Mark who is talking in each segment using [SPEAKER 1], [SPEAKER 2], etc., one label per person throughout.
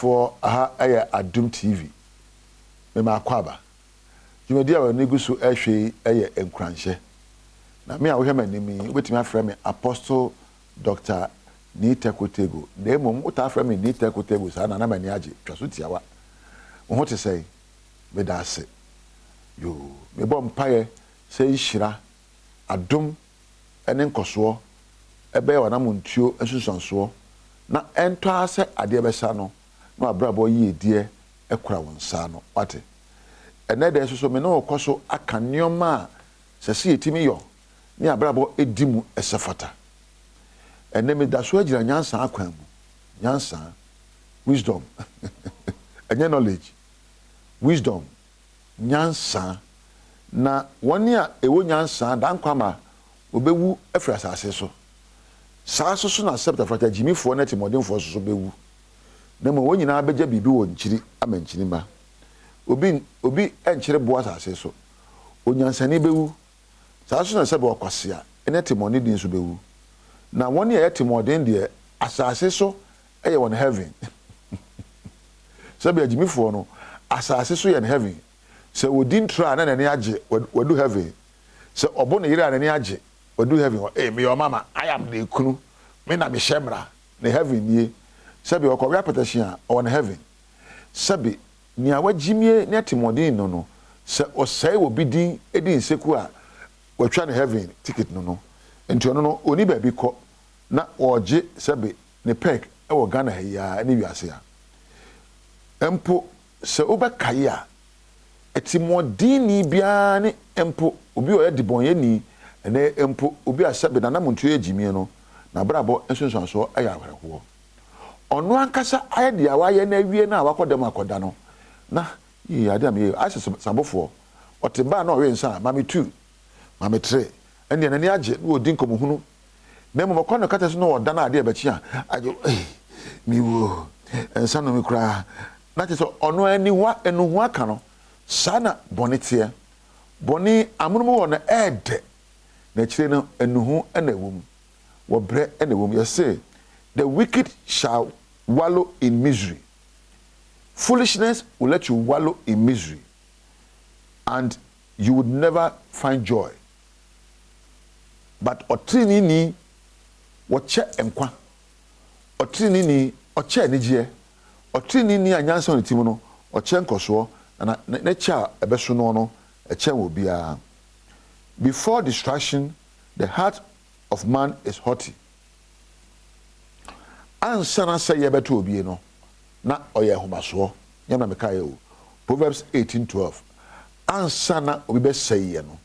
[SPEAKER 1] for aha Adom TV. Me ma kwaba. Jumedi a wani gusu ehwe enkranhye. Na me a wo hema nimi, obetimi afra me Apostle Dr. Nita Kotego. Na emom uta afra me Nita Kotego sa na mani age twaso tiawa. Wo ho te sei me da ase. Yo, me bom paye sei hira Adom ene nkoso ebe wana muntuo ensusonso na ento ase ade besa no na abrabo yi die ekura wonsa no wate ene de so me no okoso aka nioma sese yetimi yo ni abrabo edimu esefata ene me da so agira nyansa akwan mu nyansa wisdom enye knowledge wisdom nyansa na woni a ewo nyansa dan kwama obewu efra asase so saa so na septa frata jimifo na timodinfo so bewu na mo wonyina abeja bibi wo nchiri amanchiri ma obi enchire bo asase so onyansani bewu saa so na sebe okwase a ene timoni din so bewu na woni a timodin de asase so eye won heaven sebe jimifo no asase so ye in heaven se wodin tra na ne age wadu heaven se obo ne yire na ne age wadu heaven me your mama I am the kunu me na me shemra ne heaven ye sabi okwa petashian on heaven sabi ni awagimie ne timodin no se osai obi din edin seku a watwa ne heaven ticket no enti ono no oni ba bi ko na oje sabi ne pek e wo Ghana ya ne wiase a empo se obakaye a etimodin ni bia ne empo obi o yedibonye ni ene empo obi asabe na namuntu ejimie no na brabo ensonso aya ahweho ono ankasa aye dia waye na wie na wakodem akoda no na yi ade am ye asese sabofo otemba na owensa mami 2 mami 3 ene na ni age no odi nkomuhunu na mo kono kata so no oda na ade abachi a age mi wo ensa no mi kura na teso ono aniwa enuhu aka no sana bonetie boni amunumu wo na ede na chire no enuhu na ewum wo bre na ewum you say the wicked shall wallow in misery. Foolishness will let you wallow in misery and you would never find joy. But otrinini woche enkwa otrinini oche anigye otrinini anyansa no timu no oche nkoso na ne cha ebeso no no eche wo bia. Before distraction, the heart of man is haughty. Ansana say yebeto obi no na oye homaso. Nyama meka ye o. Proverbs 18:12. Ansana obi be say ye no.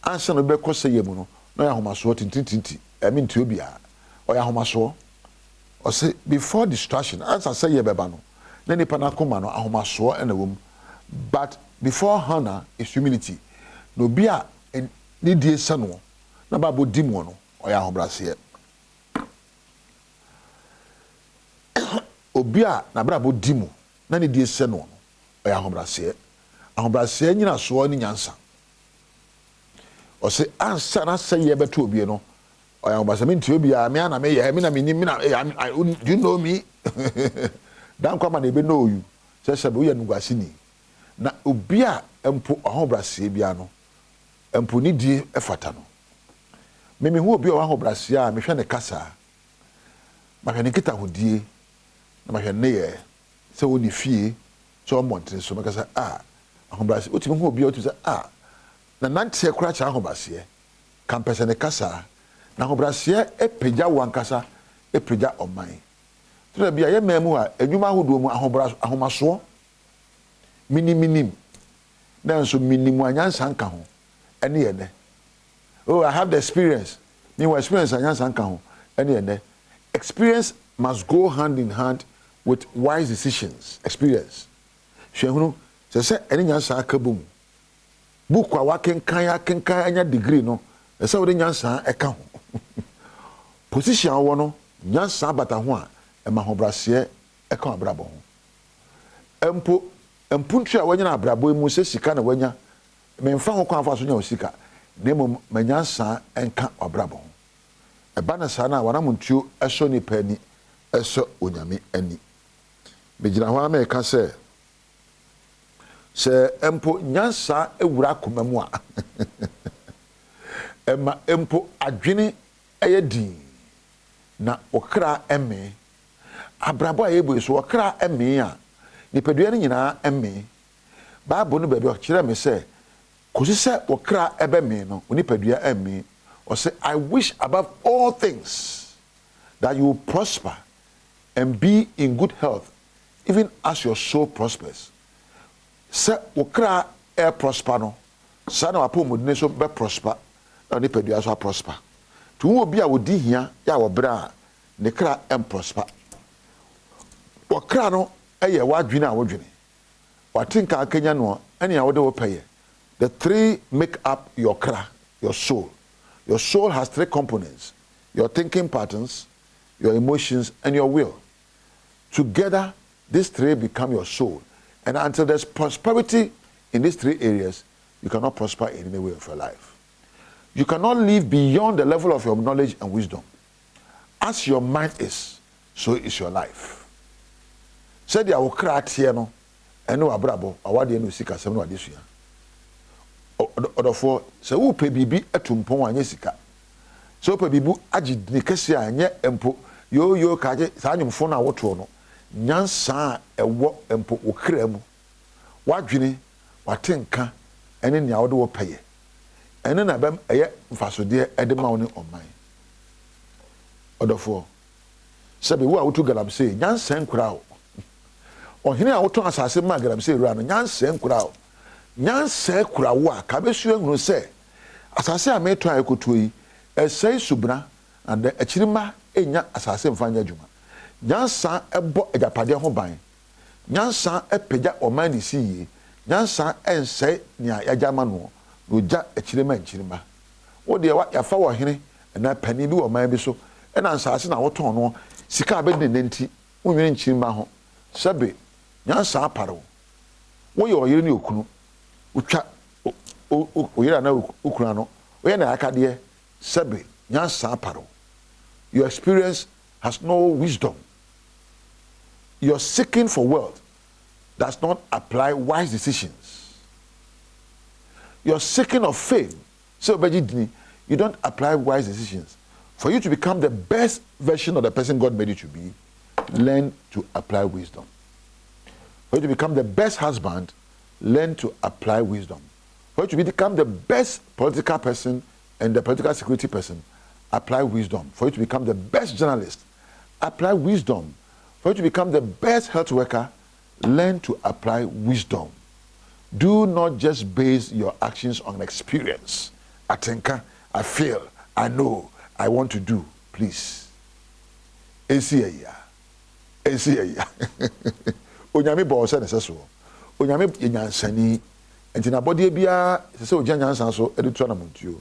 [SPEAKER 1] Ansana obi be ko say ye mu no na oye homaso tintintinti. Emi nti obi a oye homaso. O say before distraction, ansana say ye beba no. Na nipa na koma no ahomaso ena wom. But before honor is humility. No bi a ni die sano na babo dimo no oya ahobrase obia na brabo dimo na ni die sano no oya ahobrase nyina so ni nyansa o se ansa na say ye beto obi no oya ahobrase me nti obia me ana me ye me na me ni me na do you know me dan kwa ma na ebe know you se be uye nugwase ni na obia empo ahobrase bia no empo ni die efata no me hu obi o ahobrase a me hwe ne kasa ma hwe ne kita hodie na ma hwe ne ye se woni fie so montre so me kasa ahobrase otimi hu obi o tu se na nante ekura cha ahobrase kampese ne kasa na ahobrase epeja wankasa epeja oman to bia ye memu a enwuma hodo mu ahomaso minim na nso minimu anyansa nka ho ene ene oh I have the experience me wa experience anyansa nka ho ene ene experience must go hand in hand with wise decisions. Experience hwehunu se ene nyansa aka bom book wa kenkan anya degree no se wo de nyansa eka ho position wo no nyansa bata ho a ema ho brase eka abrabo ho empuntu a wanyana abrabo mu se sika na wanya memfa ho kwan fa so nya osika nemo manyansa enka abrabo eba na sana wana muntuo eso ni pani eso onyame ani Begina ho America se empo nyansa ewura koma mu a ema empo adwene eyedi na okra eme abrabo ayebo so okra eme a nipadua nyina eme Bible no baabi okire me se kosi se okra ebe me no onipadua eme or say I wish above all things that you will prosper and be in good health even as your soul prospers. Se okra prosper no sa na apomodine so be prosper na nipadua so prosper. Tu obi a wodi hia ya wo bra ne kra prosper. Okra no eye wadwene a wodwene. Watinka akanya no ene a wode wo peye. The three make up your kra, your soul. Your soul has three components: your thinking patterns, your emotions, and your will. Together, these three become your soul. And until there's prosperity in these three areas, you cannot prosper in any way of your life. You cannot live beyond the level of your knowledge and wisdom. As your mind is, so is your life. Said ya wokra tie no, eno abrabo, awade no sika sem no adesua. Odofo, se wo pe bibi etumpon anye sika. So pe bibu agi ne kese anye empo yo kaje sa anyumfo na woto no. Nyansa ewo empo okra mu wadwene watenka ene nia wode wo peye ene na bem eye mfasode ede ma woni oman odofo sebe wo a wotu galamse nyansa nkura o ohene a woto asase ma galamse rura no nyansa nkura o nyansa kura wo a kabesu ehunu se asase a meto ayekoto yi esai subna and echirima enya asase mfanya djuma nyansa ebo ejapade ho ban nyansa epegya oman ni siye nyansa ense nia yajama no oja echirema nchirima wo de ya fa wo hene na pani bi oman bi so na ansase na woton no sika abedi nenti wonwene nchirima ho sabe nyansa aparo wo ye oyire ni okunu utwa oyira na okunu no wo ye na akade sabe nyansa aparo. Your experience has no wisdom. Your seeking for wealth does not apply wise decisions. Your seeking of fame, so you don't apply wise decisions. For you to become the best version of the person God made you to be, learn to apply wisdom. For you to become the best husband, learn to apply wisdom. For you to become the best political person and the political security person, apply wisdom. For you to become the best journalist, apply wisdom. For you to become the best health worker, learn to apply wisdom. Do not just base your actions on experience. I think, I feel, I know, I want to do. Please. Onyame bo se neseso. Onyame yenyansani. Enti na body bia se ogya nyansan so editu na montuo.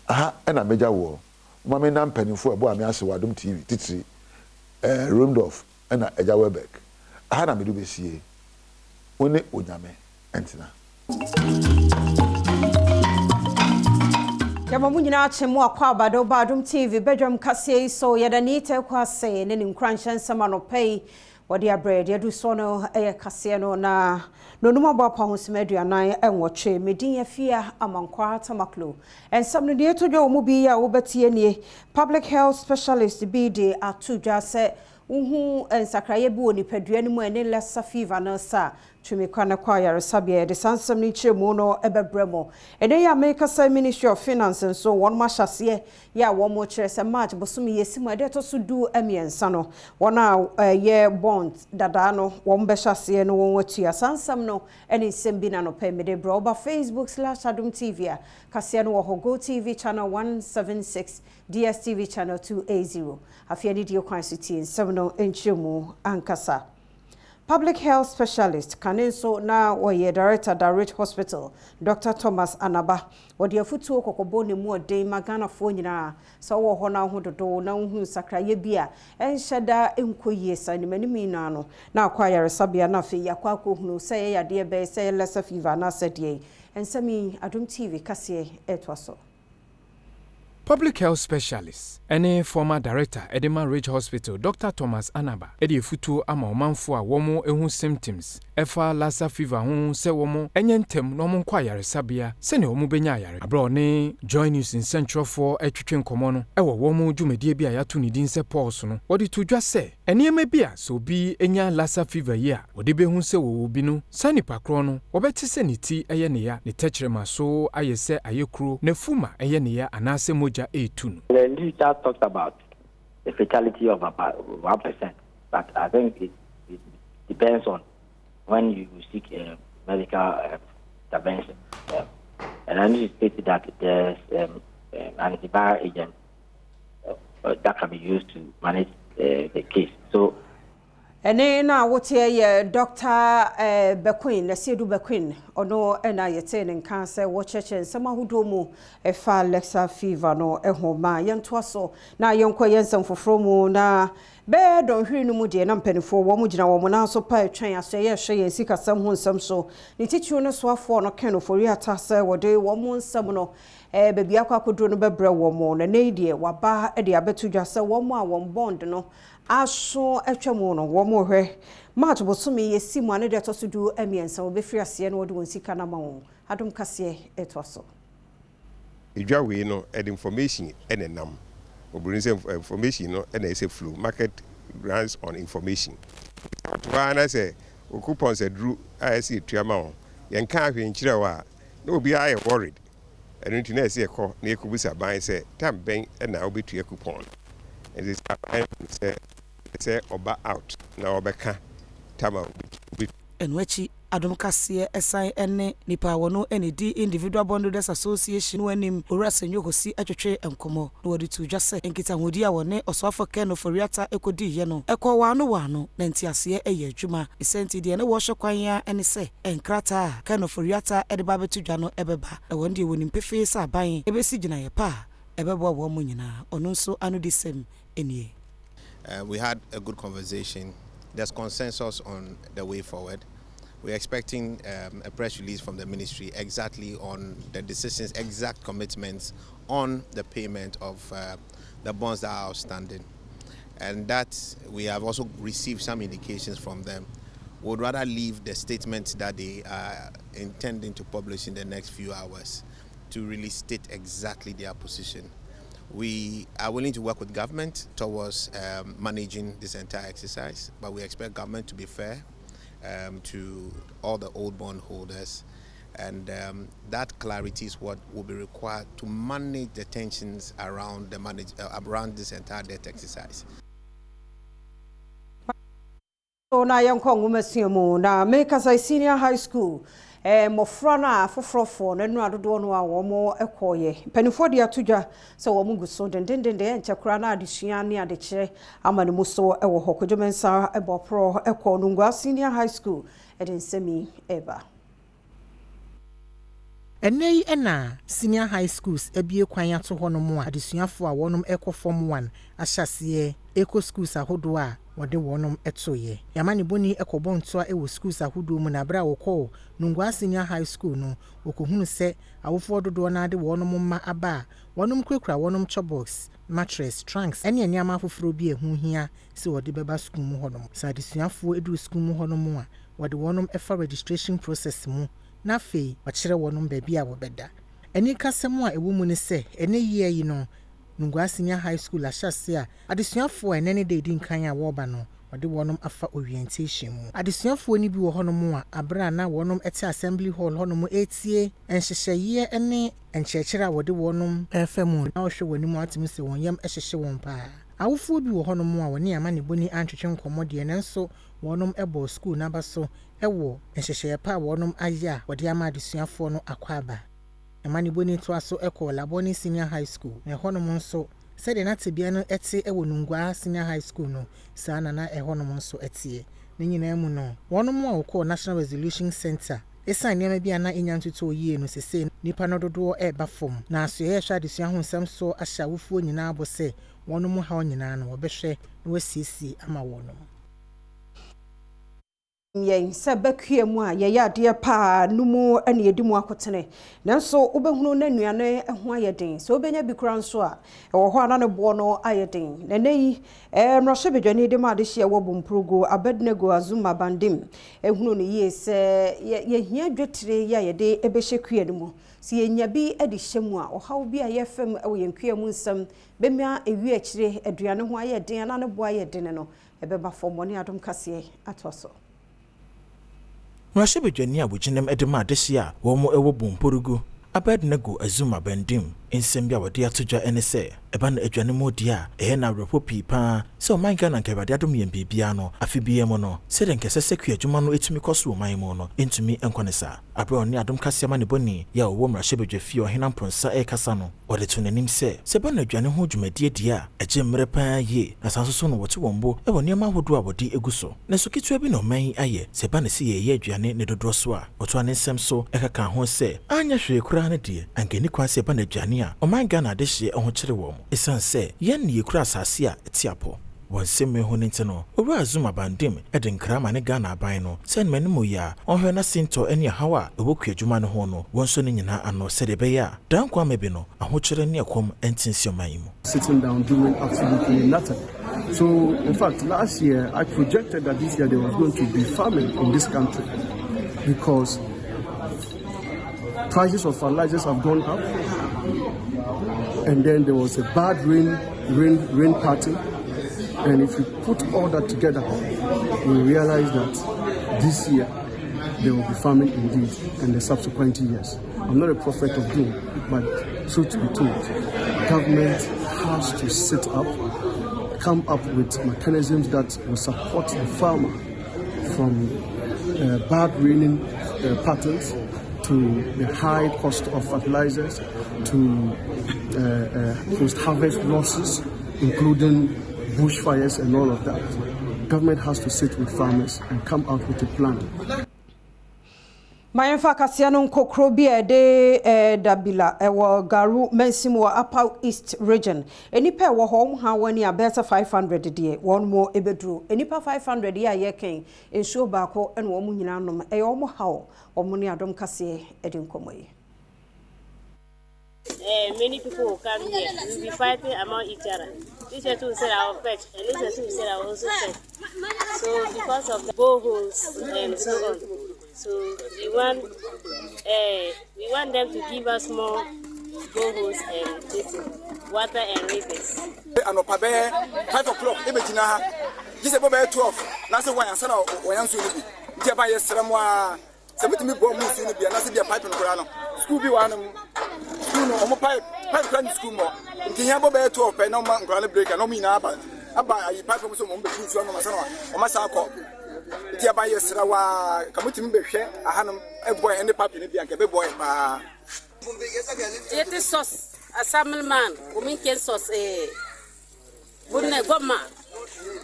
[SPEAKER 1] Aha na meja wo. Mama na mpanimfo ebo ame ase Adom TV titiri Rundolph na eja Webek. Aha na medu besie. One onyame entina.
[SPEAKER 2] Yama munyina achemu akwa Badwam TV Badwam kase so yadanite kwa se ne nkranhyan sama no pay wode abred yadu so no kase no na nonuma bo apa hosimaduanan enwoche medin yafia amankwa tamaklo ensam no de todwo mu bi ya wobatie nie public health specialist bi de atudwa se uhu ensakraye bi oni padua ni mu ene lassa fever na sa twemekwa na kwa yaresabia de sansam ni chemu no ebebremo ene ya America Say Ministry of Finance so won ma hyase ya wo mo kire se March bosumi yesimu de to so du amiensa no wona ye bond dada no won be hyase no won watua sansam no ene sembi na no pemede bro over Facebook/Adom TV kase no wo Go TV channel 176 DSTV channel 280 afia ni dio kwansuti nsem no enchemu ankasa. Public health specialist Kanenso na woye director Direct Hospital Dr. Thomas Anaba wodi afutu okokobo ne mu odin magana fo nyina so wo ho na hododo na hu sakraye bia enhyeda enkoyie sanimani na no na akwa yaresabia na fe yakwa kohunu se yade be se lessa fever na sedie ensami Adom TV kase etwaso.
[SPEAKER 3] Public health specialist, any former director, Edema Ridge Hospital, Dr. Thomas Anaba, Edi Futu ama omanfo a womo ehu symptoms, efa Lassa fever hu se womo enyentem no mo kwa yaresabia, se ne omo benya yare. Abro ne Joy News in Central for etwetwe nkomo no, ewo womo dwumedie bia yato ne din se pulse no, wodi to dwa se, eniyema bia so bi enya Lassa fever yi a, wodi behu se wo bi no, sanipa kro no, wobeti se ne ti eye ne ya, ne tekyerema so ayese ayekuro, ne fuma eye ne ya anase moja e2.
[SPEAKER 4] The literature talks about the fatality of about 1%, but I think it depends on when you seek medical intervention. And I need to state that there's an antiviral agent that can be used to manage the case. So,
[SPEAKER 2] ene na wote ye Dr. Bequin na Sedu Bequin ono ena yete ne nka se wo cheche nsema hudo mu efa Lassa fever no ehoma yentoa so na yenko yensem foforo mu na be don hwiri no mu de na mpanifo wo mu gina wo mu na so pa etwen aso ye hwe ye sika sam ho nsam so ni tichu no so afo no ken ofori atase wo de wo mu nsam no bebi akwakodo no bebre wo mu na neidie waba de abetu dwa se wo mu a wo bond no aso etwemu no wo mo hwe match bosumi yesi mu ane de to so du emiensa wo be free ase no wo de won sika na ma wo Adom kase eto so
[SPEAKER 5] idwa we no information enenam oburin say information no ena say flow market runs on information wa na say coupon say drew IC tuama wo yen ka ahwe nkire wa na obi aye worried enu ti na say ekọ na ekubusa ban say tam ben na obetua coupon and this say oba out na obeka tama
[SPEAKER 6] enwechi Adom kase esan ene nipa wono enedi individual bondholders association wanim orasenyo hosi atwetwe enkomo no wodi tu dwase enkita hodi a wone osofo ken oforiata ekodi ye no ekọ wano na ntiase eye adwuma isenti de ne wo hwekwan ya ene se enkrata ken oforiata edeba betu dwa no ebeba e wonde wonim pefe sa ban ebesi gina ye pa ebebo wo mo nyina ono nso anu disem enie.
[SPEAKER 7] We had a good conversation. There's consensus on the way forward. We're expecting a press release from the ministry exactly on the decisions, exact commitments on the payment of the bonds that are outstanding. And that we have also received some indications from them. We would rather leave the statement that they are intending to publish in the next few hours to really state exactly their position. We are willing to work with government towards managing this entire exercise, but we expect government to be fair to all the old bond holders, and that clarity is what will be required to manage the tensions around around this entire debt exercise.
[SPEAKER 2] So na yanko ngumesiemu na Mekasa Senior High School mofra na fofrofo na nu adodo no a wo mo ekoye panifo de atodwa so wo mugu so dendendende enchekura na adesua ne adekire amane mu so ewo hokojomensa ebopro eko nungwa Senior High School edensemi eba
[SPEAKER 6] Enei ena Senior High Schools ebie kwan ato hono mu adesuafo a wonom ekọ form 1 ahyase eco schools ahodo a wode wonom etoye yamane boni ekọbọ nto a ewo schools ahodo mu na bra wokọ nungwa Senior High School no okohunu se awofo dodo na ade wonom ma aba wonom kwekura wonom chobox mattress trunks ene eniama afoforo bi ehu hia se wode beba school mu honom sa adesuafo edu school mu honom a wode wonom efa registration process mu na fe wachire wonom baabi a wobeda eni kasem a ewo mu ne se ene yie yi no nungwa Senior High School ahyase a adesuafo enene de di nkan a woba no wode wonom afa orientation mu adesuafo ni bi wo honom a abra na wonom ete assembly hall honom etie enhyehye ene enkyekere a wode wonom efemu na ohwe woni mu atim se wonyam ehyehye won pa awofo bi wo honom a woni amane boni antwetwe nkomo de nenso wonom ebo school na baso ewo enhyehye pa wonom aya wode ama adesuafo no akwaba amane boni to aso eko Laboni Senior High School na honom nso sede na tebia no ete ewo nungwa Senior High School no sana na honom nso etie ne nyina mu no wonom a wokọ National Resolution Center esan niam bia na enyantuto oyie no sese nipa no dodo eba fom na aso ye hwa adesua ho nsam so ahya wofuo nyina abose wonom ha nyina no wobehwe na wasiesie ama wonom.
[SPEAKER 2] yen se bekue mu a ye yade pa numu ene edimu akotene nanso obehunu na nuane ho ayeden so obenya bikura nso a ewo ho ana ne bo no ayeden na nei mroshe bedwane de ma de hye wo bomprogo abednego azuma bandim ehunu ne ye se ye hia dwetire ya ye de ebehye kue ne mu si enya bi ede hyemu a ohaw bi a ye fam ewo yenkue mu nsam bemia ewi akire aduane ho ayeden ana ne bo ayeden no ebeba fomoni adom kase atoso
[SPEAKER 8] Mrashe bedwane abuginem edema adehye wo mo ewo bomporugu Abednego azuma bandim ensembia wode atodwa ene se eba na adwane mu dia na repo pipa se o manga na nkebade adom yem bibia no afibie mo no se den kese sekua adwuma no etumi koso o man mu no entumi enkonesa abre oni adom kase ma ne boni ya wo mrashe bedwafie ohena mponsa kasa no ode to nanim se ba na adwane ho dwumadie dia eje mre pa ye na sanso no wote wombo e woni ma hodo a wode eguso na so kitua bi no man aye se ba na se ye adwane ne dodo so a oto anesem so ekaka ho se anya hwe kura na die ankeni kwase ba na adwane a o manga na adehye ho kire wo esan se yen ne yekura asase a etiapo wonseme ho nti no owura azuma bandim ede nkrama ne Ghana aban no sen menimo ya ohwe na sinto ene hawa ebokua adwuma no ho no wonso ne nyina ano se de be ya dan kwa mebi no ahokire ne ekom entinsi omayimu
[SPEAKER 9] sitting down doing absolutely nothing. So in fact last year I projected that this year there was going to be famine in this country because prices of fertilizers have gone up, and then there was a bad rain pattern, and if you put all that together, we realize that this year there will be famine indeed, and the subsequent years. I'm not a prophet of doom, but truth be told, government has to sit up, come up with mechanisms that will support the farmer from bad raining patterns to the high cost of fertilizers, to post-harvest losses, including bushfires and all of that. Government has to sit with farmers and come out with a plan.
[SPEAKER 2] Mayenfa kasiano nkokro bi ede dabila ewo garu mensimu wa Upper East region enipa ewo ho ha wani abeta 500 die won mo ebedru enipa 500 ya yeken ensuo baako ene wo mu nyina nom eyo mo hawo omo ni Adom kase edi nkomoyi.
[SPEAKER 10] Many people will come here. We'll be fighting among each other. This year too said our fetch, and this year too said our also fetch. So because of the boreholes and so on, so we want them to give us more boreholes and this water and rivers.
[SPEAKER 11] And 5 o'clock, this is 12. Now say why answer or answer you. Jaba yesterday Somebody me born me see no be na se be pipe no kora no school bi one school no omo pipe kora ni school mo nti hia bo be 12 pe na ma nkora na break na mi na aba ayi pipe mo so mo be school no ma se no o ma sa akọ nti aba yesra wa kamuti me be hwe ahanum e boy any pipe ni bi anke be boy pa
[SPEAKER 10] it sauce assembly man o min ken sauce bunne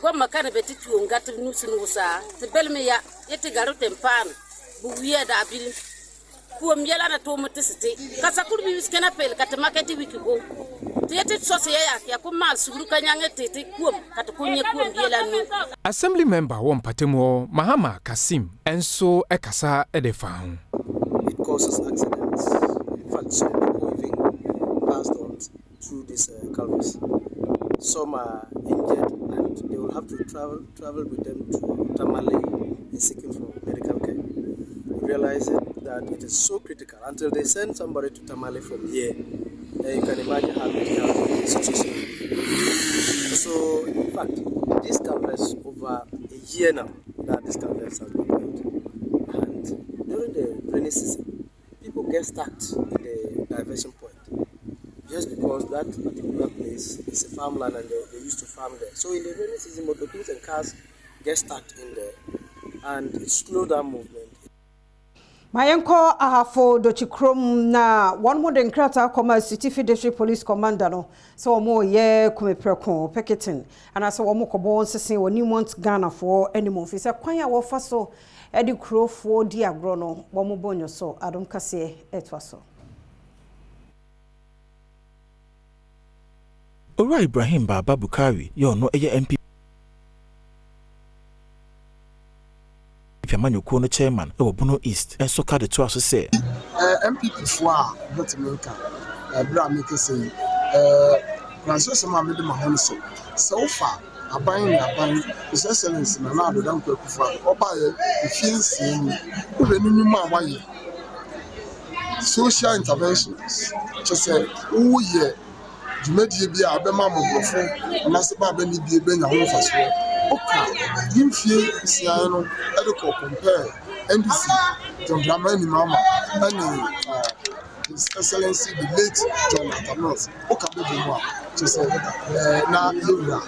[SPEAKER 10] gomma kana beti tu ngati nusu nusa te belme ya yete garote mpan buwiya da bil kuom yela na to mutiste kasa kurbi wiskena pel kat market wiki go tete sose ya ko mal suguru kanyange tete kuom kat kunye kuom yela no.
[SPEAKER 3] Assembly member won patemo Mahama Kasim enso ekasa edefa.
[SPEAKER 12] It causes accidents. In fact, some people even passed on through this culverts. Some are injured and they will have to travel with them to Tamale and seeking for medical care. Realizing that it is so critical until they send somebody to Tamale from here, you can imagine how the situation is. So, in fact, this culverts over a year now that this culverts has been built, and during the rainy season, people get stuck in the diversion point just because that particular place is a farmland and they used to farm there. So, in the rainy season, motorists and cars get stuck in there, and it slows down movement.
[SPEAKER 2] Mayenko ahafo dochikrom na one modern krata koma City District Police Commander no so omo ye kumepreko picketing and so omo kobo nsese woni want Ghana for anymore fi se kwan ya wo fa so edi krofo di agro no omo bonyo so Adom kase etwa so.
[SPEAKER 8] Ora Ibrahim Baba Bukari yo no eye MP amanyɔkuo no chairman ɛwɔ Bono East enso ka de to aso sɛ
[SPEAKER 9] MPP for but America bra make say transition ma me de ma ho so far aban His Excellency na na adodan kwakufa oba ye feels in we ma waye social interventions just say who ye jumedie bia abema mogrofo na se ba be ni bia be nya ho faso oka yimfie sia no e de ko compare NDC John Dramani Mama and His Excellency the late John Atanos oka be be mo just say na yura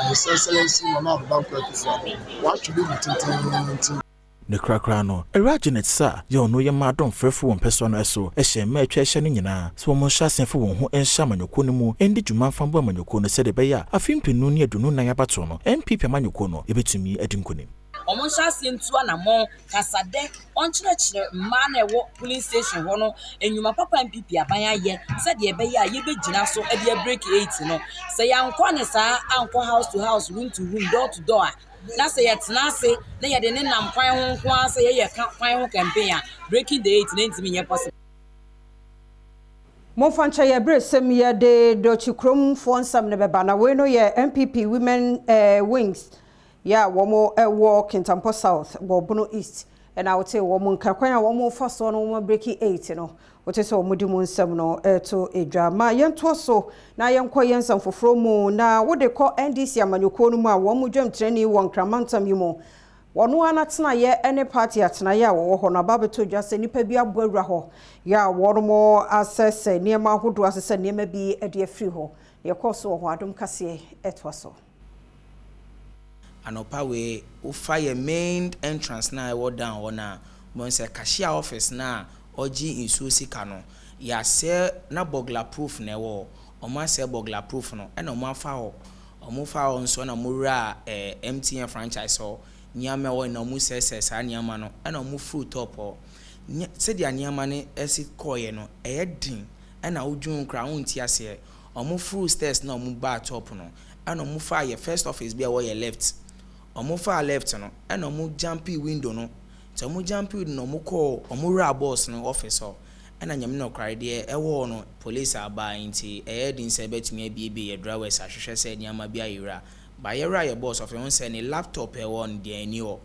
[SPEAKER 9] His Excellency Mama Banko Akufo what should be tintin
[SPEAKER 8] ne krakra no Janet sa ye ono ye ma don frefo won peso no eso e hye ma atwa hye ne nyina so mo hya senfo won ho enhya manyoko no mu endi dwuma fambo manyoko no se de be ya afimpenu ne adunu nan abato no MPP manyoko no ye betumi adinkonim
[SPEAKER 13] Omo hya ntu anamo kasade onkyerɛkyerɛ mma na ɛwɔ police station hɔ no enyuma papa MPP aban ayɛ sɛ de be ya ye begina so e de break 8 no sɛ yankɔ ne saa ankɔ house to house room to room door to door na say yetna ase na ye de ne nam kwan ho nko ase ye kwan ho campaign breaking the 8 na ntimi nye possible
[SPEAKER 2] Mo fancha ye bresem ye de dochikrom fo nsam ne beba na we no ye MPP women wings ya womo ewo Kintampo South Bono East and I would say womo nkakwan a womo fa so no womo breaking 8 no wote so womo di mo nsam no to edwama yento so na yenkɔ yensam foforo mu na wode kɔ NDC amanyoko no mu a womo dwam treni won kramantam yimo wono anatena ye any party atena ye a wo ho no babeto dwa se nipa bi aboawura ho ya wono mo assess niema hodo assess niema bi ade afiri ho ye kɔ so ho Adom kase etwa so
[SPEAKER 14] anopa we fire main entrance na e down ona mo say cashier office na oji insu sika no ya se na burglar proof na wo o ma se burglar proof no e na mo afa ho o mo fa ho nso na mo ra MTN franchise ho nyame wo na mo se sa nyama no e na mo fruit top ho se dia nyama ne esi koye no e din e na odwun kra ho nti ase o mo fruit stairs na mo ba top no e na mo fa ye first office bia wo ye left omo far left no and omo jumpy window no so omo jumpy no omo call omo ra boss no officer and anyam no kware de e wo no police aba nti e din se betumi abiebe ye drivers ahwehwe se nyama bia yira ba ye ra ye boss of won se ne laptop e won de ani o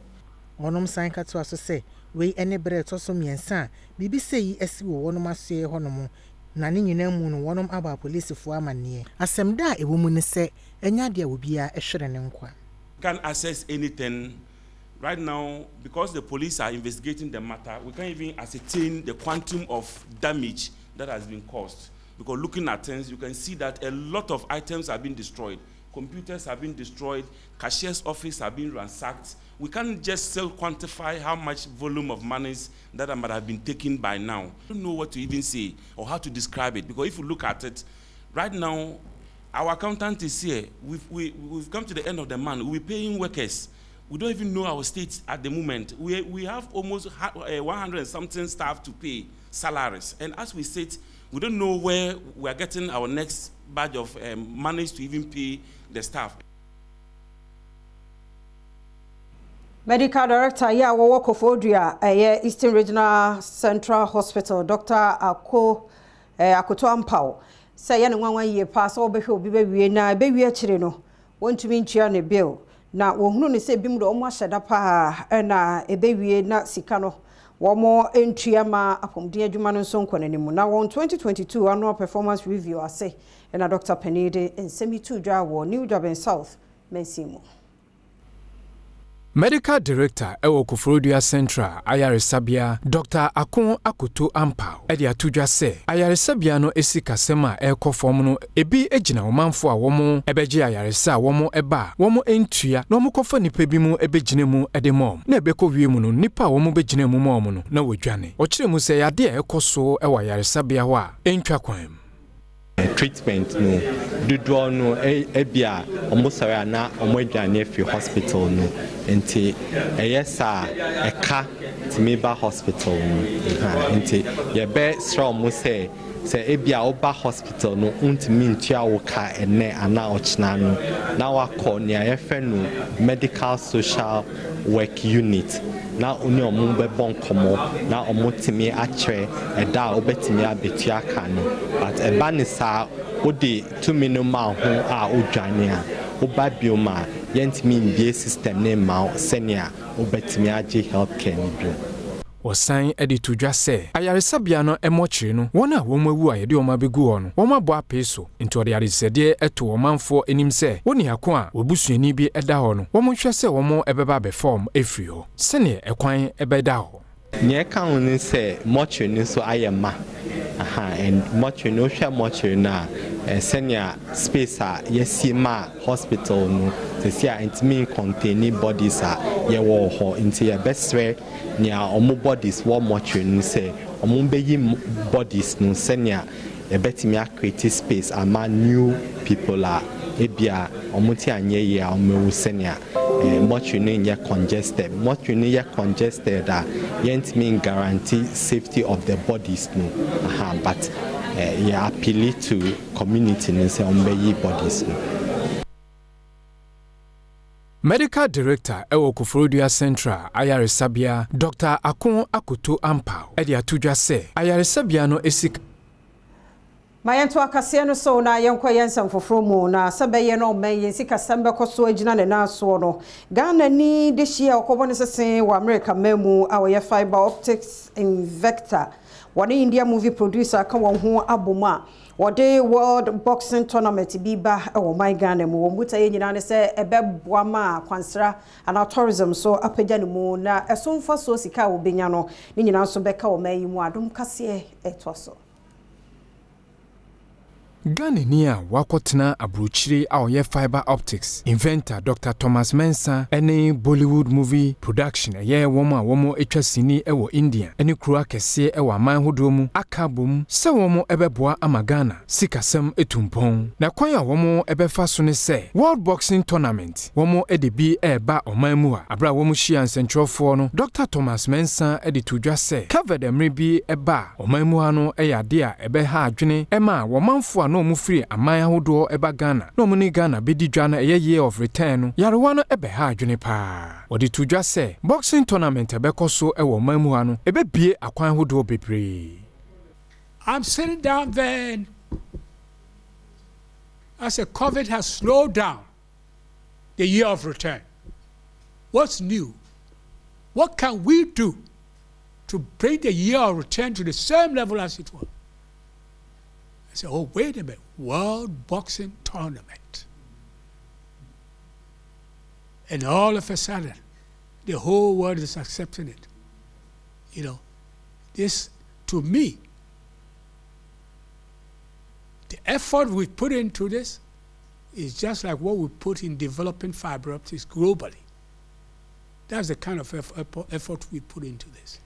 [SPEAKER 6] onom san ka to aso se we ene bre to so miensa bibi se yi esi wo wonom asoe honom na ne nyina mu no wonom aba police fo amane asem da e wo mu ne se enya de obia ehwere ne nkwa
[SPEAKER 15] Can't assess anything right now because the police are investigating the matter. We can't even ascertain the quantum of damage that has been caused. Because looking at things, you can see that a lot of items have been destroyed. Computers have been destroyed. Cashier's office have been ransacked. We can't just quantify how much volume of monies that might have been taken by now. I don't know what to even say or how to describe it. Because if you look at it, right now, our accountant is here. We've come to the end of the month. We're paying workers. We don't even know our state at the moment. We have almost 100 and something staff to pay salaries. And as we sit, we don't know where we are getting our next batch of monies to even pay the staff.
[SPEAKER 2] Medical Director ya wo Kofodua Eastern Regional Central Hospital Dr. Akoto Ampao say yan nwanwan ye pass obehwe obi bewie na bewie kire no wontumi ntua ne bill na wo hunu ne se bim do omo ahyeda pa na ebewie na sika no wo mo entua ma apomden adwuma no nso nkwananimu na won 2022 annual performance review ase na Dr. Penede ensemi tu dwa wo New Durban South Mensimu
[SPEAKER 3] Medical Director Ewo Kofrodua Central Ayaresabia Dr. Akon Akoto Ampao edi atudwa se Ayaresabia no esi kasema ekofom no ebi ejina omanfo a womo ebeje ayaresa womo eba womo entua na womo kofa nipa bi mu ebegine mu edemom na ebekọ wie mu no nipa womo begine mu mom no na wodwane okire mu se yade ekoso ewa Ayaresabia ho a entwa kwan
[SPEAKER 16] treatment no dodo no ebia omosare na omodwane fi hospital no enti eyesa eka timiba hospital no enti ye be sure mo say se ebia oba hospital no untimi ntua wo ka ene ana ochna no na wakọ ne ayefe no medical social work unit na oni omo be bon komo na omo timi akire eda obetimi abetu aka no but eba ne sa odi to minimum ho a odwane a oba bioma yentimi mbie system ne ma senia obetimi age healthcare ni bio
[SPEAKER 3] Osan editu dwa se ayaresabia no emochiri no wona wo mawu ayede o mabegu ho no wo mabo apeso nti ode yaresede eto wo manfo enim se woni hako a obusuani bi eda ho no wo monhwe se wo mo ebeba be form efri ho sene ekwan ebeda ho
[SPEAKER 16] nye kan ni se mochiri ni so ayema and mochiri no hwe mochiri na senior space a yesima hospital no se a intimi containing bodies a ye wo ho nti ye besre nia omo bodies wo mochiri ni se omo beyi bodies no senior e betimi a create space ama new people a ebia omo ti anye ye a omo senior mochiri ni ye congested mochiri ni ye congested a yentimi guarantee safety of the bodies no but yeah, appeal to community and say ombeyi bodies.
[SPEAKER 3] Medical Director Ewo Kufrodua Central Ayaresabia Dr. Akon Akoto Ampao edi atudwa se Ayaresabia no esik
[SPEAKER 2] Mayanto akase no so na yenkwa yensam foforo mu na sabeye no men yensika sambe koso agina ne naso no Ghana ni de hia okobone sesen wa America memu awoye fiber optics investor one India movie producer kan won ho aboma wode World Boxing Tournament biba e my Ghana mu wombuta ye nyina ne se ebeboa ma kwansra ana tourism so apagya ne mu na esomfa so sika wo benya no ne nyina so beka wo mayi mu adom kase etoso
[SPEAKER 3] Ghana ni a wakotena abrochire a oye fiber optics inventor Dr. Thomas Mensah ene Bollywood movie production ye womo etwasini ewo India ene kura kese ewo aman hodomu akabom se womo ebeboa ama Ghana sikasem etumpon na kwan a womo ebefa so ne se World Boxing Tournament womo edebi eba oman mu a abra womo hia nsentrofo no Dr. Thomas Mensah editudwa se covered emrebi eba oman mu ano eyade a ebe ha adwene ema womanfo no mu free amaya hodo eba Ghana no mu ni Ghana bedi dwa na year of return yarewa no ebe ha adwene pa odi tudwa se boxing tournament ebe koso ewo mamu ano ebe bie akwan hodo bebre.
[SPEAKER 17] I'm sitting down there and I said COVID has slowed down the year of return. What's new? What can we do to bring the year of return to the same level as it was? I said, oh, wait a minute, World Boxing Tournament. And all of a sudden, the whole world is accepting it. You know, this, to me, the effort we put into this is just like what we put in developing fiber optics globally. That's the kind of effort we put into this.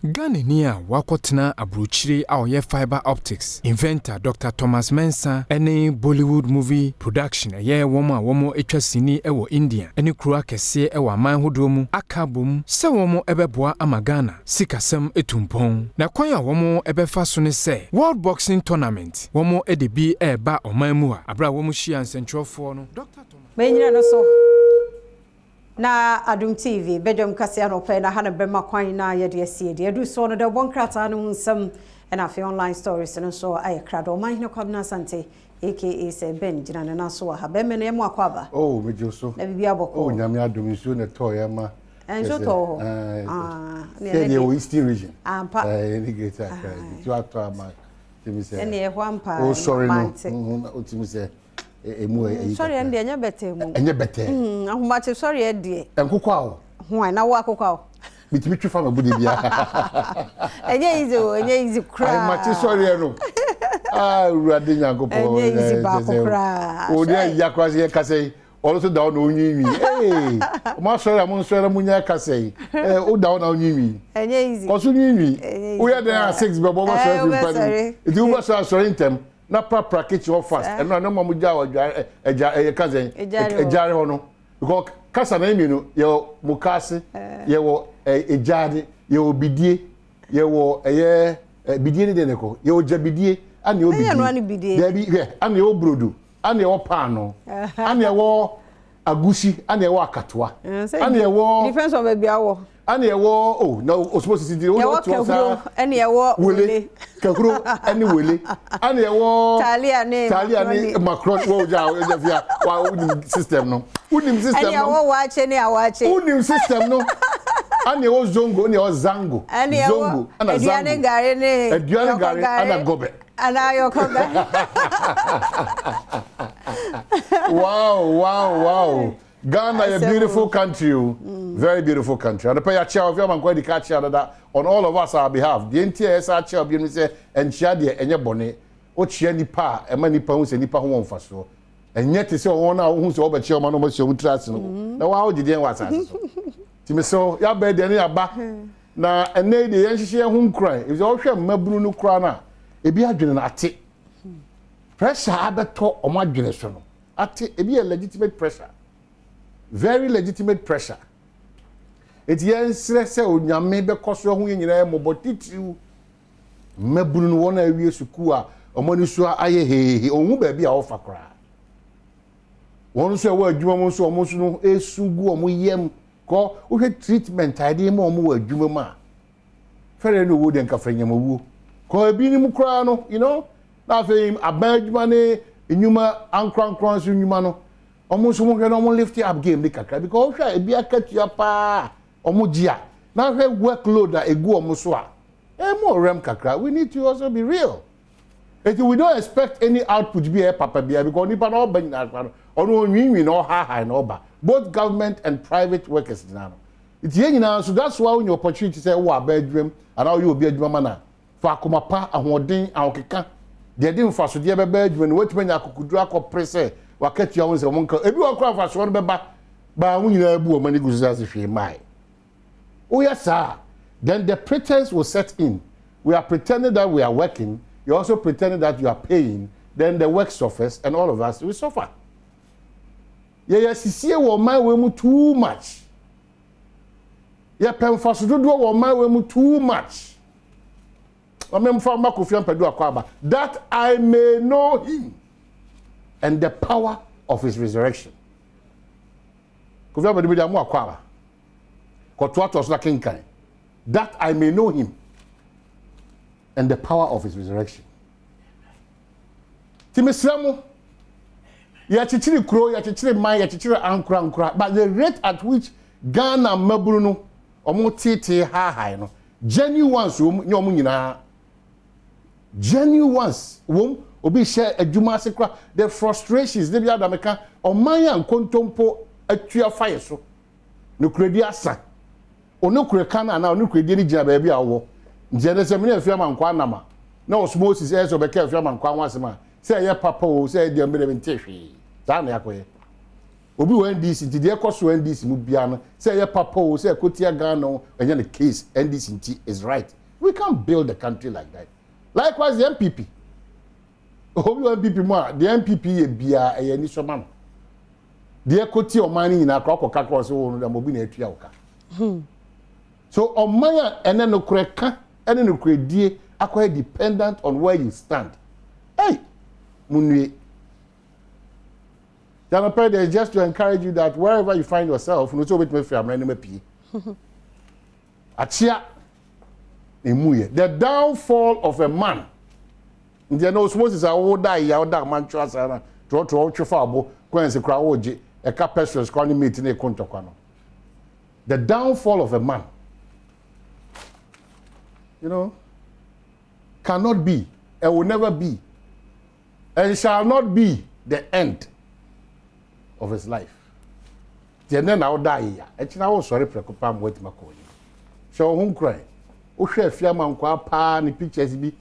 [SPEAKER 3] Ghana ni a wakotena abrochire a oye fiber optics inventor Dr. Thomas Mensah ene Bollywood movie production ye womo etwasini ewo India ene kura kese ewo aman hodomu akabom se womo ebeboa ama Ghana sikasem etumpon na kwan a womo ebefa so ne se World Boxing Tournament womo edebi eba oman mu a abra womo hia nsentrofo no Dr. Thomas
[SPEAKER 2] menyina no so na Adom TV Badwam kase anope na hana bema kwan na ye de asie de adu so no de bonkrata no nsam na fe online stories no so aye krado man hine kwabna sante aka se ben jina na so ha be me na mu akwaba
[SPEAKER 18] oh mejo so
[SPEAKER 2] na bibia boko
[SPEAKER 18] oh nyame adom nso ne to ya ma
[SPEAKER 2] enjo to
[SPEAKER 18] ne the Eastern region
[SPEAKER 2] ampa
[SPEAKER 18] ni geta kai tu ato ama timi se
[SPEAKER 2] ne e hwampa
[SPEAKER 18] oh sorry no timi se
[SPEAKER 2] sorry ende anya bete mu
[SPEAKER 18] anya bete
[SPEAKER 2] ahomache sorry ende
[SPEAKER 18] enkokwa o
[SPEAKER 2] ho na wo akokwa o
[SPEAKER 18] bitimi twifa ma budi bia
[SPEAKER 2] enye easy cry
[SPEAKER 18] ai mache sorry no urade nyankopo
[SPEAKER 2] enye easy ba kokra
[SPEAKER 18] o de ya kwase ye kase also down no nyimi ma sorry am sorry munya kase o down na nyimi
[SPEAKER 2] enye easy
[SPEAKER 18] ko so nyimi o ya den 6 be bo sorry padi it you sorry intem na pra kitchen fast and no mamu ja eja kazen ejare hono because kasa na emi no ye mukase ye wo ejade ye wo bidie ye wo bidie ni de ne ko ye wo jabidie ani o bidie da bi hwe ani o brodo ani o paano ani wo agushi ani wo akatoa ani wo
[SPEAKER 2] defense of baby awo
[SPEAKER 18] ani wo oh no o suppose to see o to sa
[SPEAKER 2] ani wo
[SPEAKER 18] wele kakuro ani wele ani wo
[SPEAKER 2] talia
[SPEAKER 18] ni macron wo ja fia wa unim system no
[SPEAKER 2] ani wo wache ni awache
[SPEAKER 18] unim system no ani wo zongo ani wo zango
[SPEAKER 2] zongo ana zango
[SPEAKER 18] ediane gare ana gobe
[SPEAKER 2] ana yokobe
[SPEAKER 18] wow Ghana is a beautiful country, very beautiful country. And the pay a chair of your man going to catch that on all of us our behalf. The entire chair of you say and Shadia and your bonnet, or Chiani pa, and many pounds and Nipa won't for so. And yet to say one hour who's over chairman almost your trust. Now, how did you want us? Timiso, ya bed any aba. Now, and they the NCC home cry. If you all share Mabruno Crana, it be a general at it. Pressure, I bet talk on my generation. At it be a legitimate pressure. Very legitimate pressure. It yes say onyame be koso ho nyina mo botitiu mabunu no wona awie suku a omani so aye hehe onwu ba bia wo fakra wonu so wa adwuma mo so omo so no esugu omo yem ko wo hwe treatment ade mo omo wa adwuma ma fere no wo den ka franyam wo ko ebi ni mu kra no you know na fe aban adwuma ne enyuma ankran so enyuma no almost won't get almost lift up game because a be a cut your pa omujia. Now her workload that a go muswa. More rem kakra. We need to also be real. And we don't expect any output to be a papa beer because nipa no ben or no we no ha no ba. Both government and private workers now. It's now, so that's why when your opportunity say wa bedroom and how you will be a mana. For kuma pa a hodin a okeka. They didn't fast with the bedroom wait when you could drag or press wakati yawon se monka ebi wakra fa so beba ba hu nyina bu o mani guzazi hwe mai oh yes sir then the pretense will set in. We are pretending that we are working, you're also pretending that you are paying, then the work suffers and all of us will suffer. Yes see wo mai we mu too much. Yeah pen for so do wo mai we mu too much. That I may know him and the power of his resurrection. That I may know him and the power of his resurrection. Timisramu, yachichiri kro, yachichiri mai, yachichiri ankra, but the rate at which Ghana mabruno omo tete ha ha no, genuine ones nyomu nyina, genuine ones obi share adwuma sekra the frustrations they be adameka omanya nkontompo atua fire so no kredi asa ono kreka na na ono kredi ni gina ba bia wo njene se me afia mankwa nama na osmosis e so be ka afia mankwa wasema se ye papa o se de mbere ntehwe ta na yakoye obi wo NDC nti de ekoso NDC mu bia no se ye papa o se kotia Ghana enye the case NDC nti is right. We can't build a country like that. Likewise the MPP obi MPP mo the MPP ye bia e ni so ma no de ekoti omani nyina akwa kakra so wo no da mobi na atua oka so omanya ene no kureka ene no kuredie akwa dependent on where you stand. Hey munue Jana Pede is just to encourage you that wherever you find yourself no so bit me fia mra ne mapi achia emuye the downfall of a man. There no Moses I will die ya da man trasa na to twa abo kwense kra oje e ka pesos kwa ni meet na ekontokwa no. The downfall of a man, you know, cannot be and will never be and shall not be the end of his life. Then now die ya e china wo sorry prekopa am wetima ko yi so hun cry o hwe afia man kwa pa ni pictures bi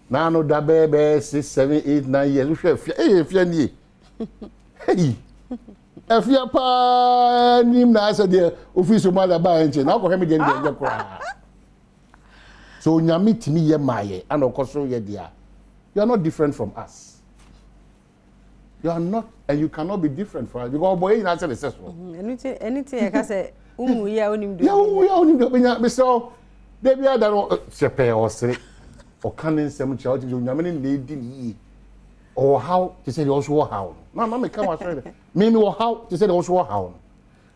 [SPEAKER 18] na no da bebe 6 7 8 9 years hwe afia ni hey afia pa nim na asa de office mo da ba enche na ko hemi de de kra so nyame timi ye maye and okoso ye dia you are not different from us. You are not, and you cannot be different from us because boy, you not say successful.
[SPEAKER 2] Anything I can say, yeah, only do.
[SPEAKER 18] Yeah, only do. Mr. Debbie, I don't know, Chepe or say, or canning some child, you know, many lady, or how to say also how. Mamma, come out, maybe or how to say also how.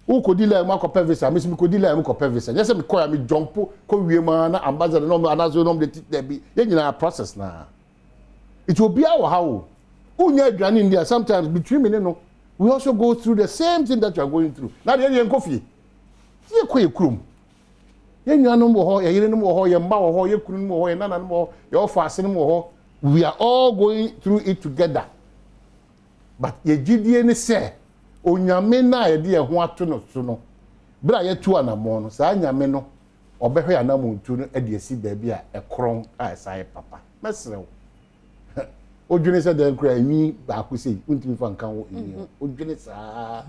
[SPEAKER 18] Who could deal Marco Pevisa, Miss Micodilla, Marco Pevisa. Yes, I'm calling me John Po, Korean, ambassador, no, another nom, the be in our process now. It will be our how. Who near Granny India sometimes between me, no. We also go through the same thing that you are going through. Now, the young coffee. See a quick room. Yen no more, ye no more, ye ma, ye couldn't more, ye none more, your fasting more. We are all going through it together. But ye GDN say, O nyame na ye de ho ato no so no. Bra ye tu anamo no, sa nyame no, obehwe anamo ntu no e de si baabi a ekron a sai papa. Mesrew. Odwene se den kra nyi ba ko sei, untimi fa nkan wo nyi. Odwene sa,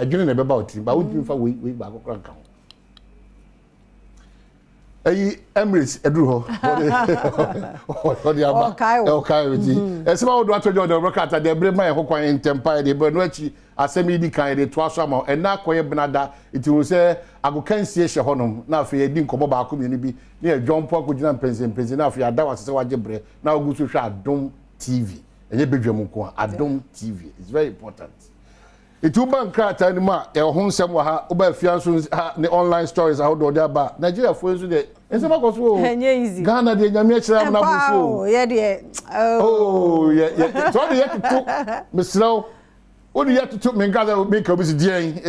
[SPEAKER 18] adwene na be ba otiri, ba untimi fa we ba ko kra nkan. Ayi Emirates eduru ho. Odi aba. Okay with you. Esema wodo atojo de broadcast de bre man ho kwan ntempa de bre no achi asemi di kan de to aso ama e na koye benada iti wo se agokansie hye honom na afi edi nkobo ba ko mi bi na e John Paul ko gina pensen na afi ada wasese waje bre na ogusu hwe Adom TV enye bedwam ko Adom TV. It's very important. Ituba nkrata ni ma e ho nsem wa ha oba afianso ne online stories how do dey ba Nigeria for enso de ensem akoso Ghana de nyame akira na buso
[SPEAKER 2] ye de
[SPEAKER 18] yeah so de yetutu misraw o de yetutu mengaza make obi dien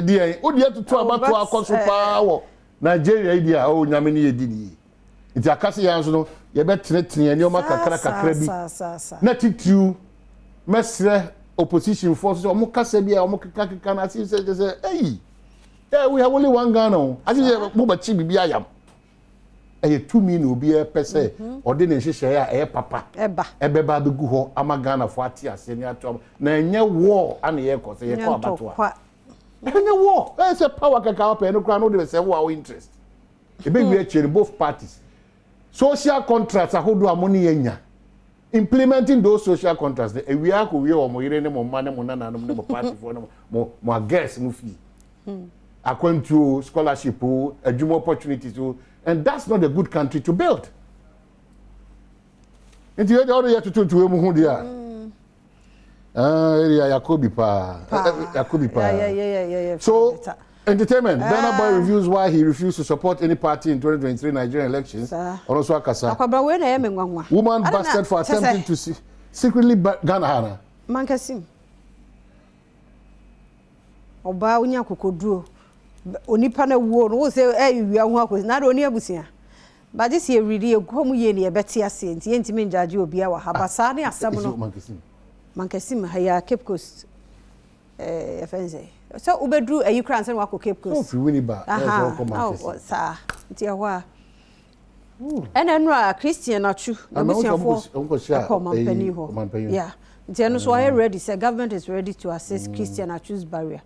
[SPEAKER 18] o de yetutu abato akoso pa wo Nigeria idia o nyame ne yedi ni iti akase yanso no ye betenetene ani o makakra bi na titu mesre opposition forces omo kasa bia omo kaka na say hey we have only one Ghana I think mo ba chi bibia yam e 2 million obi e pese ode ne hihye ya e papa ebeba be gu ho ama Ghana fo ati ase ni ato na enye war ana ye ko say ye ko abatwa enye war e say power kaka pa no kra no de say war interest e be we chere both parties social contracts ahodo amoni yenya implementing those social contracts the we are ko we o mo yire ne mo ma ne mo nana no mo party for no mo guess no fee according to scholarship adwuma opportunities and that's not a good country to build into the other year to mu hu dia area Yakobi pa yeah so entertainment Ghana boy reviews why he refused to support any party in 2023 Nigerian elections also akasa
[SPEAKER 2] akwaba we na yeme nwanwa
[SPEAKER 18] woman busted for attempting to secretly Ghana hana
[SPEAKER 2] mankasim oba unya kokoduro onipa na wuo no wo se wi ahu akosi na do oni abusia ba this year really egom ye ne ebeti ase nti ye ntimi njaje obi a wa habasa ne asem no mankasim ha ya Cape Coast FNZ so ubedru Ukraine sen wa ko Cape Coast
[SPEAKER 18] so wini ba
[SPEAKER 2] sa nti ahwa enenra Christian achu na busiafo ko mampani ho yeah nti eno so are ready say government is ready to assist Christian achu's barrier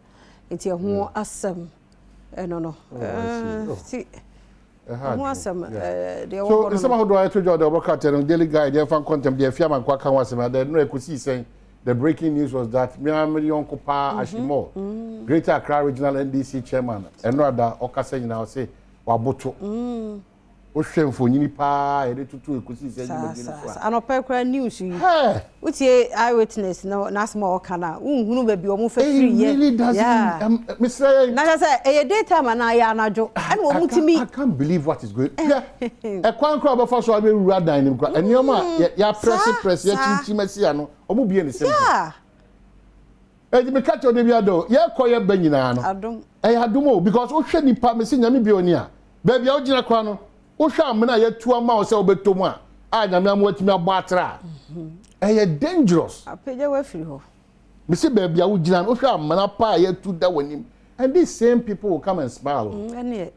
[SPEAKER 2] nti ho asem no see who asem they
[SPEAKER 18] so some how do I to the broadcast and daily guide there fan content there fiaman kwa kan wasem there no ekusi sen. The breaking news was that Miriam Kopa Ashimo, Greater Accra Regional NDC chairman, and rather Okase now say Waboto. Ocean for Nipa, a little too ekusi say
[SPEAKER 2] and opera news. What's ye eyewitness? No, Nasmo Kana. Who be omu for 3 years?
[SPEAKER 18] Really doesn't. Mr.
[SPEAKER 2] Now I say a daytime and I anajo. I
[SPEAKER 18] can't believe what is going. A quan crowd of us will be rather in him. And your man, ya press, ya chimesiano, or will be in the same. And you catch your debiado, ya call your Benina. I don't. Because Ocean Nipa missing Yami Bionia. Baby, Ojina Crano. Osha mena ye 2 amounts obetoma a nyame amwatimi abatra dangerous
[SPEAKER 2] apeja we free ho
[SPEAKER 18] me say baby a wo gina osha mena pa ye 2 da wanim and these same people will come and smile
[SPEAKER 2] ene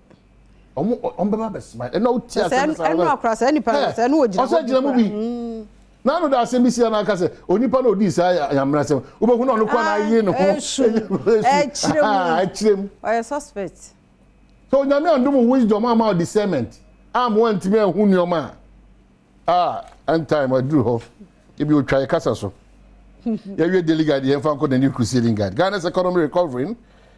[SPEAKER 18] beba be smile and no tears
[SPEAKER 2] and no across any parents and no gina
[SPEAKER 18] osa gina mu bi na no da asem bi sia na ka say onipa na odi sa yamra sem wo be hu na no kwa na yi no ho chirem
[SPEAKER 2] o suspect
[SPEAKER 18] so nyame andum wisdom ama discernment am want me hu nioma and time I do ho e bi o twa kasa so Yeah, we daily guide here from the new crusading guide. Ghana's economy recovering.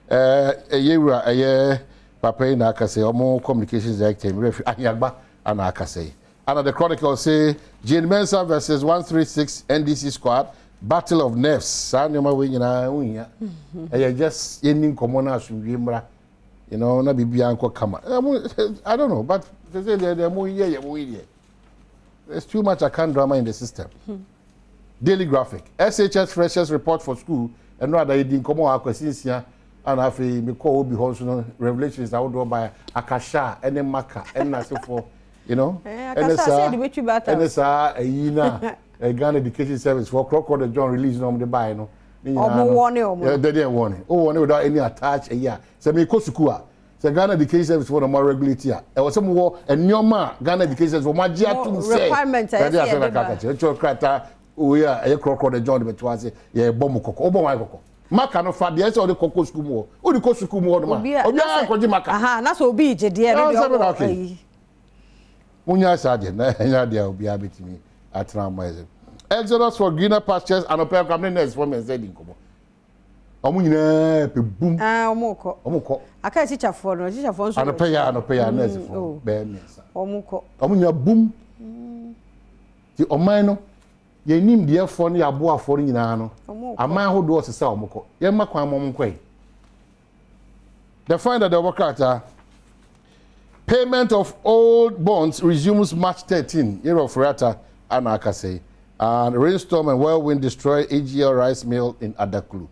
[SPEAKER 18] A year Papa na akase omo communications director refi Anyagba ana akase. And the Chronicle say Jane Mensah versus 136 NDC squad battle of nerves. Sa nyoma we nyina unya. Just ending common asumdwe mra. You know, na bibia anko kama. I don't know, but they say they're more here. There's too much account drama in the system. Daily Graphic. SHS freshers report for school and no other didn't come on akwasinsia and afi me call obi hoso revelations I would do by akasha and then maka and na so for you know NSA yina a Ghana Education Service for Crocodile John release no the buy no they didn't warn it. Oh, without any attach a year. So me ko sukua. So Ghana Education Service for the more regularity. There was some war and your man Ghana Education Service for my to say.
[SPEAKER 2] Requirements.
[SPEAKER 18] Oh yeah, a crocodile John the betwaze. Yeah, bomb coco. Obo my coco. Maka no fa dey say o de coco school mo. O de coco school mo no ma. Obi an ko ji maka.
[SPEAKER 2] Aha, na so obi je dey
[SPEAKER 18] okay. Munya sade na nya dey obi abetimi atran moise. Exodus for greener pastures and open community for me said inkomo. Omo nyina pe boom.
[SPEAKER 2] Omo ko. Aka teacherfo no so.
[SPEAKER 18] Anope ya nurse for be me sa.
[SPEAKER 2] Omo ko.
[SPEAKER 18] Omo nyina boom. Ti oman no ye nim de fo no yabo afo nyina no. Aman ho do osesa omo ko. Ye makwan mom kwai. They find that the worker payment of old bonds resumes March 13. Year of Rata and Akase. And rainstorm and whirlwind destroy AGL rice mill in Adaklu.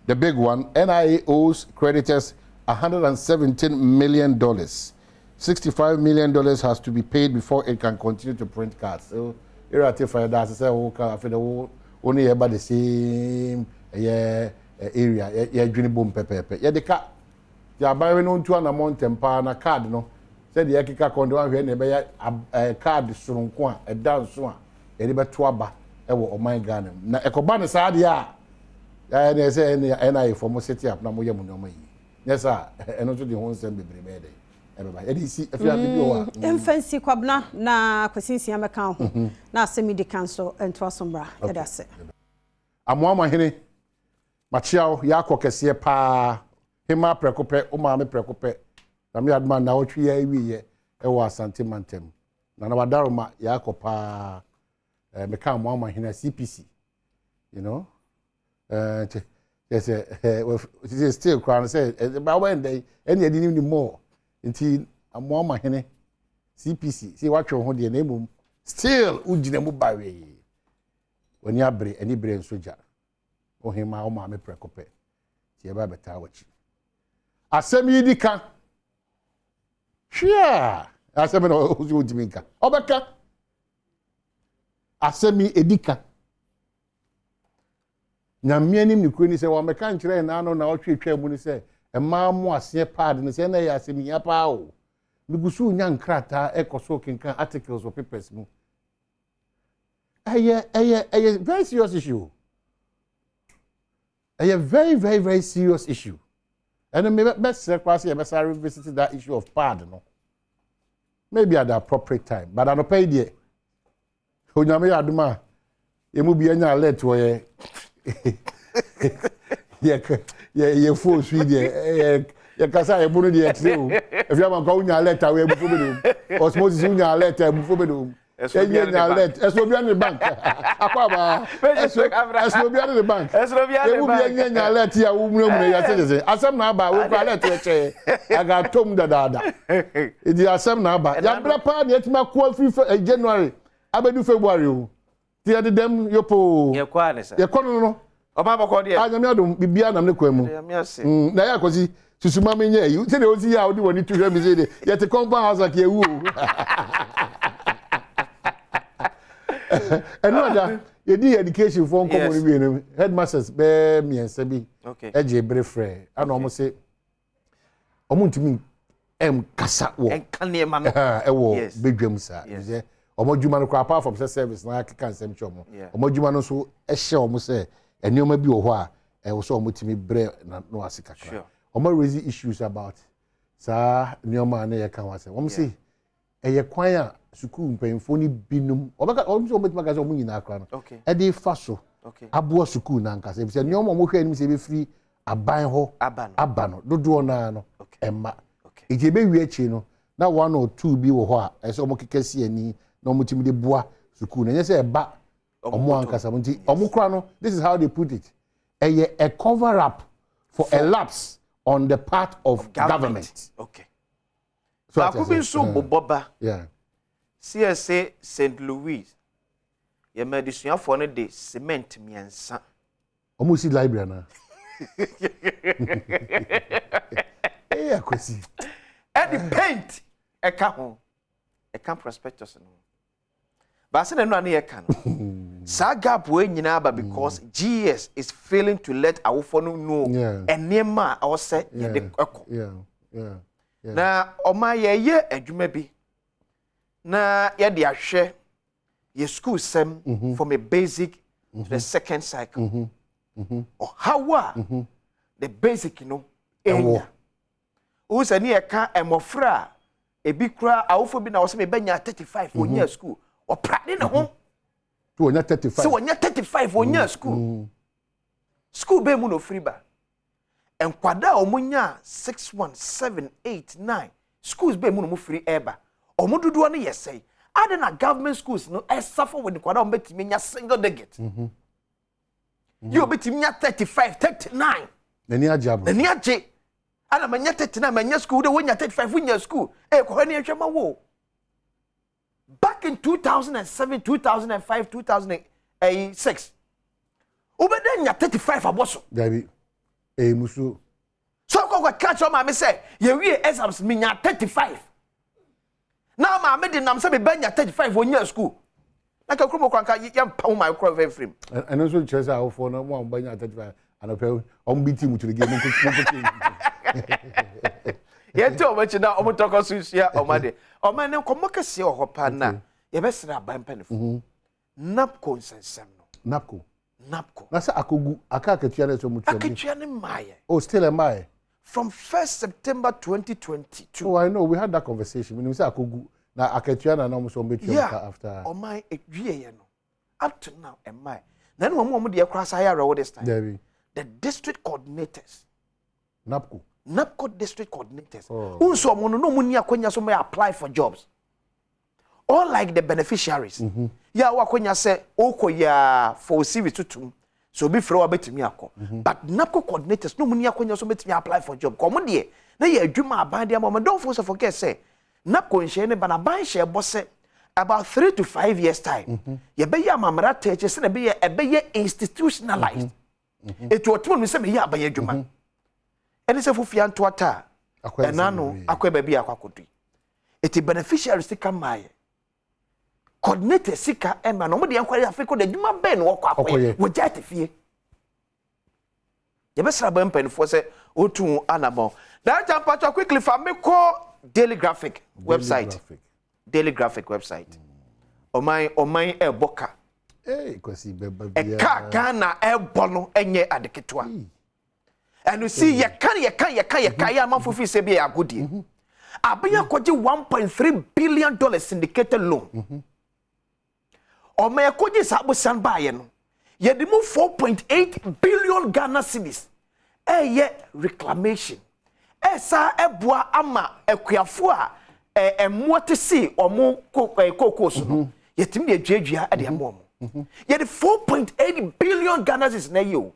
[SPEAKER 18] The big one, NIA owes creditors $117 million. $65 million has to be paid before it can continue to print cards. So, here I tell you that I say, only about the same area, dream boom pepe. Yeah, the card. They are buying on 2 amount temper and a card, no. Said the Akika Kondo and a card soon, a dance one. Ediba tuaba ewo oman Ghana na ekoba ne saade a ya na say NIA for mo set up na mo yam no yi yes sir eno to the ho nsem bebre be dey ebeba e dey si afia bi o a
[SPEAKER 2] emfancy kwabna na kwasinsia meka ho na asemi de council ento asombra e da se
[SPEAKER 18] amoama hene machiao ya kokese pa hema prekope o ma me prekope na me adman na otwi ya wiye ewo asante mantem na wadaroma ya kopa meka mama hina CPC you know yes it still crown say about when they any didn't need more until mama hina CPC see what ho de na emum still ugina mu bawe when ya bre any brain soldier o hima o ma me prekope ti e ba beta wachi asem yi dika hwia asem no o diminka obeka asemi edika nyamia nim ni kuro ni se wa meka nkire na no na otwetwa mu ni se ema mu ase pad ni se na ya asemi ya pa o migusu nya nkrata ekoso kenkan articles or papers mu eye very serious issue very serious issue and me best request you best revisit that issue of pad no maybe at the appropriate time but I no pay there onyame aduma emu bi anya alert wo ye phone sweet ye kasa ye bunu de exeo if you am go nya alert awe ebu fo bedum osmosis nya alert ebu fo bedum enya alert eso bi an bank akwa ba eso bi an bank ebu bi enya alert ya wo mu ya se asem na aba wo ko alert we che aga tom dada idi asem na aba ya bra pa de etima ko free January abedu February o ti ade dem yopo
[SPEAKER 19] ye kwa ne sa
[SPEAKER 18] ye kono no
[SPEAKER 19] o ma boko de
[SPEAKER 18] anyame adom bibia nam ne kwamu na ya kosi susuma menye yi se de ozi ya odi woni tuhwe mi se de ye te compound house like ye wu eno ada ye di education for common bi no headmasters be miensa bi eje brefre ana omo se omo ntimi kasa wo
[SPEAKER 19] enkane ma no
[SPEAKER 18] ewo bedwam sa ye omo djuma no apart from service na kan sem chomo omo djuma no so ehye omo se enioma bi wo ho a wo so omo timi bre na no asikakra omo raise issues about sa enioma na ye kan wa se omo se eye kwan a school mpemfo ni binum obaka omo so omo timi ka se omo nyina akra no e dey fa so
[SPEAKER 19] Okay.
[SPEAKER 18] Abo school na nkasa. If say nyoma mo hwe anim say be free aban ho. Aba no. Dodo na no. Emma. Okay. Ije be wi achi no. Na 1 or 2 bi wo ho a. Ese omo kekesi ani na omo timi de boa school. Na say eba omo ankasa mo nti omo kra no. This is how they put it. A cover up for a lapse on the part of government.
[SPEAKER 19] Okay.
[SPEAKER 18] So
[SPEAKER 19] I could be so boba.
[SPEAKER 18] Yeah.
[SPEAKER 19] CSA St. Louis. Your medicine for a day cement me and son.
[SPEAKER 18] Almost library na. Yeah, kwesi.
[SPEAKER 19] And the paint a camp prospectus no. But I said no near can. Sa gap we nyina ba because GS is failing to let our phone know. And near ma our set the echo.
[SPEAKER 18] Yeah.
[SPEAKER 19] Na oma ye adwuma bi. Na ye de ahwe ye school sem from a basic to the second cycle. Or how the basic you know enya. Who say near ka emofra e bi kra awofo bi na wo se me banya 35 onya school. O prade ne ho.
[SPEAKER 18] To onya 35.
[SPEAKER 19] So onya 35 onya school. School be mu no free ba. Enkwada omunya 6 1 7 8 9 schools be mu no free eba. Omududu no yesay. Ade na government schools no suffer with kwada ombetimi nya single digit. You betimi nya 35 39.
[SPEAKER 18] Nani ajabu.
[SPEAKER 19] Nani aje. Ana manya 39 manya school de wonya 35 wonya school. Ko hani ehwema wo. Back in 2007, 2005, 2006. Ubedenya 35 aboso.
[SPEAKER 18] Dabi. Musu.
[SPEAKER 19] So ko catch on my say, ye we exams me nya 35. Now ma me de nam say be benya 35 won nya school. Like a kromo kwanka yam pa my crop very frame.
[SPEAKER 18] And also chese how for no one benya 35 and opel on beat team to the game.
[SPEAKER 19] Ye to much now omo talk so sia omade. Oma ne komo kese o hopa na ye be sra ban panefo. Napco nsensem no.
[SPEAKER 18] Napco.
[SPEAKER 19] Napco.
[SPEAKER 18] Na say akogu akaketua na so mutua.
[SPEAKER 19] Akaketua ne maye.
[SPEAKER 18] Oh, still a maye.
[SPEAKER 19] From 1st September 2022.
[SPEAKER 18] Oh, I know. We had that conversation. We say akogu na akaketua na no so metua after.
[SPEAKER 19] Oh my ewie ye no. Up to now am I. Then omo de cross higher road this time.
[SPEAKER 18] Debbie.
[SPEAKER 19] The district coordinators.
[SPEAKER 18] Napco
[SPEAKER 19] district coordinators. Unso omo no mu ni akwanya so may apply for jobs. All like the beneficiaries. Ya wakonya say okoya for CV tutum. So be free betimi akọ. But NAPCO coordinators no muni akonya so betimi apply for job. Komo de na ye adwuma aban de mama don't forget say NAPCO nhye ne bana ban hye bose about 3 to 5 years time. Ye be ya mamra teche se na be ye institutionalized. Etu otumo mi se me ya aban adwuma. Ene se fufia nto ata. Enano akwa ba bi akwakodu. Eti beneficiaries tika maye. Coordinator sika ema no mo de enkwari afiko de djuma ben wo kwa akwa wo jate fie ye besra ban panifo se otu anamo that jump patch quickly for me call daily graphic website oman e boka
[SPEAKER 18] kwasi
[SPEAKER 19] beba e ka Ghana e bono enye adeketwa and you see ye kan ya man fofi se be agudie abia koje 1.3 billion dollars syndicated loan Oma yakoje sabo san baye no. Ye di mu 4.8 billion Ghana cedis. Ye reclamation. Sa eboa ama akuafo a emote si omo kokos no. Ye tim de adwadua ade amo omo. Ye di 4.8 billion Ghana cedis na yo.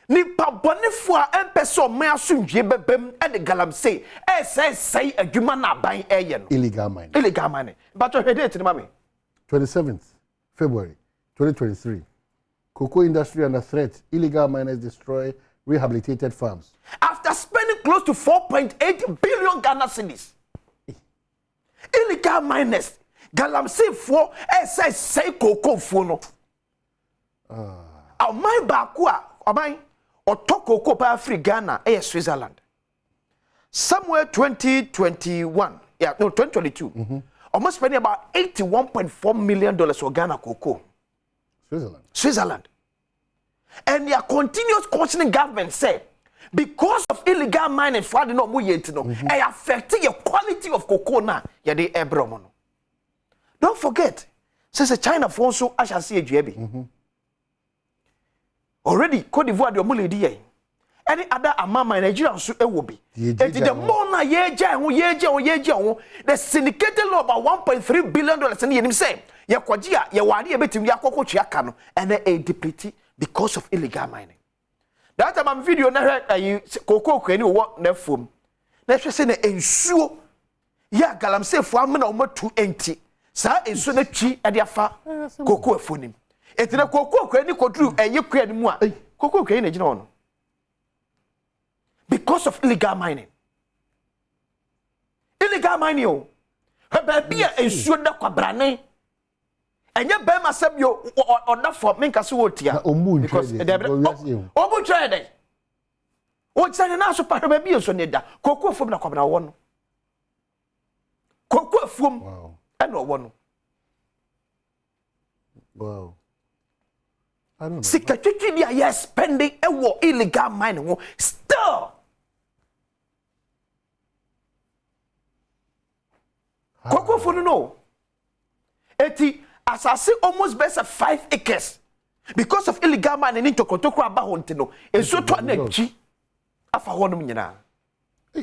[SPEAKER 19] Ni pabonefo a empeso me asundwe bebem ade galamsey. Say adwuma na ban ye no.
[SPEAKER 18] Illegal mining.
[SPEAKER 19] But you date ni mama.
[SPEAKER 18] 27th February 2023. Cocoa industry under threat. Illegal miners destroy rehabilitated farms.
[SPEAKER 19] After spending close to 4.8 billion Ghana cedis. Illegal miners. Galamsey for say cocoa for no. My bakua, my or cocoa pa free Ghana, Switzerland. Somewhere 2021, 2022. Almost spending about $81.4 million for Ghana cocoa. Switzerland. And their continuous cautioning government said, because of illegal mining, fraud no more yet no, it affecting the quality of cocoa now. Don't forget, since China for also I shall see a JB. already Cote d'Ivoire the omuledi yen any other amama Nigeria so e will be the more na yeje the syndicated law about $1.3 billion and him say ye kwaji a ye wade ye betimi yakoko twa ka no and a deplete because of illegal mining. That time video na koko kwani wo na fom na hwe se na ensuo ya galamsey fo amena o matu enti sa ensuo na twi e de afa koko afonim etina koko kwani kodru eye kwani mu a koko kwani na gina ono because of illegal mining. Illegal mining o baby ensuo da kwabrane enye be masem yo oda for menka so wotia because omu trade o tsane na so pa baby so ne da koko fom na kwabra wo no koko fom and wo no
[SPEAKER 18] wow I don't know
[SPEAKER 19] sikatwitwi dia yes spending ewo illegal mining still koko fom no eti asase almost best 5 acres because of illegal mining in Tokotoko abahonte no enso to na chi afa honum nyina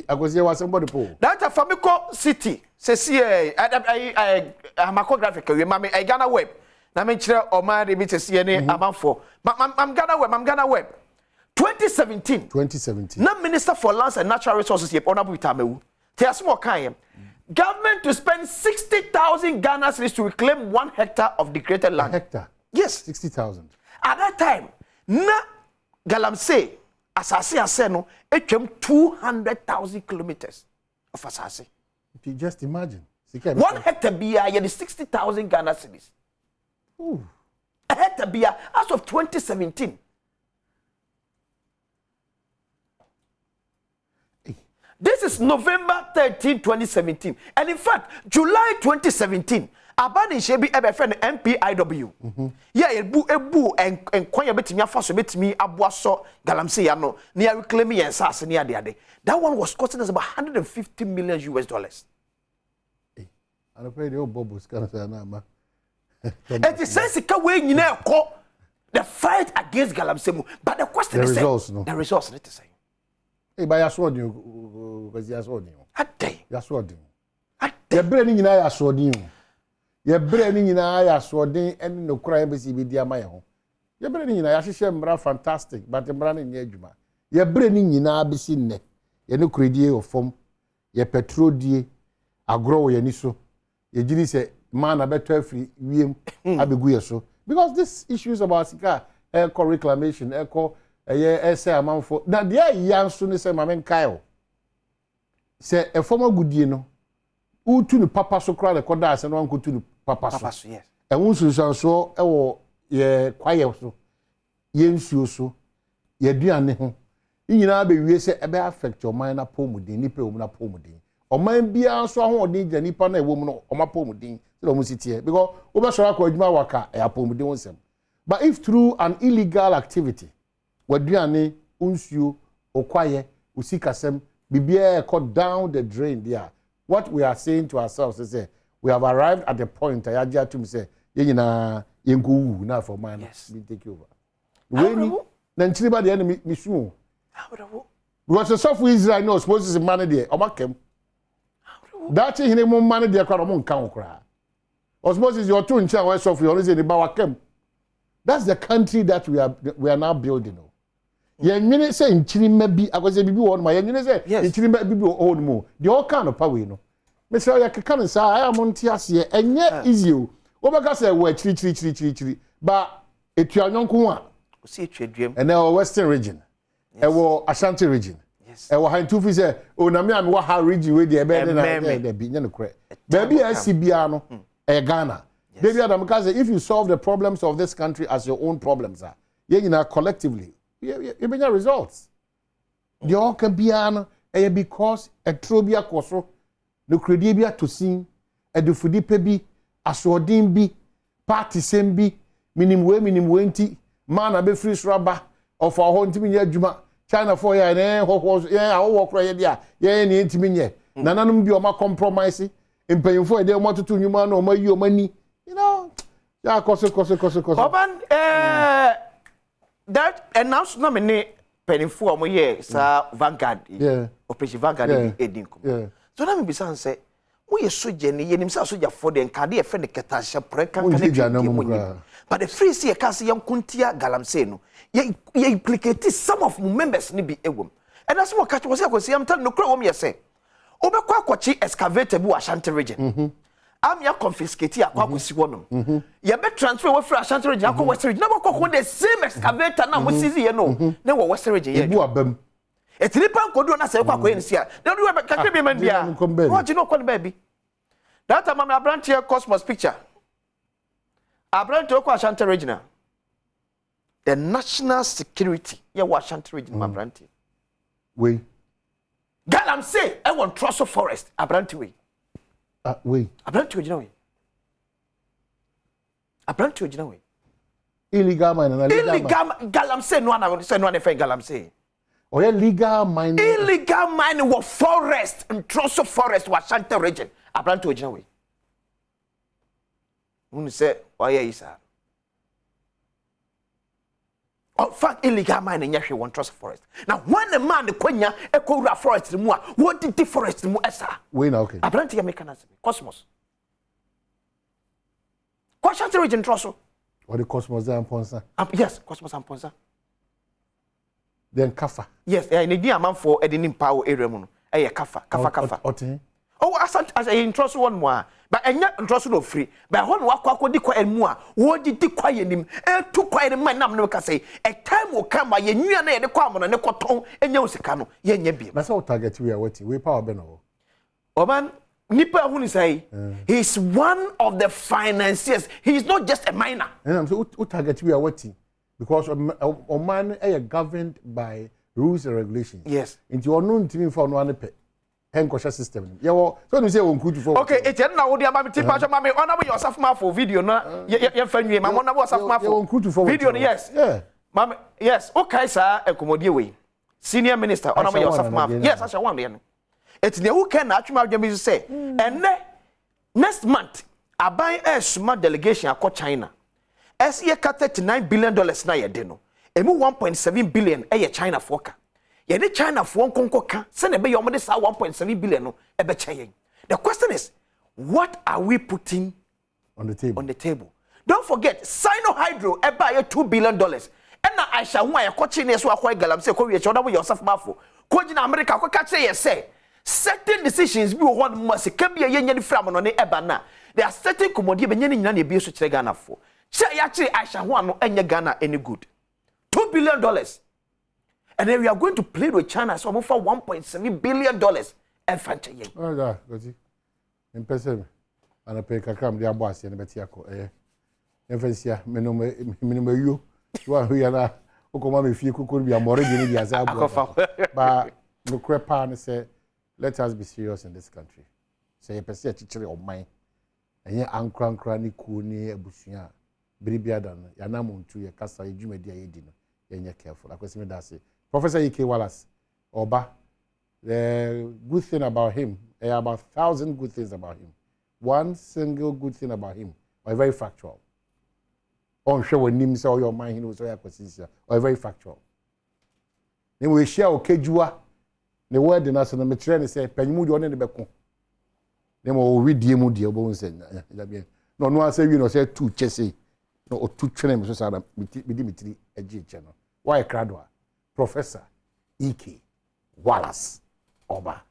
[SPEAKER 18] agozie wa somebody po
[SPEAKER 19] that Famiko city se see amako graphic we mama Ghana web na me kire o ma de bi se see ne amanfo I'm Ghana web 2017 na minister for lands and natural resources ye honorable Itamewu te asmo kan government to spend 60,000 Ghana cedis to reclaim 1 hectare of degraded land.
[SPEAKER 18] 1 hectare?
[SPEAKER 19] Yes.
[SPEAKER 18] 60,000.
[SPEAKER 19] At that time, na galamsey asase aseno etwem 200,000 kilometers of asase.
[SPEAKER 18] You just imagine.
[SPEAKER 19] 1 hectare bia ye 60,000 Ghana cedis.
[SPEAKER 18] Ooh.
[SPEAKER 19] A hectare bia as of 2017. This is November 13, 2017. And in fact, July 2017, Abani Shebi Ebefren MPIW. Yeah, ebu and Koya betimi afaso betimi abuaso galamsey ya no. Near reclaiming and sas near the other. That one was costing us about $150 million.
[SPEAKER 18] Hey, I don't pay the old bubbles kind of na.
[SPEAKER 19] It is sense you know the fight against galamsey, but the question is the results need to say.
[SPEAKER 18] Hey, by your sword, because you are sword.
[SPEAKER 19] Your
[SPEAKER 18] sword. Your brain in your sword. Your brain in your sword, and no crime be dear my home. Your brain in your share fantastic, but the brand in your juma. Your brain in your be seen. You no credit or form. Your petrol die, a grow your niso. Your genie say, man, I better free, we abeguya so. Because this issues about Sika, echo reclamation, echo. Say amount for now. There, young soon say, Mamen Kyle. Say a former good year no. Who to the papa so cry the cordas and one go to the papa so.
[SPEAKER 19] Yes.
[SPEAKER 18] And once you so, ye quiet so. Yen so. Ye do an home. You know, we say, a bear affect your mind up home with the nipple of up home with the. Or mind be also on the nipper and woman or my poem with the almost here. Because over Soraka, my worker, a poem with the. But if through an illegal activity, Waduane, Unsio, Okwaye, Usikasem, Bibia cut down the drain there. What we are saying to ourselves is we have arrived at the point I had to say, Yena, Yengu, now for mine, yes. Be take over. When then Chiliba the enemy, Mishu. Because the software Israel knows, suppose is money there, or Makem. That's in him money there, Karamon Kankra. Or suppose your two in China, software, is in the Bawakem. That's the country that we are now building. Yen say in Chile maybe I was a bibi on my yen say in Chile maybe old mo. The all kind of power you know. Mr. Ya can say I am on tiasie enye easy o. Obaka say we chiri but etua nyonko a
[SPEAKER 19] see twedwem.
[SPEAKER 18] And our western region. E wo Ashanti region.
[SPEAKER 19] Yes.
[SPEAKER 18] E wo Hantufi say o na me am wo ha region we dey be na dey bi nya no kre. Baby SCBA no e Ghana. Baby Adam say if you solve the problems of this country as your own problems are, you collectively you bring results. The all can be an because a trobia koso, no credibia to sing, a do fudi pebi, a swordin bi, party sembi, minimum wenti, man a be free rubber, of our home to juma, China for ya and I walk right there, any intimate. Nananum be my compromise, in paying for a day, want to man or money. You know, yeah, cost.
[SPEAKER 19] Oban, that announced na me penifo omo ye sa Vanguard.
[SPEAKER 18] Yeah.
[SPEAKER 19] Operation Vanguard edin ko.
[SPEAKER 18] Yeah.
[SPEAKER 19] So na me be say we soja ni yenim say soja for the nkade e fe ne ketasha prenka but the free see e ka say yankuntia galamsey no ye implicate some of members ni bi ewom. And that's what catch was say am tell no kra wom ye say obekwa akwachi excavator bi wa Ashanti region. Am ya confiscate akwa akosi wonom. Ye be transfer we free Ashanti region akwa West region. Na bako the same excavator na mo sisi ye no. Na wo West region ye.
[SPEAKER 18] Ebu abam.
[SPEAKER 19] Etilipa nkodo na say kwa ensia. They do we kakre bi man dia. What you know call baby. That time I'm brand here Cosmos picture. I brand to Ashanti region. The national security ye wa Ashanti region my brand.
[SPEAKER 18] We.
[SPEAKER 19] Galamsey I want Trosso Forest abranti we.
[SPEAKER 18] We.
[SPEAKER 19] Abranti we we. Abranti we we.
[SPEAKER 18] Illegal mining.
[SPEAKER 19] Illegal Galamsey no one say no one fe Galamsey.
[SPEAKER 18] Oh yeah, legal mining.
[SPEAKER 19] Illegal mining was forest and Trosso Forest was Ashanti region. Abranti we we. Who say why is that? Oh, fact illegal mining yahwe one Trosso Forest. Now when a man the kwenya ekora forest mu a what did the forest mu esa?
[SPEAKER 18] We now okay.
[SPEAKER 19] Abranti ya mechanism. Cosmos. Ashanti region Trosso.
[SPEAKER 18] What the Cosmos there and Ponsa?
[SPEAKER 19] Yes, Cosmos and Ponsa.
[SPEAKER 18] Then Kafa.
[SPEAKER 19] Yes, in the man for Edinim Power area mu no. Kafa. Oh, as in Trosso one more. But enya Trosso no free. But when wakwa di kwa emu a, wo di kwa yenim. Tu kwa yenim man nam no ka say, a time will come by ye nua na ye de kwa mo na ne koton enya osika no, ye nya bi.
[SPEAKER 18] That's how target we are waiting. We power beno.
[SPEAKER 19] Oh man, nipa hu ni say, he's one of the financiers. He's not just a miner.
[SPEAKER 18] And I'm so target we are waiting because a man is governed by rules and regulations.
[SPEAKER 19] Yes.
[SPEAKER 18] Into your known team for one pay. Henkosha system. Yeah, well, so you say one could for.
[SPEAKER 19] Okay, it's na wo dia mami tipa mami ona we yourself ma for video na ye fanwie mami ona we yourself ma for video yes.
[SPEAKER 18] Yeah.
[SPEAKER 19] Mami yes, okay sir ekomodie we. Senior minister ona we yourself ma. Yes, asha one there. It's ne who can atwuma adwam say enne next month aban esuma delegation akọ China. As ye cut $39 billion na ye de no. Emu 1.7 billion e ye China foka. Ye ne China for konko ka se ne be yo mo de sa 1.7 billion no e be chen. The question is what are we putting
[SPEAKER 18] on the table?
[SPEAKER 19] Don't forget Sino Hydro e buy $2 billion. And na Aisha hu aye kochi ne so akwai Galamsey ko wie che oda wo Yosef Mafo. Ko gina America ko ka che ye say certain decisions bi wo hon mo se ka bi ye nya ni from no ne eba na. There are certain commodity be nya ni nyina na bi so kire Ghana fo. Che ya kire Aisha hu ano enye Ghana any good. $2 billion. And then we are going to play with China so for $1.7 billion and fancy.
[SPEAKER 18] Oh yeah, gozi. In person and I pay kakam dia boss ya beti ako Enfansia minimum you. You are here na ukoma me fie kokoro bi amore bi ni bi asa abu. But no crepa and say let us be serious in this country. Say you pese chichire oman. Enye ankra ni ku ni abusua. Biribia dan ya na muntu ye kasa edwumadi ayedi no. Yenye careful. Akwesime da say Professor E.K. Wallace, Oba, the good thing about him, there are about 1,000 good things about him. One single good thing about him, or very factual. I'm sure when him say your mind, he knows or very factual. Then we share okejua, the word in us, and the train say, Penmudi on the Becon. Then we read the Mudi, bones and no, I say, you know, say two chessy, or two trains, so Dimitri, a G channel. Why a cradwa? Professor E.K. Wallace Oba.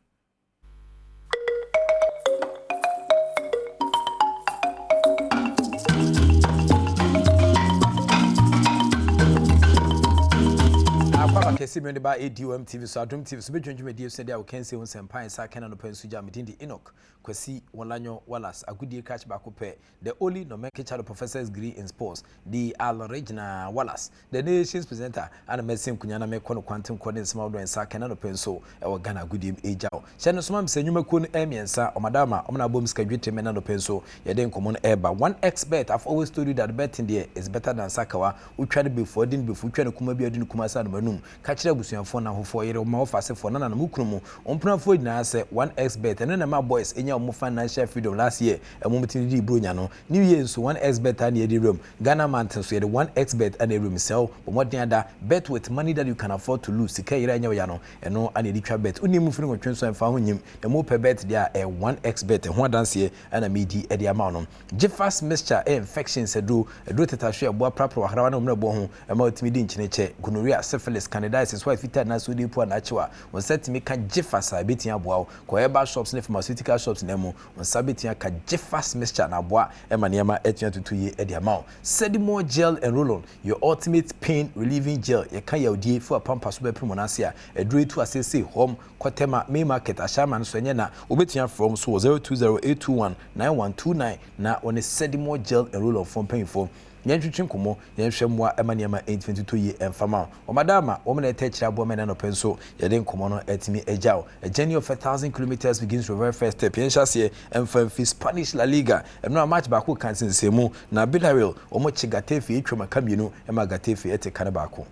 [SPEAKER 20] Kesi me ba Adom TV so Adom TV so bedwendwem die so dia we can say on sempan sa kana no pansu ja me di Enoch Kwesi Wolanyo Wallace agudie catch back up the only nomenclature professor's degree in sports the Regina Wallace the nation's presenter and medicine kunyana me kono quantum coding small do sa kana no pansu e wo Ghana agudie ejaw she no so ma mse nwuma ko no emiensa o madama o na bom ska dwete me na no pansu ye den komo no eba one expert I've always told you that betting there is better than sakawa utwa before din before utwa no kuma bi adin kuma sa no manum catch kire abusuafo na hofo yere ma ofasefo na mukunu ompranfo nyina se 1xbet ene na ma boys enya mo financial freedom last year emumtini di bronya no new year so 1xbet and the room Ghana man so the 1xbet and the room sell but more than that bet with money that you can afford to lose sika yere enya ya no eno and the bet uni mu firi nwotwe so emfa ho nyim e mo pe bet dia 1xbet ho dance and a medi e dia ma no Jeffers mixture infections edo tetahwe abo prapro harawa na mrebo ho e ma otimi di nchineche gonorrhea syphilis candidiasis wife fita na so di pu na achewa won setimi ka Jeffers a betia abo ko eba shops ne pharmaceutical shops na mu won sabetia ka Jeffers mixture na abo e ma niam etua tutu ye e dia ma Sedimo gel and roll-on your ultimate pain relieving gel ye kan yaudie fu apampa so be primo na ase a edro etu asese home Kotema Main Market Ashaman so nye na obetia from so 0208219129 na on Sedimo gel and roll-on from pain for Yentwitwe nkomo yenhwemwa emaniama 822 ye emfama o madama wo mena etechira abo mena no penso yede nkomo no etimi ejao a journey of 1,000 kilometers begins from very first step yenhwase emfa Spanish La Liga emno match ba ko kansensemu na Villarreal o mo chigatefi etwema kamienu ema gatefi etekane ba ko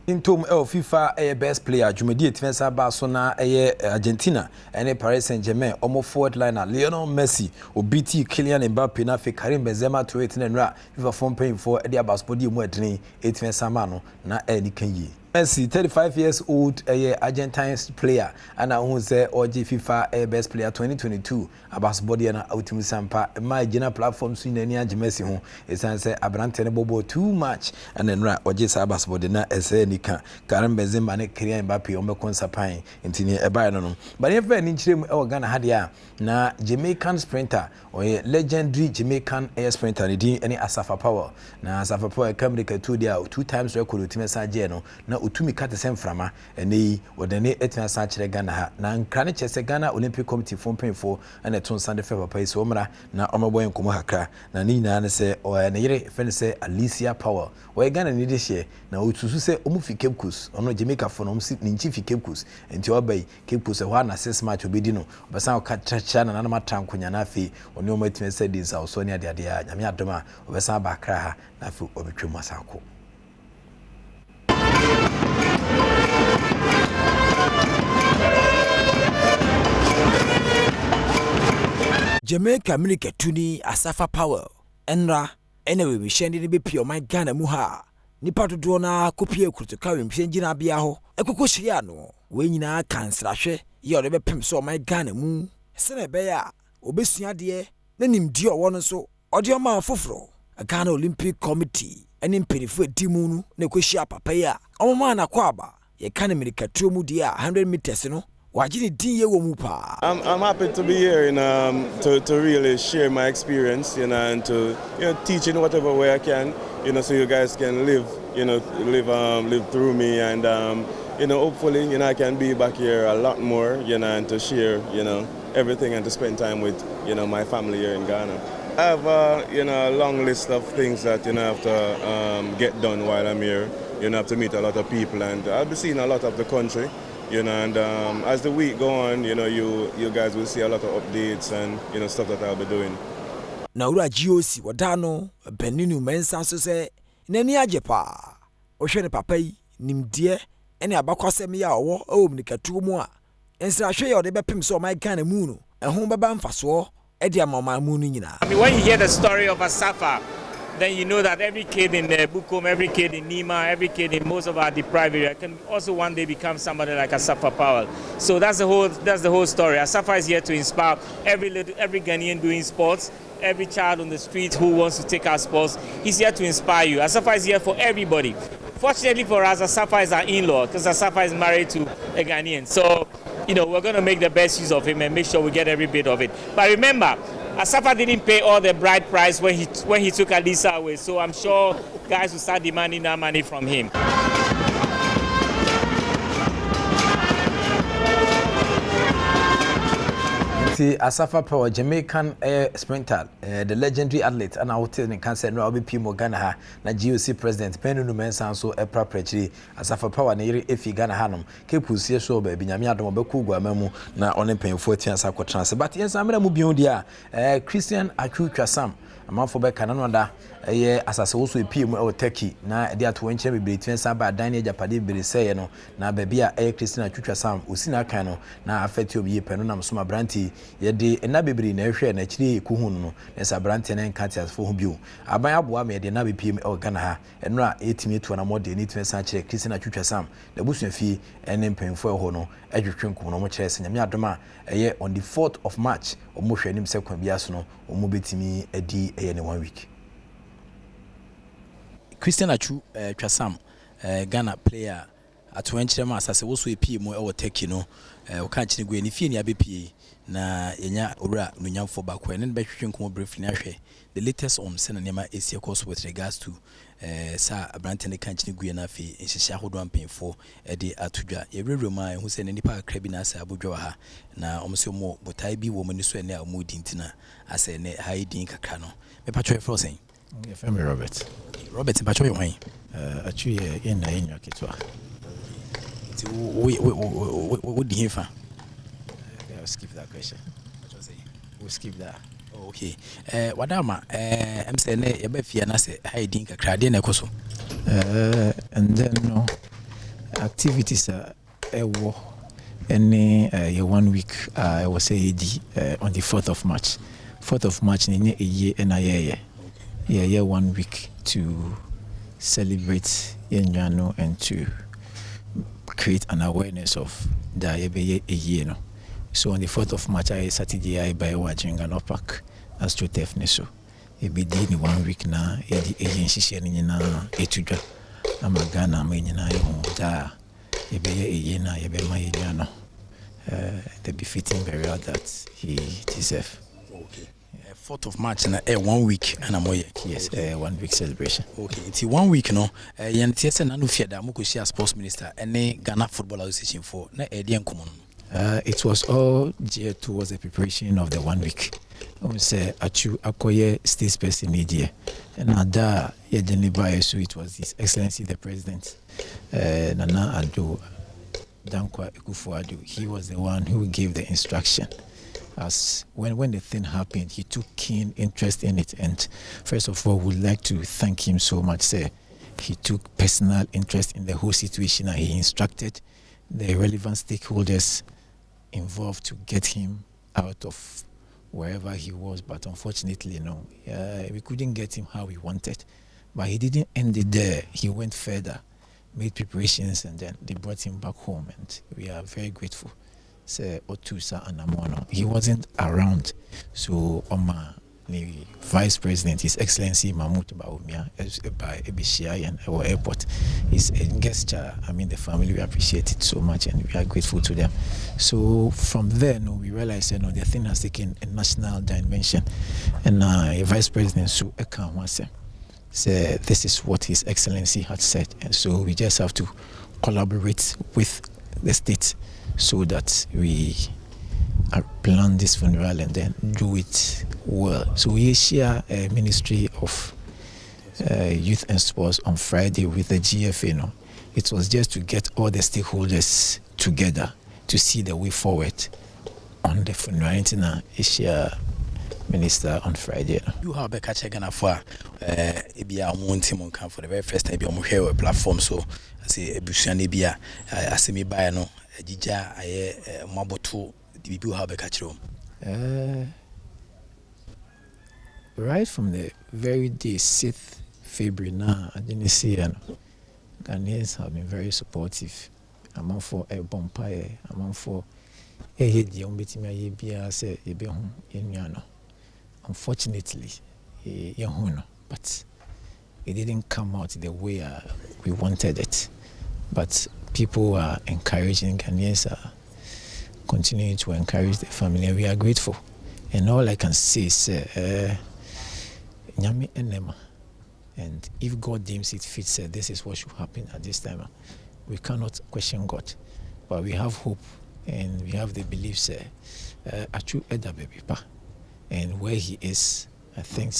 [SPEAKER 20] Intom FIFA best player Jumedi etimesa ba so na Argentina ene Paris Saint-Germain omo forward liner Lionel Messi obiti Kylian Mbappe na fe Karim Benzema to etina nra FIFA form paying for e abaspodi mu edini etimesa ma no na eni kanyi Messi 35 years old Argentine player and who say OG FIFA best player 2022 abaspodi na ultimate sampa my general platform so na ni age Messi ho esan say abrante ne bobo too much and nra OG abaspodi na ese nika Karim Benzema ne Kylian Mbappe o mekonsa pan intini e ba no but if any nchirem e Ghana hadia na Jamaican sprinter or legendary Jamaican air sprinter ne din any Asafa Power na Asafa Power America 2 dia 2 times record ultimate je no na utumi kate semframa ene wodane etina sa kire Ghana ha na nkrane chese Ghana Olympic Committee fompenfo ene ton sande fe papa isi omra na omoboy nkomo hakra na ni nyina ne se o ne yire fe ne se Alicia Power o Ghana ni de hye na otusu se omufi Cape Coast ono Jamaica fo no msi ni nchi fi Cape Coast enti obai Cape Coast ho na 6 match obedi no obesan o kachacha na matrankonya na afi oni omo etime se dinsa o so ne ade ade a nyame adoma obesan ba kra ha na afi obetwem asako
[SPEAKER 21] Jamaica America tuni Asafa Power enra enewe mishende ni bepio my Ghana mu ha nipa dodo na kopie kurutukawe mpyenjina bia ho ekokohia no we nyina kansrahwe ye ode bepem so my Ghana mu sene be ya obesua de na nimdi owo no so ode ma foforo Ghana Olympic Committee eni mpenifu edimu no na ekohia papa ya omoma na kwaba ye kan America tuomu dia 100 meters no I'm happy
[SPEAKER 22] to be here and to really share my experience, and to teach in whatever way I can, so you guys can live through me, and hopefully I can be back here a lot more, and to share everything and to spend time with my family here in Ghana. I have a long list of things that I have to get done while I'm here. I have to meet a lot of people, and I'll be seeing a lot of the country. And as the week go on, you guys will see a lot of updates and stuff that I'll be doing.
[SPEAKER 21] Naura GOC wadano beninu mensa so say nani ajepa ohwe ne papa yi nimdie ene abakwasem ya owo omnikatu mu a ensra hwe ye de bepem so my Ghana mu no ehun baba mfaso e de amama mu no nyina.
[SPEAKER 23] I mean, when you hear the story of Asafa, then you know that every kid in Bukom, every kid in Nima, every kid in most of our deprived area can also one day become somebody like Asafa Powell. So that's the whole story. Asafa is here to inspire every Ghanaian doing sports, every child on the street who wants to take our sports. He's here to inspire you. Asafa is here for everybody. Fortunately for us, Asafa is our in-law because Asafa is married to a Ghanaian. So, we're going to make the best use of him and make sure we get every bit of it. But remember, Asafa didn't pay all the bride price when he took Alisa away, so I'm sure guys will start demanding that money from him.
[SPEAKER 20] Asafa Power Jamaican sprinter, the legendary athlete, and I will tell you cancer no be Pimo Ghana ha na GOC president Penu no mensan so e property Asafa Power na yiri efi Ghana hanom kepusie so ba binyame adom beku guamamu na one penfo tia sakotranse but yes amra mu bion dia Christian Akutwa Sam amanfo bɛka no da ɛyɛ asase wo so epie mu ɛwɔ Turkey na ɛde ato nkyɛn bebree twen sa ba dan ne Japade bebree sɛɛ no na baabi a ɛyɛ Christina Twitwa Sam osi na kan no na afɛte obi yɛ pɛ no nam so ma branti yɛde ɛna bebree na ɛhwɛ na akyire ku hu no na sa branti na nka tiasfo ho bio aban aboa me yɛde na bepie mu ɛwɔ Ghana ha ɛno a ɛtimi to na mɔde ne twen sa kyerɛ Christina Twitwa Sam da busuafie ɛne mpemfo ɛhɔ no adwetwe nkomo no mo kyerɛ sɛ nyame adom a ɛyɛ on the 4th of March ɔmo hwɛ anim sɛ kwan bia so no ɔmo betimi adi ɛyɛ ne 1 week. Christina Twitwa Sam Ghana player atwenkyerɛ ma asase wo so epie mu ɛwɔ Turkey no ɔka kyene gu ani fie ni abepie na yenya owura nunyamfo bakɔ ne bɛhwehwe nkomo briefly na hwɛ the latest on sena nema esi course with regards to sa abrante ne kan kyene gu na afi nhyehyɛ ahodo ampemfo de atodwa yɛwerɛwerɛ ma ɛho sɛ ne nipa akra bi na asa abodwa ha na ɔmo sɛ mo botai bi wɔ mo ni so ne a ɔmo di ntina asɛ ne ha din kakra no mepatwɛ frɔ sɛn
[SPEAKER 8] Family Robert
[SPEAKER 20] mpatwɛ yɛ hwan
[SPEAKER 8] actually in na enwa ketwa
[SPEAKER 20] what do you have?
[SPEAKER 8] I'll skip that question. We'll skip that.
[SPEAKER 20] Oh, okay. Wadama, I'm saying, Ebefia, and I say, I think a crowd in a coso.
[SPEAKER 8] And then, no activities are a war. Any 1 week, I was say on the 4th of March. 4th of March, in a year and a year. Yeah, 1 week to celebrate Yenjano and to create an awareness of the year. No? So on the 4th of March, I Saturday I buy watching an opac as to Tefneso. It be did 1 week now, the agency na etuja. I'm a Ghana, Menina, da, a year now, a be my Yano. The befitting burial that he deserves.
[SPEAKER 20] Okay. 4th of March and 1 week and a more
[SPEAKER 8] yes 1 week celebration.
[SPEAKER 20] Okay, it's 1 week no yantiese na no fia da mo ko share sports minister and Ghana Football Association for na edian common.
[SPEAKER 8] It was all geared towards the preparation of the 1 week. We say achu akoye state person media and ada ye deliver so it was His Excellency the President Nana Addo Dankwa Ekufuado. He was the one who gave the instruction. As when the thing happened, he took keen interest in it, and first of all, would like to thank him so much. Sir, he took personal interest in the whole situation, and he instructed the relevant stakeholders involved to get him out of wherever he was. But unfortunately, no, we couldn't get him how we wanted. But he didn't end it there. He went further, made preparations, and then they brought him back home, and we are very grateful. Otusa Anamono. He wasn't around, so the Vice President, His Excellency Mahmoud Baumia, by Ebishia and our airport, is a gesture. I mean, the family, we appreciate it so much, and we are grateful to them. So from there, we realized, the thing has taken a national dimension, and a Vice President Su Ekamwase said, "This is what His Excellency had said," and so we just have to collaborate with the state, so that we plan this funeral and then do it well. So we share a Ministry of Youth and Sports on Friday with the GFA. It was just to get all the stakeholders together to see the way forward on the funeral. Asia Minister on Friday.
[SPEAKER 20] You have a catch Ghana for one team on for the very first time on a platform. So I say a Bushani Bia, I see me by no. Dija aye maboto the people have a catch room.
[SPEAKER 8] Right from the very day 6th February now, I didn't see Ghanaians have been very supportive. I'm on for a bonfire, I'm on for a head young betting bia say a be home in Yano. Unfortunately, but it didn't come out the way we wanted it. But people are encouraging, Ghanaians are continuing to encourage the family, and we are grateful. And all I can say is, Nyame enema. And if God deems it fit, this is what should happen at this time. We cannot question God, but we have hope and we have the belief, Achu Eda Bebipa, and where he is, I think,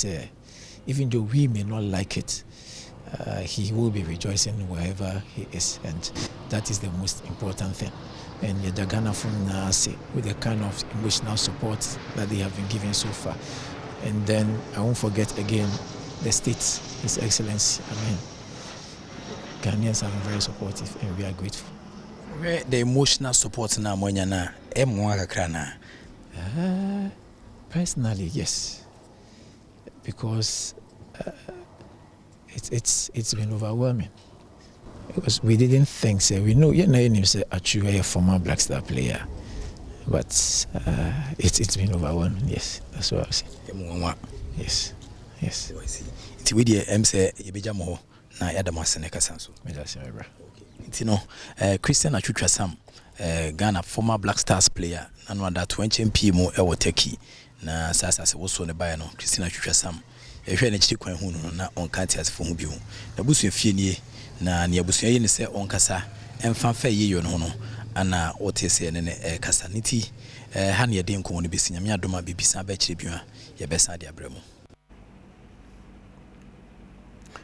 [SPEAKER 8] even though we may not like it, he will be rejoicing wherever he is, and that is the most important thing. And the Ghana from Nase, with the kind of emotional support that they have been given so far,
[SPEAKER 21] And then I won't forget again the state, His Excellency. I mean, Ghanaians are very supportive and we are grateful. Where the emotional support now, personally, yes, because it's been overwhelming. Because we didn't think so. We know actually a former Black Star player, but it's been overwhelming. Yes, that's what I say. Yes, yes. It's with the say Yebijamo na Adom Senekasanso. It's Christian Achutra Sam, Ghana former Black Stars player, and one that 20 MP mo ewo teki na sasa se woso ne bae no Christian Achutra Sam. Ehwe na chiri kwan hu no na onkanti asefo hu bi hu. Na busu efie nie na ne abusu ye ne se onkasa emfa fa ye no no ana otese ne kasa niti ha ne de nkomo ne besi nyame adoma bibisa ba chiri biwa ye besa de abramo.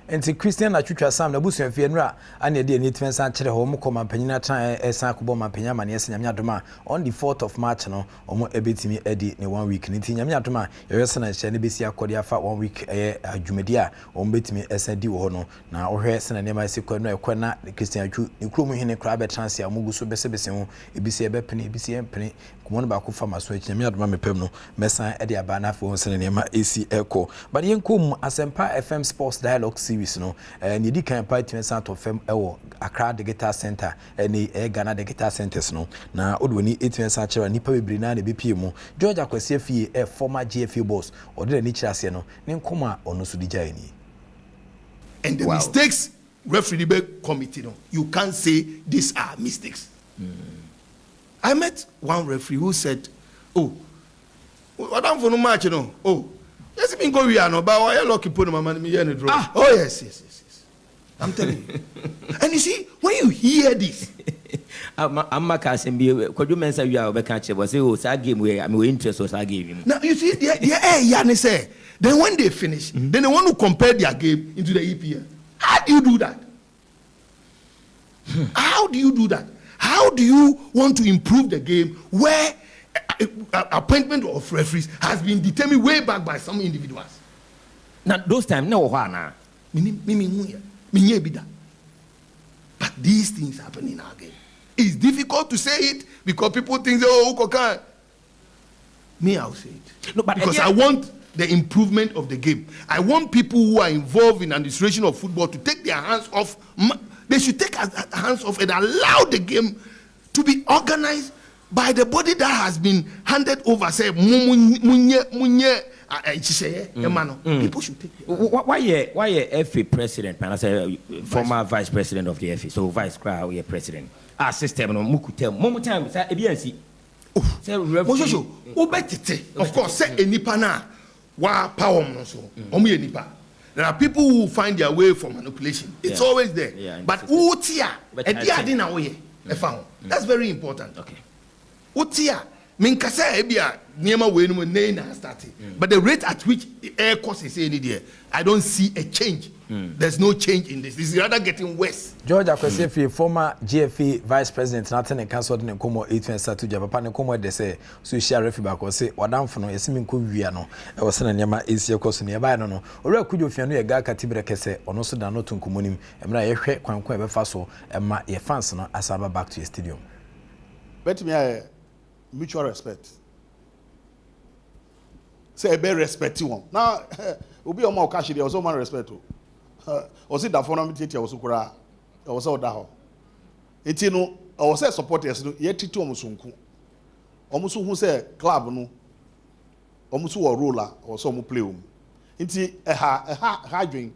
[SPEAKER 20] Enti Christian Achutra Sam na busu afie nra ane de ni twensa kire ho mo koma panyina tran esan akobọ mampanya ma ne ese nyame adoma on the 4th of March no omo ebetimi edi ne 1 week nti nyame adoma yewese na hye ne besi akodi afa 1 week adwumadi a omo betimi ese di wo no na ohwe se na ne ma se kwanu ekwana Christian Achu ikromu hene kra be transi amugu so bese ho ebisi ebepene ebisi empene komo ba ko fama so nyame adoma mepem no mesan edi aba na afo se ne ma esi eko but yenkom Asempa FM Sports Dialogue series no ni di kan party center of FM ewo Accra Digital Center ni Ghana Digital Centers no na odwoni 8 center nipa bebri na bepie mu George Akwasi afie former GFA boss odere ni kirase no ne nkoma ono so di jai ni.
[SPEAKER 1] And the mistakes referee committee no you can't say these are mistakes. I met one referee who said, oh what am for no match no oh yes, been go we are no, but why lucky put my money me draw. Oh yes. I'm telling you. And you see, when you hear this,
[SPEAKER 4] I'm not casting be. Could you mention you are a catcher? Was it was a game where I'm interested was I gave him.
[SPEAKER 1] Now you see, Yanni say. Then when they finish, then they want to compare their game into the EPL. How do you do that? How do you do that? How do you want to improve the game where appointment of referees has been determined way back by some individuals?
[SPEAKER 4] Now those times no one.
[SPEAKER 1] But these things happen in our game. It's difficult to say it because people think, oh, okay. Me, I'll say it. No, but because I want the improvement of the game. I want people who are involved in administration of football to take their hands off. They should take their hands off and allow the game to be organized by the body that has been handed over. Say, people should take it.
[SPEAKER 4] Why a FA president, man? I say former vice president of the FA, so vice crowd, we president. Our system, no, mukutem. Moment time, say ABNC.
[SPEAKER 1] Of course, say any pana, wa power so. There are people who find their way for manipulation. It's always there. Yeah, but utia, that's very important. Okay. Utia. Minkasa ebia niema we no na started. But the rate at which the air cost is any there, I don't see a change. There's no change in this. This is rather getting worse.
[SPEAKER 20] George Akwasi, former GFA vice president, Nathan and Council in Como 8 to Japan and Como de say, so share refi back or say, what down for no, assuming Kuviano, I was sending Yama is your cost nearby. No, or could you find a Gaka Tibra or no so down not to Kumunim, and my head quite faso, and my fans as I back to your stadium.
[SPEAKER 1] Bet me mutual respect. Say a very respect one. Now, will be a more cash. There was so much respect to. Was it that for me? It was Ukura. I was all that. It's you know. I was a supporters. Yet to Omusunku. Omusu who say club no. Omusu or ruler or some play. It's a drink.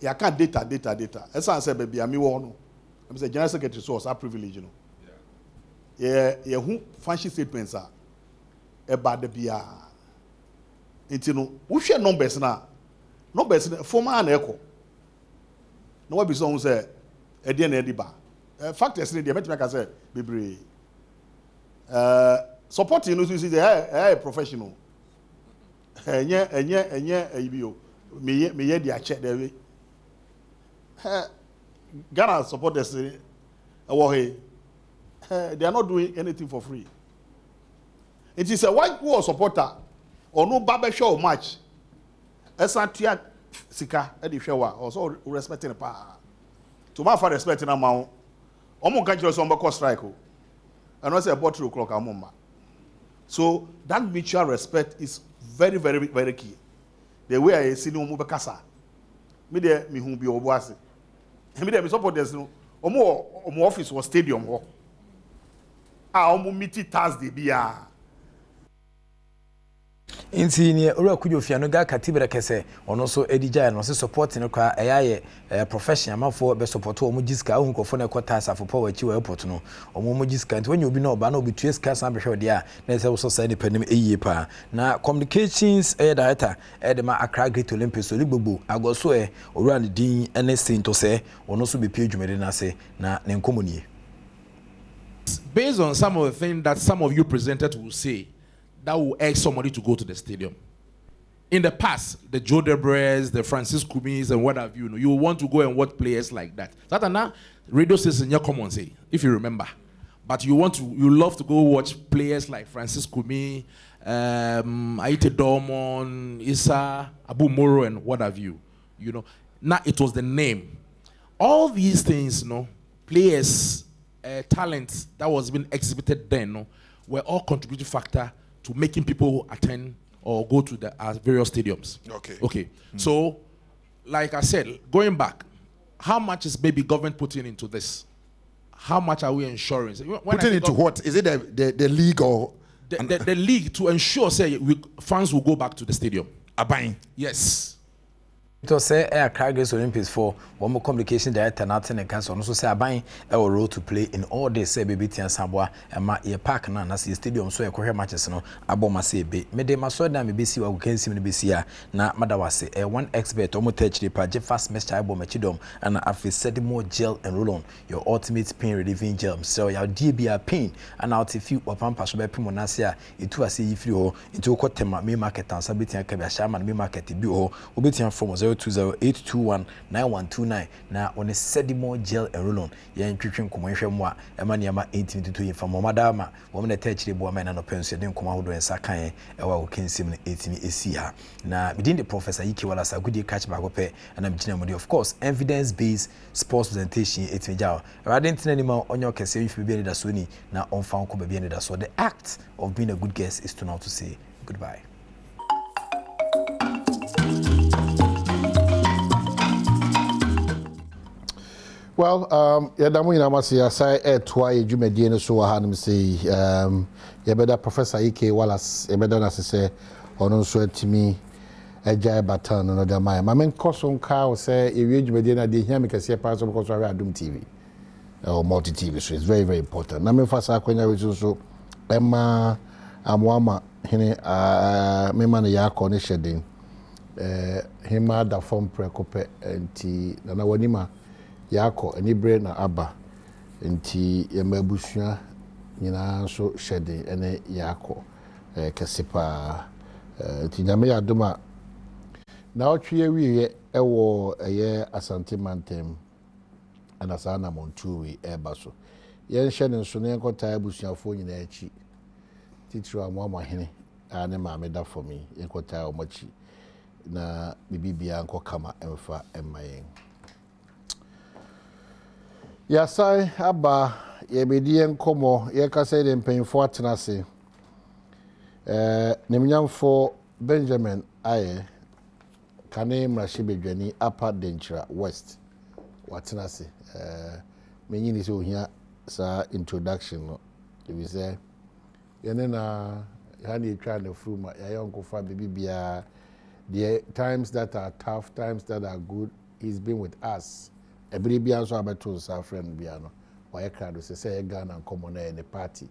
[SPEAKER 1] You can't data. As I said, baby, I'm no. I'm the general secretary, so it's a privilege, you know. Yeah, who fancy statements are about the BR. It's you know, we share numbers now. Numbers former and echo. No one be someone say, Edian Ediba. Fact is, the American say, Bibri. Supporting you is a professional. Me the check there. Ghana supporters they are not doing anything for free. It is a white war supporter no baba show match. Esantia sika e de hwe wa also respecting the pa. To my father respecting amount. Omo kan kire so on strike o. And I say about 3 o'clock amoma. So that mutual respect is very, very, very key. The way I see no move kasa. Me there me hu bi obo ase. Me there me support this no. Omo office was stadium ho. Omo meet Thursday bia.
[SPEAKER 20] Inti ni ora kujo fiano ga katibere kese ono so edija no se support no kwa eyaye professional mafo be support o mujiska hu nkofo na kwata asafo wa chi wa airport no o mujiska nti wenye obi na oba na obi tue ska san behwe de a na se so sai ne panim eyiye pa na communications director de ma Accra Great Olympics so ligbogbo agoso ora ne din ene sinto se ono so be pie dwumede na se na ne nkomonie.
[SPEAKER 5] Based on some of the things that some of you presented will say, that will urge somebody to go to the stadium. In the past, the Joe Debres, the Francis Kumis, and what have you, you want to go and watch players like that. That now radio station your common say, if you remember. But you love to go watch players like Francis Kumi, Aite Dormon, Issa, Abu Moro, and what have you. You know, now it was the name. All these things, players, talents that was being exhibited then, were all contributing factor to making people attend or go to the various stadiums. Okay. So, like I said, going back, how much is maybe government putting into this? How much are we ensuring?
[SPEAKER 7] Putting into what? Is it the league or
[SPEAKER 5] the league to ensure fans will go back to the stadium?
[SPEAKER 7] Buying?
[SPEAKER 5] Yes.
[SPEAKER 20] To say Accra Great Olympics for one more communication director Nathan and Council also say buying a role to play in all this say baby Tian Sabwa and my ear park na na stadium so e matches no aboma say be me de maso na me be see we can see me be see na madawase one expert omo touch the pa fast mesh abo machidom and afi said more gel and roll on your ultimate pain relieving gel so your DBA pain and out if you opampa so be pimo na se a etu ase yifri ho into kwotema me market and sabitia ka be shama me market bi ho obetia from 020-821-9129 na on a sedimo gel and roll on yan twitwen komohwe mo a ema ne ma 1822 info madama wo me touch the bo man no penso den koma hodo ensa kan ewa wo kensim ne 18 esi ha na within the professor Yiki Wallace agudi catch back up and am gina of course evidence based sports presentation etmeja rather than anima onyo kese if be da so ni na on fa ko be da so the act of being a good guest is to now to say goodbye.
[SPEAKER 18] Well, yadamu ina masi ya sai etwa jumedie no so ha nim sei yebeda Professor Yiki Wallace yebeda na se ono so atimi agya batan no da mai mamen koso nka o se ewie jumedie na de hia me kase pa so because we Adom TV or multi TV, so it's very, very important. Na me fasa kwenya we so ema amwama hene mema na yakọ ne hyeden hema da form prekope enti na wanima yakọ anibre na aba enti yemabusua nyina so hyeden ene yakọ kesipa enti nyame yadoma na otwe wiye ewo eye Asante Mantem ana sana montuwi ebaso yen hyene nso ne nkota abusuafo nyina achi titru amwa hene ane maame da for me yenkota omachi na bibibia nko kama emfa emayen ya sai aba ye bedie nkomo ye kasa de mpenfo atenase nemnyamfo Benjamin aye kane mrashibedwani upper Denchira West watenase menyini so hia sa introduction no we say yene na hani try the fruma ya yonko fa bibia the times that are tough, times that are good, he's been with us every bia so abeto sa friend bia no why crowd say Ghana and common in the party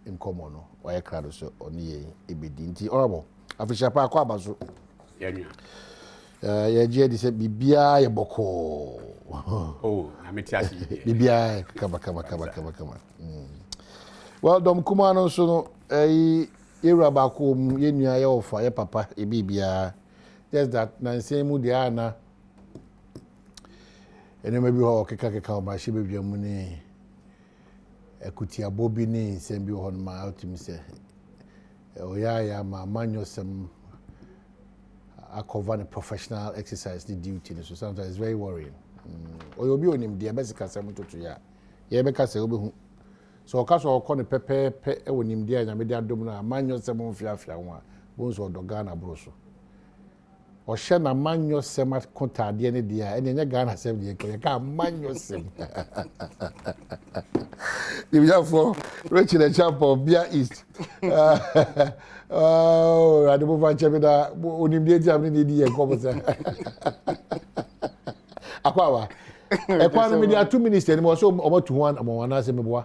[SPEAKER 18] in common no why crowd so oni ebedi nti orabo afisha pa kwa abazo ya je di se bibia ye boko
[SPEAKER 11] na metiasi
[SPEAKER 18] bibia kama well dom kuma no so no era ba ko ye nua ye ofa ye papa e bibia just that na nsemu dia na ene mebi ho keka ba shi bebia mu ni ekuti abobi ni nsem bi ho ma ultim se Oya ma manyo some I cover the professional exercise the duty so sometimes it's very worrying. Oyobi onim de best kasem to ya. Ye be kase obi hu. So okaso okọ ne pepe e wonim de anya me de adom na manyo sem mfiafia ho a bo so doga na bro so. O hye na manyo sem konta de ne de a enye Ghana sem de ka manyo sem. The for Rachel the Champo Bia East. Oh, I don't want to chemida onimdie am ni di e ko se. Akwawa. Economy there 2 minutes anymore so about to one among one as me boa.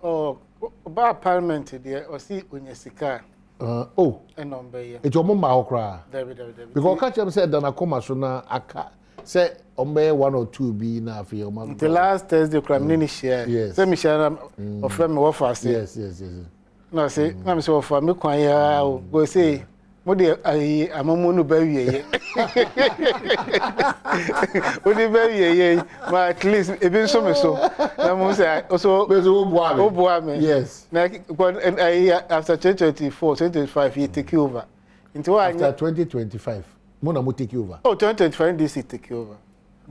[SPEAKER 9] Oh, ba parliament there o si onyesika.
[SPEAKER 18] Oh.
[SPEAKER 9] Enombe ye.
[SPEAKER 18] It your mama okra.
[SPEAKER 9] David.
[SPEAKER 18] Because catch am said dan akoma so na aka say ombe 1 or 2 be na fi o ma.
[SPEAKER 9] The last Thursday crime share.
[SPEAKER 18] Yes.
[SPEAKER 9] Say me share of friend me wo for say.
[SPEAKER 18] Yes.
[SPEAKER 9] No say na me say wo for me kwan ya go say mo de ayi amamu no ba wiye. O de ba wiye but at least e bin so me so. Na mo say also obuame.
[SPEAKER 18] Yes.
[SPEAKER 9] Na and after 2024, 2025 he take over. Into
[SPEAKER 18] after 2025 mo na mo take over.
[SPEAKER 9] Oh, 2025 this he take over.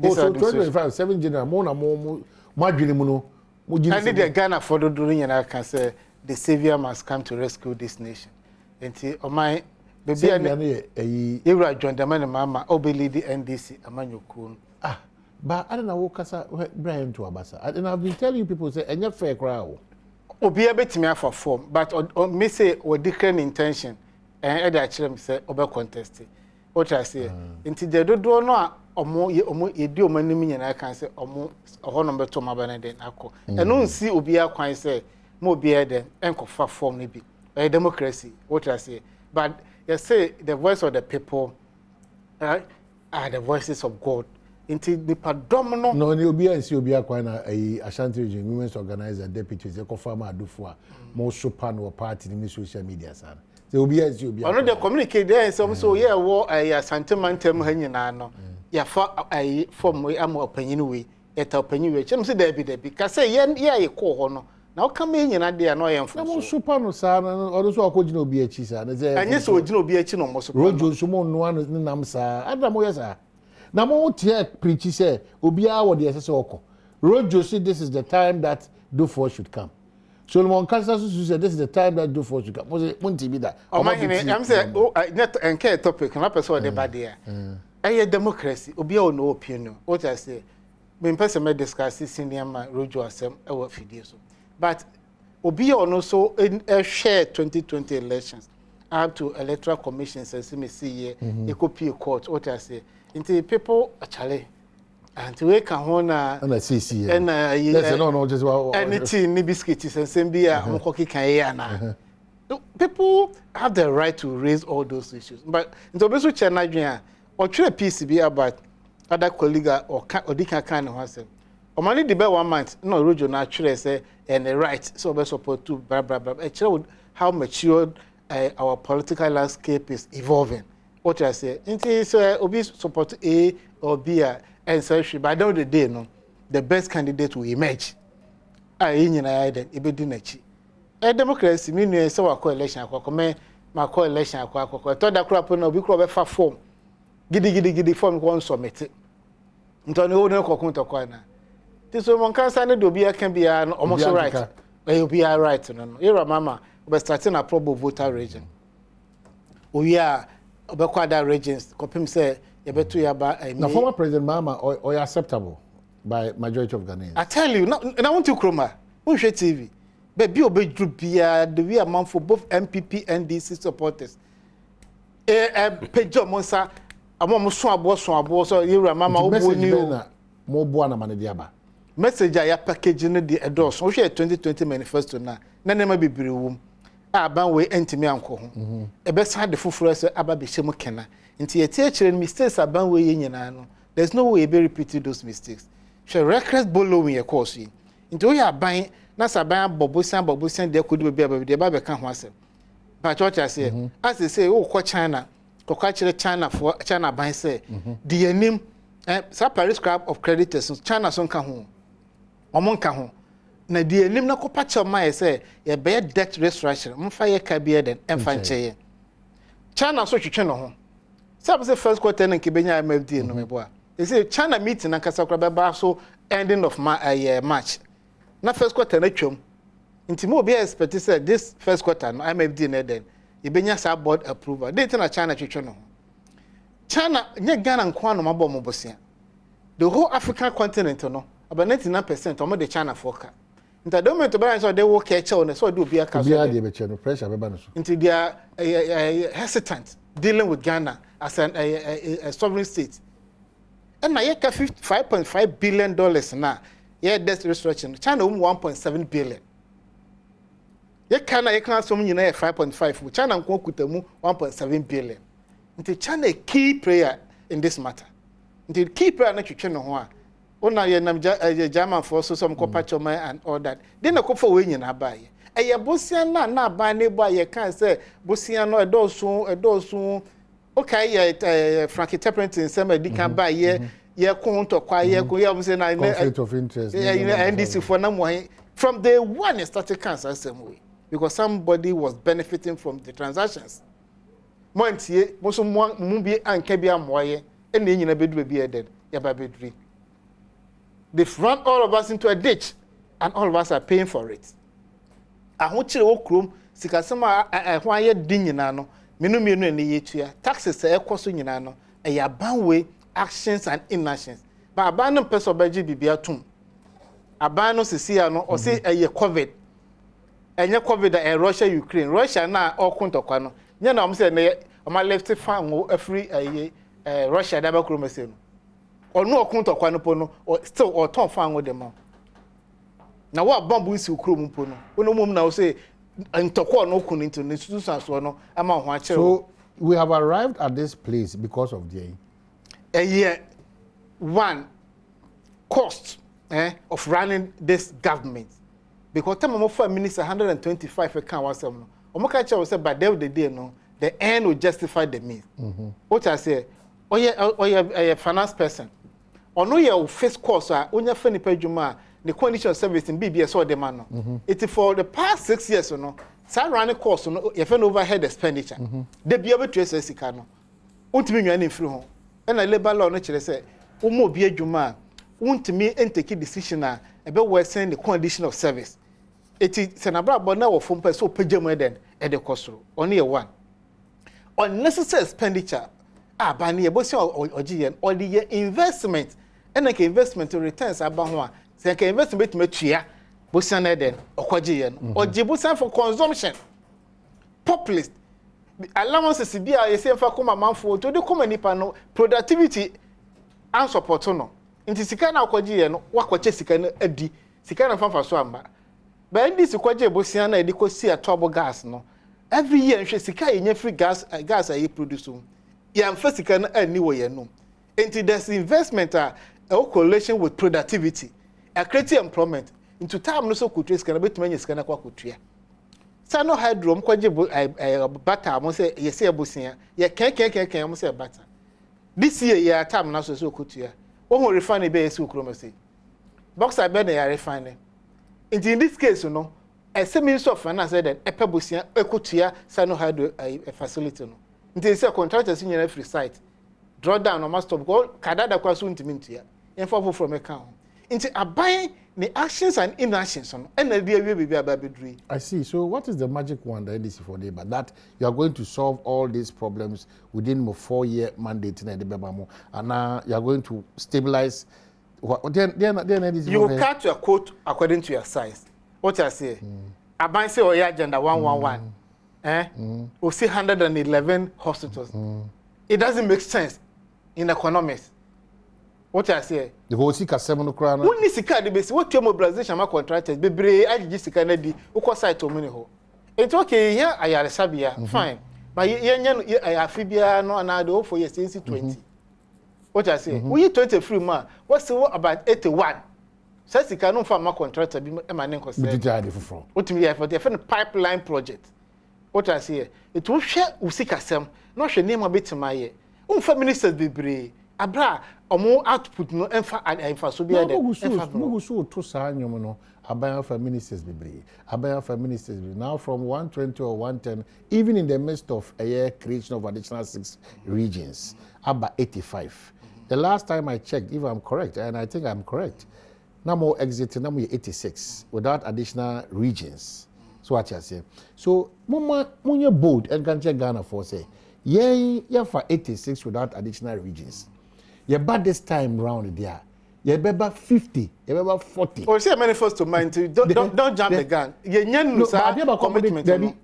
[SPEAKER 18] Oh, so 2025 7 January mo na mo adwene mu no mo gini.
[SPEAKER 9] I need the Ghana for the during and I can say the savior must come to rescue this nation. Enti o my baby and you are joined the man mama obey the NDC amanyokun.
[SPEAKER 18] But I don't know what kasa Brian to abasa. And I've been telling people say enya fair crowd.
[SPEAKER 9] Obi ebetimi for form but on me say or different intention and e da say obe contest. What I say enti the dodo no omo yedi omanim nyina kan say omo ho no beto mabana den akọ. E no nsi obi akwan say mo obi e den enkofa form ne bi. Democracy what I say but you say the voice of the people are the voices of God. Into the predominant.
[SPEAKER 18] No, ni obi ansi obi akwan na Ashanti Region Women's Organizer deputies e confirm adufo a mo sopa no party ni social media sana. Se obi ansi obi.
[SPEAKER 9] Ono dey communicate there so yeah wo Asante mantem ha nyina no. Ya fa form we am opanyini we eta opanyini we chem se there be ka say ye ko ho no. Na o kam nyina dey na o yemfo.
[SPEAKER 18] Na mo sopa no sana ono so akogina obi achi sana.
[SPEAKER 9] Anye so ogina obi achi no mo sopa.
[SPEAKER 18] Rojo so mo no anu nam sa. Adam ye sa. Na mo tie preach say obia wo de ese oko. Rojo said this is the time that Dufour should come. Solomon Kansasu said this is the time that Dufour should come. Mo ti bi da.
[SPEAKER 9] O ma hini am say net enke topic na person dey bad there. Eye democracy obia o no opinion. What I say me person me discuss senior man Rojo asem e wo fidie so. But obia o no so share 2020 elections up to electoral commissions as me see here e copy court. What I say into people actually and we can hona
[SPEAKER 18] and CC
[SPEAKER 9] and
[SPEAKER 18] no just
[SPEAKER 9] anything ni biscuits and sembia amkoki kan ya na people have the right to raise all those issues but into beso chena dwen or try PCB about other colleague or dika kan ho asem o mani de be 1 month no Rojo na try say and the right so be support to blah blah blah actually how matured our political landscape is evolving. What I say, it's obi support A or B and so she by the end of the day, no, the best candidate will emerge. In either ebedi nachi. A democracy mean so a coalition my coalition I thought that crap no be crop for form. Gidi form one submit. Ntoni o no kokunto kwa na. This one can say no be can be almost right. You be right no. Era mama we starting a probable voter region. We are Obekwada regions, Kopim say, Yebetu Yaba.
[SPEAKER 18] Now, former President Mama, or acceptable by majority of Ghanaians. I
[SPEAKER 9] tell you, and I want to Chroma, who's TV? But be obeyed to be the way amount for both MPP and DC supporters. Pejo Monsa, among Swabo, so you Mama,
[SPEAKER 18] Mobuana Manadiaba.
[SPEAKER 9] Message I packaging the endorse, which 2020 manifesto now. None may be brewum. Ban we entimi anko ho e be sa de foforo se aba be hyem kena nti ye tie mistakes aban we nyina no there's no way be repeat those mistakes she reckless bowling ye course nti o ya ban na sa ban bobosan de kodu be be ba ka ho asem but what I say as they say o ko China ko ka kire China ban say the anim sa Paris Club of Creditors China son ka ho omon ka ho na die nim na kopa chama say ye be debt restoration mfa ye ka be den emfa nche China so twetwe no ho say first quarter na ke benya MFD no mebo a they say China meeting na kasa kra be ba so ending of March na first quarter na twom nti mo be expect say this first quarter no MFD na den ye benya sa board approval date na China twetwe no China nye Ghana nko no mabo mo bosia the whole African continent no about 99% omo the China foka nta do me to balance so they work catch on so do be aka so
[SPEAKER 18] be be no pressure be ba no so
[SPEAKER 9] nti they are hesitant dealing with Ghana as a sovereign state and na yeka $5.5 billion na yeah debt restructuring China 1.7 billion yeka na yeka so nyina 5.5 China nko kutamu 1.7 billion nti China a key player in this matter nti key player na twetwe no ho a ona ye nam German for so some copachoma and all that dey na kofo we nyina ba ye eye bosian na ba ne bo ye kan say bosian no edosun okay ye Frankie Templeton say di kan ba ye ko nto kwa ye ko ye say na
[SPEAKER 18] conflict of interest
[SPEAKER 9] NDC for na mo from day one it started cancer same way because somebody was benefiting from the transactions montie mo so mo bi anka bi amoye e na nyina bedu bi eden ya ba beduri. They've run all of us into a ditch, and all of us are paying for it. I want you to come, Sikasama, I want you dinginano, Minumino and the year, taxes, a cost inano, a yabanway, actions and inactions. But abandon person by GBB, abandon Siciano, or say a year COVID, and your COVID a Russia, Ukraine, Russia now, all Contocano. You know, I'm saying, my left farm, a free Russia, never chromosomes. Or no account of Quanopono, or still or Tom Fang with them. Now, what bamboo is Ukrum Pono? No woman now say, and Tokwa no kun into the institutions or among one.
[SPEAKER 18] So we have arrived at this place because of the
[SPEAKER 9] a year one cost of running this government. Because time of 5 minutes 125 account was some. Omokacha was said, but the day no, the end will justify the means. What I say, or a finance person. Or no, your first course, on your funny pejuma, the condition of service in BBS or the man. It's for the past 6 years or no, some running course, if an overhead expenditure. They be able to say, Sicano. Won't mean any through. And I labor law naturally say, Umo be a juma, won't me and take a decision about where send the condition of service. It is Senabra Bona or from so pejama then at the cost. Only a one. Unnecessary expenditure. By near Bosia or GN or the investment and like investment to returns about one. Say, investment material, Bosia then or Quagian or Jibusan for consumption. Populist allowances be a same for come amount for to the common pano productivity and support no. Into Sikana Quagian, what Quachesican Eddie, Sikana Fanfa Swamba. But in this Quaja Bosiana, they could see a turbo gas no. Every year, she Sika in free gas I produce. Yeah, first can anyway no. Into this investment a correlation with productivity, a creative employment. Into time no so could trace can be to many scanner kwa kutria. Sano hydrom kwaje butter mo say ye say abusia ye can mo say butter. This year ya time na so kutria. Won refine be yesu kromo say. Boxer be na ya refine. In this case no, a minister of finance said that epebusia ekutia sano hydro a facility no. Until say contractors in every site draw down on must of gold kadada kwa so ntimintia enfo from account into abuying the actions and inactions on and the be ababedri.
[SPEAKER 18] I see. So what is the magic one that is for them, but that you are going to solve all these problems within a 4-year mandate in the Bebamo, and now you are going to stabilize then
[SPEAKER 9] you will cut your quote according to your size. What I say aban say your agenda 111 we see 111 hospitals. It doesn't make sense in economics. What I say?
[SPEAKER 18] The whole sika 7 crown.
[SPEAKER 9] When you sika the base, what your mobilization ma contractors bebre agigi sika na di ukọ site omuni ho. It's okay here ayaresabia fine. But yenye afibia no na do for year 2020. What I say? We 20 free man. What's about 81? Say sika no farm contractor bi e ma ne nko say.
[SPEAKER 18] Bitija de foforo.
[SPEAKER 9] What me for the pipeline project. What I say? It will share usika sem. No hwe name abetima ye. Unfa ministers bebre. Abra omo output no emfa so be there
[SPEAKER 18] emfa so to sa anyom no aban for ministers bebre aban for ministers now from 120 or 110 even in the midst of a year creation of additional 6 regions about 85. The last time I checked, if I'm correct, and I think I'm correct, now more exiting, now 86 without additional regions. So what you say? So when you're bold and can check Ghana for say, yeah for 86 without additional regions. Yeah, but this time round there, yeah, about 50, yeah, about 40.
[SPEAKER 9] Or say manifesto mind to don't jump the gun. Yeah, no, commitment.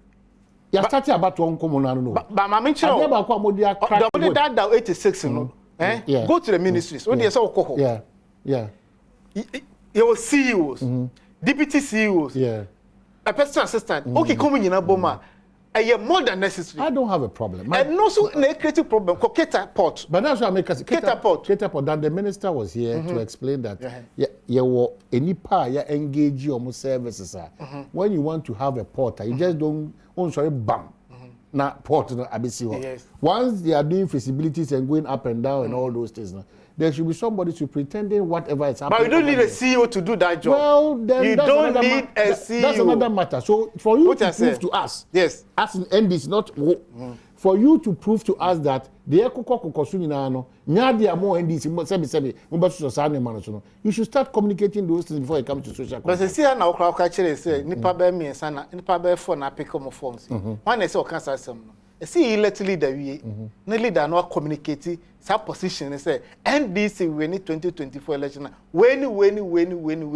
[SPEAKER 18] You started about one common no.
[SPEAKER 9] But my mention
[SPEAKER 18] about
[SPEAKER 9] that 86 no. Go to the ministries. When they say
[SPEAKER 18] yeah. Yeah.
[SPEAKER 9] Your CEOs, deputy CEOs.
[SPEAKER 18] Yeah.
[SPEAKER 9] A personal assistant. Okay, coming in a bomber. More than necessary.
[SPEAKER 18] I don't have a problem.
[SPEAKER 9] And also a creative problem. Cater port.
[SPEAKER 18] But that's what I make us
[SPEAKER 9] Cater port.
[SPEAKER 18] Then the minister was here to explain that you were any part you engage your services. When you want to have a port, you just don't bam. Na port no abisi.
[SPEAKER 9] Yes.
[SPEAKER 18] Once they are doing feasibilities and going up and down and all those things, there should be somebody to pretending whatever is happening.
[SPEAKER 9] But you don't need a CEO to do that job.
[SPEAKER 18] Well, then
[SPEAKER 9] you don't need a CEO.
[SPEAKER 18] That's another matter. So for you to prove to us,
[SPEAKER 9] yes,
[SPEAKER 18] as in NDC, not for you to prove to us that the you should start communicating those things before it comes to social
[SPEAKER 9] contact. But see now crowd say nipa be me sana nipa be for na pick up phones. When they say o can say some no. See let leader we no leader no communicate sa position say NDC we need 2024 election when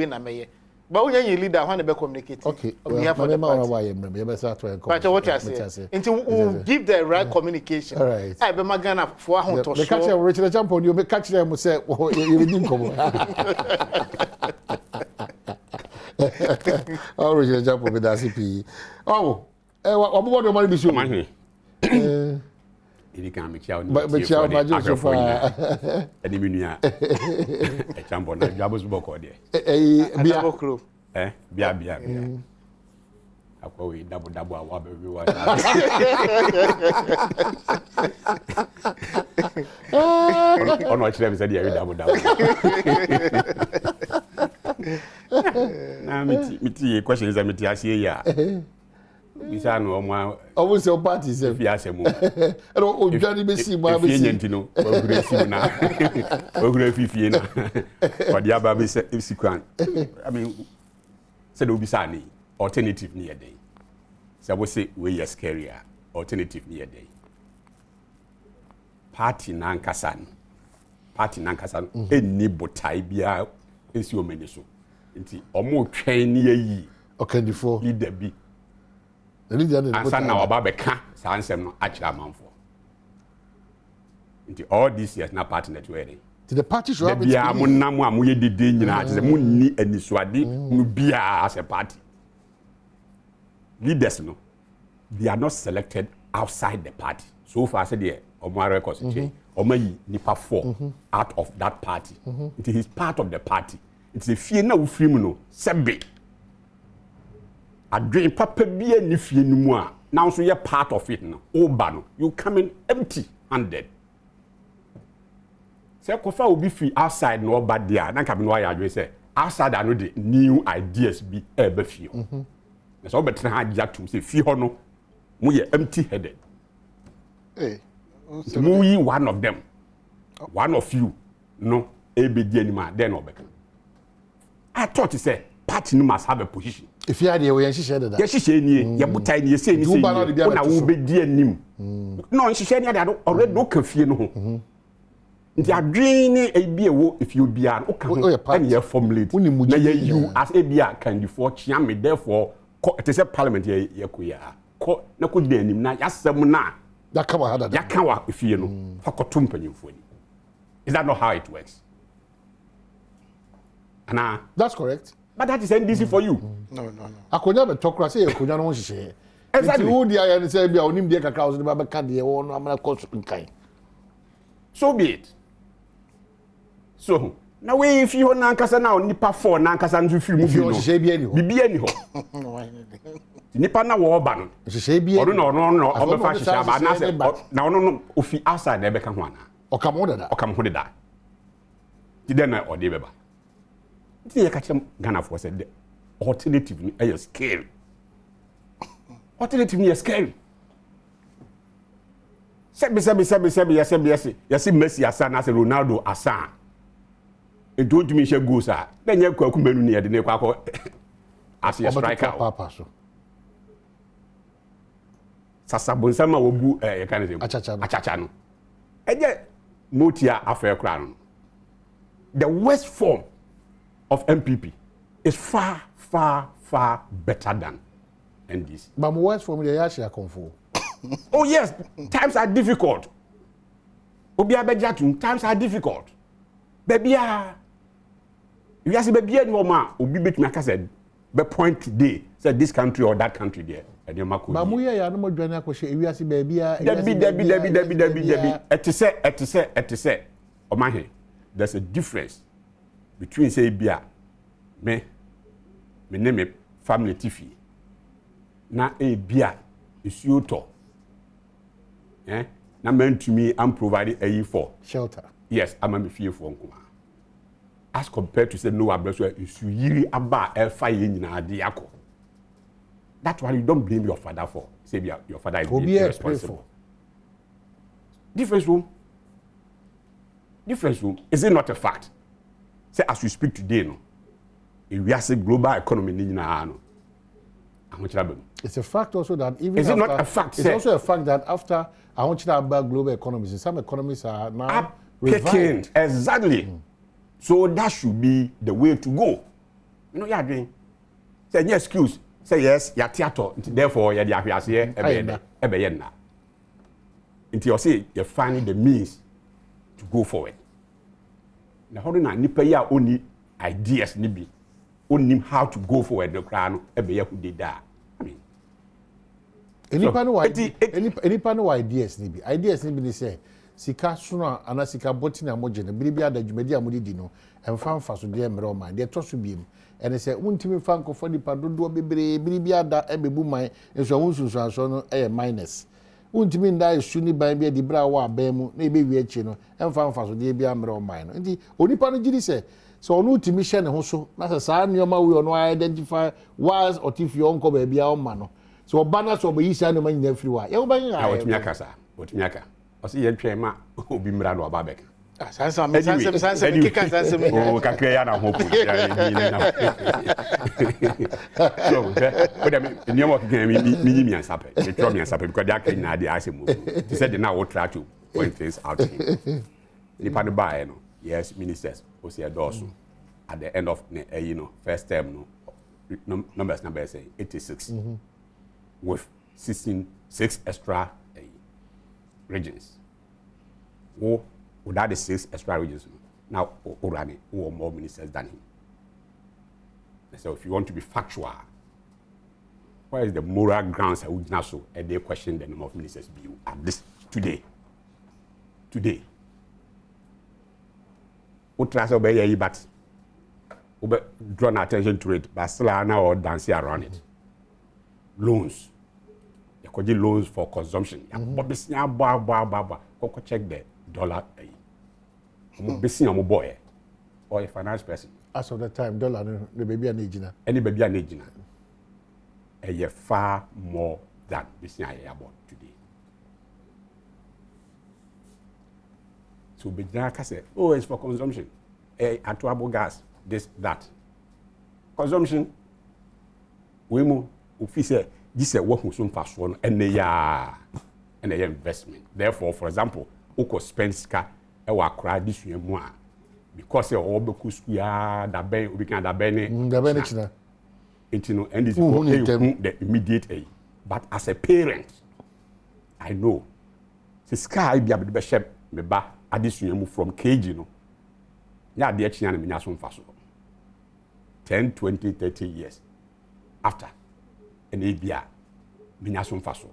[SPEAKER 9] na me. But when you leader when be communicate.
[SPEAKER 18] Okay.
[SPEAKER 9] We have for the party. But what you say? Until give the right communication.
[SPEAKER 18] All right.
[SPEAKER 9] I be magana for how to
[SPEAKER 18] show. The catch Richard Champion you catch them say you didn't come. Oh Richard Champion be that CP. Oh, what do money be show?
[SPEAKER 11] Ili kan mekia
[SPEAKER 18] ni. But mekia ma so far.
[SPEAKER 11] Eni minua. E champion na dwabo so boko de.
[SPEAKER 18] Bia
[SPEAKER 9] bokro.
[SPEAKER 11] Bia. Akwa we dabo awa be we wa. Ono chire me say dey dabo. Na miti question is miti asie ya. Bisa no omo
[SPEAKER 18] almost your party say
[SPEAKER 11] fi asemu
[SPEAKER 18] e o dwani be si ma be si
[SPEAKER 11] nyentino ogure si na ogure fifie na odi aba be si kwan I mean say do bisa ni alternative ni yedey say we say we yes scary alternative ni yedey party na nkasa eni botai bia esi o meni so nti omo twen ni yi
[SPEAKER 18] okandifo
[SPEAKER 11] leader bi
[SPEAKER 18] Ansa
[SPEAKER 11] na waba beka sa ansem no achira manfo. Into all these years na party net wedding.
[SPEAKER 18] To the party should have
[SPEAKER 11] bia mo nam a mo ye dede nyina ate mo ni anisuade mo bia as a party. Leaders no they are not selected outside the party. So far said there omo records change. Omo yi nipa 4 out of that party. It is part of the party. It's a fear na wo free no sebe. Adwin papa bia ni fie ni mu a now so you part of it no oba no you come in empty handed say kofa obi fi outside no oba there na come no ya adwe say outside no the new ideas be ebe fie na so obetra ha ja tum say fie ho no mu ye empty headed mu yi one of them one of you no ebe di anima then obeka I thought you say party no must have a position.
[SPEAKER 18] If you are there, we are share that.
[SPEAKER 11] Yes, she ni. Ya butai ni say ni say. Ona wo be di anim. No, she share ni ade already no kan fie no ho. Nti adwen ni e bi ewo if you be an o kan and you formulate. Na you as e bi a can for chia me therefore it is a parliament ye ko ya. Ko na ko di anim na yasem na.
[SPEAKER 18] Ya ka wa hada.
[SPEAKER 11] Ya kan wa fie no. Fakotum panyimfo ni. Is that not how it works? Ana.
[SPEAKER 18] That's correct.
[SPEAKER 11] But that is NDC for you.
[SPEAKER 9] No.
[SPEAKER 18] Akonya be tokra say akonya no hihye.
[SPEAKER 11] Exactly.
[SPEAKER 18] Who dia ya say bia onim dia kaka o so ba ka de wo no amana cost nkai.
[SPEAKER 11] So be it. So, now we if you na nkasa na nipa 4 na nkasa nzu film bi no.
[SPEAKER 18] Hihye bia ni ho.
[SPEAKER 11] Bibia ni ho. Nipa na wo ba no.
[SPEAKER 18] Hihye bia.
[SPEAKER 11] Odo no o be fa hihye ba na say na ono no ofi outside na e be ka ho ana.
[SPEAKER 18] Okam ho dada.
[SPEAKER 11] Okam ho dada. then or the beba. See, I catch him Ghana for said the alternative is scary. Alternative is scary. Sebi, yes, Messi Asan as Ronaldo Asan. It don't mean she goes, then you come near the Nekako as a striker. Sasabonsama Obu, a kind of Achachano. And yet, Motia affair crown. The worst form of MPP is far better than NDC.
[SPEAKER 18] But worst form the Yashia Confu.
[SPEAKER 11] Oh yes, times are difficult. Obia Bejatum, times are difficult. Baby, you see, baby, no man, Obi Betmaka said, the point today, said this country or that country there. But
[SPEAKER 18] Muya, ya no more join question. If you see baby,
[SPEAKER 11] Debbie. Et say, Omahe, there's a difference between say Bia, me name family TV. Na a Bia is you to. Na meant to me, I'm providing a for
[SPEAKER 18] shelter.
[SPEAKER 11] Yes, I'm a fear for Nkuma. As compared to say no abraswa is you aba a fire in a diako. That's why you don't blame your father for. Say your father is responsible. Difference room. Is it not a fact? Say as we speak today, no. If we are saying global economy, no.
[SPEAKER 18] It's a fact also that even
[SPEAKER 11] is
[SPEAKER 18] after,
[SPEAKER 11] it not a fact?
[SPEAKER 18] It's also a fact that after I want you to about global economies, some economies are now
[SPEAKER 11] revived. Exactly. So that should be the way to go. You know, you're doing. Say any excuse. Say yes, you're theater. Therefore, you're the appearance here. Until you say you're finding the means to go forward. Now, how do you nipa ya only ideas nibi? Only how to go forward. The crown. Who did that? I mean.
[SPEAKER 18] Any panel ideas nibi. Ideas nibi ni say. Sika suna ana sika boti na moje na biribi ada dwumadi amudi di no emfa mfa so de emre man de to so biem ene se untimi fa nkofo nipa dodo bebre biribi ada ebebu man enso wonsunsu aso no minus untimi nda isu ni ban bia di bra wa ban mu na ebe wi achi no emfa mfa so de bia emre man no nti onipa no giri se so onu utimi hye ne ho so na se saa nioma we ono identify was otifi onko ba bia o ma no so obana so obayi sa no man nyina firi wa ye wo ban ya
[SPEAKER 11] otimi aka Osi yentwe ma obi mra no ababek.
[SPEAKER 9] Sansa kika sansa me.
[SPEAKER 11] Oh kakre ya na hope. So, but I mean, work game me ansape. Me try me ansape because they are clean na dey asem. They said they now will try to point things out. Nipa no buy no. Yes, ministers osi edoso. At the end of first term no numbers say 86. With 6 extra regions. Without the 6 extra regions, now Orani who more ministers than him. So if you want to be factual, where is the moral grounds that would now so and they question the number of ministers view at this today? Today. What tries to obey but drawn attention to it, but still are now dancing around it. Loans. Loans for consumption. But check the dollar. Boy or a finance person.
[SPEAKER 18] As of the time, dollar the baby and agina.
[SPEAKER 11] Any baby and agina. A year far more than this year about today. So Bejaka said, oh, it's for consumption. Atuabo gas, this, that. Consumption. We move officer. This is what we soon pass on and a investment. Therefore, for example, Oko spends car a cry this year more because all the Kuskia, the Ben, we can the Bene, and this the immediate aid. But as a parent, I know the sky be a bit bishop, me ba addition from KG, no. Yeah, the Chian and Minason Faso 10, 20, 30 years after. And Abia, Minason Faso.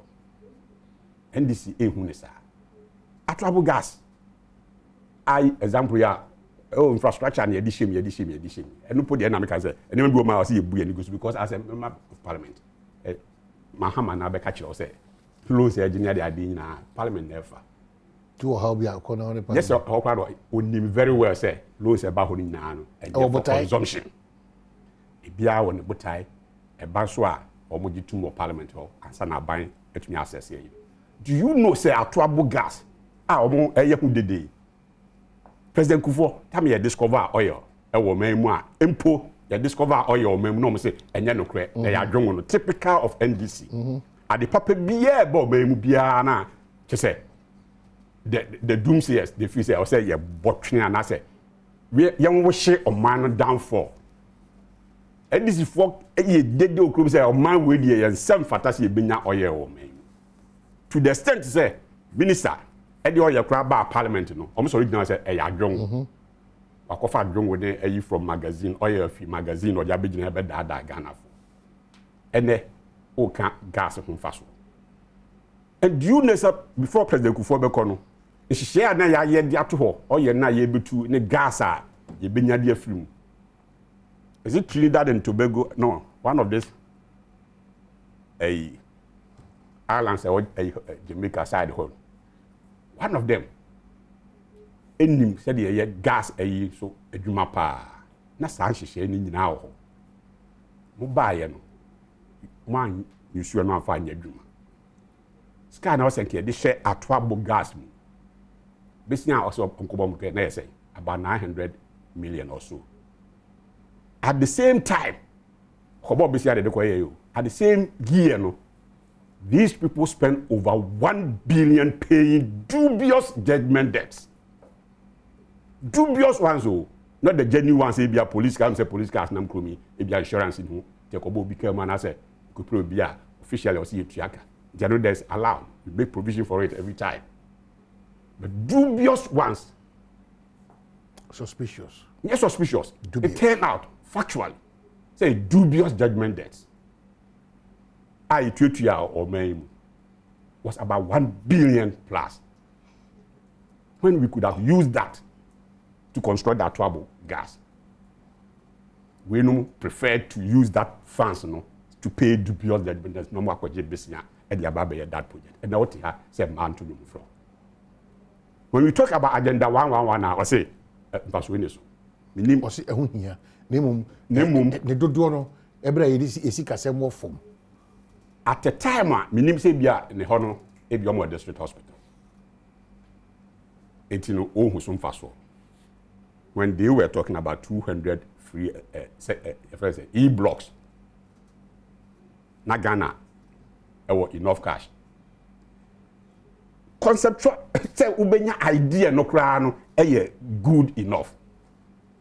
[SPEAKER 11] NDC Ehunesa. Atrabo gas. I example ya infrastructure and edition. And no put the American say, and even do my see because as a member of parliament, Mahama Nabekachi say, close engineer they are doing Parliament never.
[SPEAKER 18] to how be a corner.
[SPEAKER 11] Yes, how onim very well say loans about holding now and for consumption. Ebia won botai eba so a omoji tu mo parliament ho ansa na ban etumi access here. Do you know say atoabo gas omo eye hu dede. President Kufuor time ye discover oil e wo man mu a empo ye discover oil man mu no mo say enye no kre e ya dwon no typical of NDC. At the papa biya bo man mu biya na che say the doomsayers they feel say I say ye botwe ana say we yan wo hye oman no downfall. NDC for ye dede okrum say oman we dey yan sem fatasi e benya oil wo man. To the extent say minister edi oil kra ba parliament no omo so original say e ya dwon. Wakofa dwon we dey ayi from magazine oil fi magazine oja begina be da Ghana for. Ene o kan gas ho faso. And do you know say before President Kufuor be kono share na ya ye dia to ho oil na ye betu ne gas a ye benya dia film. Is it Trinidad and Tobago? No, one of this islands, Jamaica side home. One of them, enim said ye gas so edwuma pa. Na san hihye ni nyina ho. Mo baaye no. Man you sure no afa nya edwuma. Ska na o senke de hye atoabo gas mu. Besia also onkobom ke na say about 900 million or so. At the same time, at the same year, no, these people spend over 1 billion paying dubious judgment debts. Dubious ones, oh, not the genuine ones. If you police car, say police cars, nam krumi. If you insurance, in who, Jacobo become man, I say, could probably be officially or see a triaka. General, there's allowed. You make provision for it every time. But dubious ones,
[SPEAKER 18] suspicious.
[SPEAKER 11] Yes, suspicious. It turned out. Factually, say dubious judgment debts. I or Maim was about 1 billion plus. When we could have used that to construct that trouble gas, we preferred to use that funds to pay dubious judgment debts. No more project business at the Ababe that project. And now what say man to them from. When we talk about agenda 111 now, I say,
[SPEAKER 18] Minim osi ehun hia nemum ne dodo no ebra esi kasem wo fom
[SPEAKER 11] at the time minim se bia ne ho no e bia mo district hospital etino ohun so mfaso when they were talking about 200 free e blocks na Ghana enough cash conceptual say ubenya idea no kra no good enough.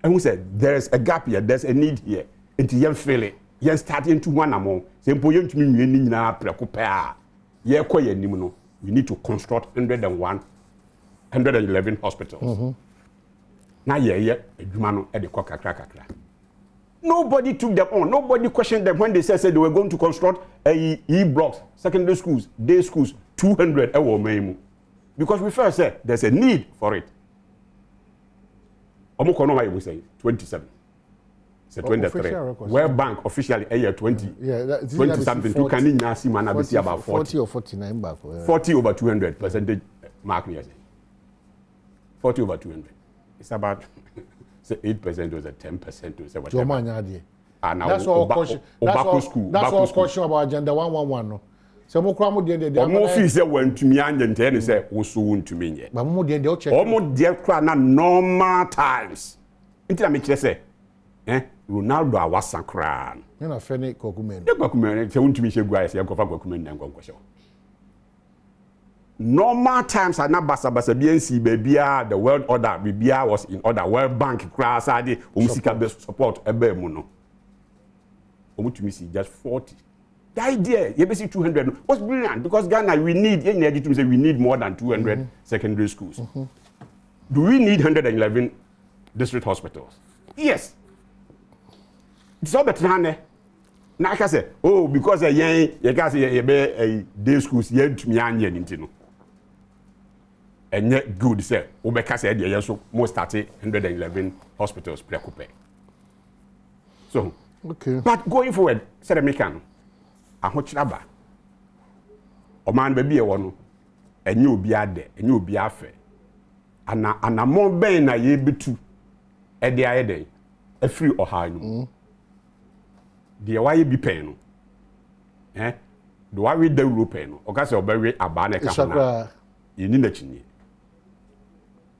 [SPEAKER 11] And we said there is a gap here, there's a need here. It's young feeling. You're starting to one among. We need to construct 111 hospitals. Now, nobody took them on. Nobody questioned them when they said they were going to construct E blocks, secondary schools, day schools, 200. Because we first said there's a need for it. Omokono we say 27. It's 23. World Bank officially a year 20.
[SPEAKER 18] Yeah,
[SPEAKER 11] 20 something. You can in see man about
[SPEAKER 18] 40 or 49 back.
[SPEAKER 11] 40 over 200 percentage mark me. 40 over 200. It's about say 8% or 10% or say whatever.
[SPEAKER 18] That's all question. That's all question about agenda 111 no. So mo kwa mo de
[SPEAKER 11] mo fi say wantumi anyente ne say wo so wantumi nye
[SPEAKER 18] ba mo de o check
[SPEAKER 11] mo de kra na normal times ntina me kire say Ronaldo awasa kra
[SPEAKER 18] na fe ne kokumen
[SPEAKER 11] de kokumen say wantumi shegu ayese yakofa kokumen na nkonkosho normal times ana basa BNC bia the world order bia was in order World Bank kra sade omusika be support ebe mu no omutumi si just 40. The idea, you see 200 was brilliant because Ghana, we need more than 200 secondary schools. Do we need 111 district hospitals? Yes. It's all better. Now I can say, oh, because you can say day schools, and yet good say, Obeka said, yes, most 111 hospitals preoccupied. So,
[SPEAKER 18] okay.
[SPEAKER 11] But going forward, said American. Ahochiraba. Oman baby e wono. Enye obi ade, enye obi afe. anamon ben na ye betu e de aye den afiri oha no de waye bi pen no do wawe da Europe no o ka se obawe aba na ka na yini na chinye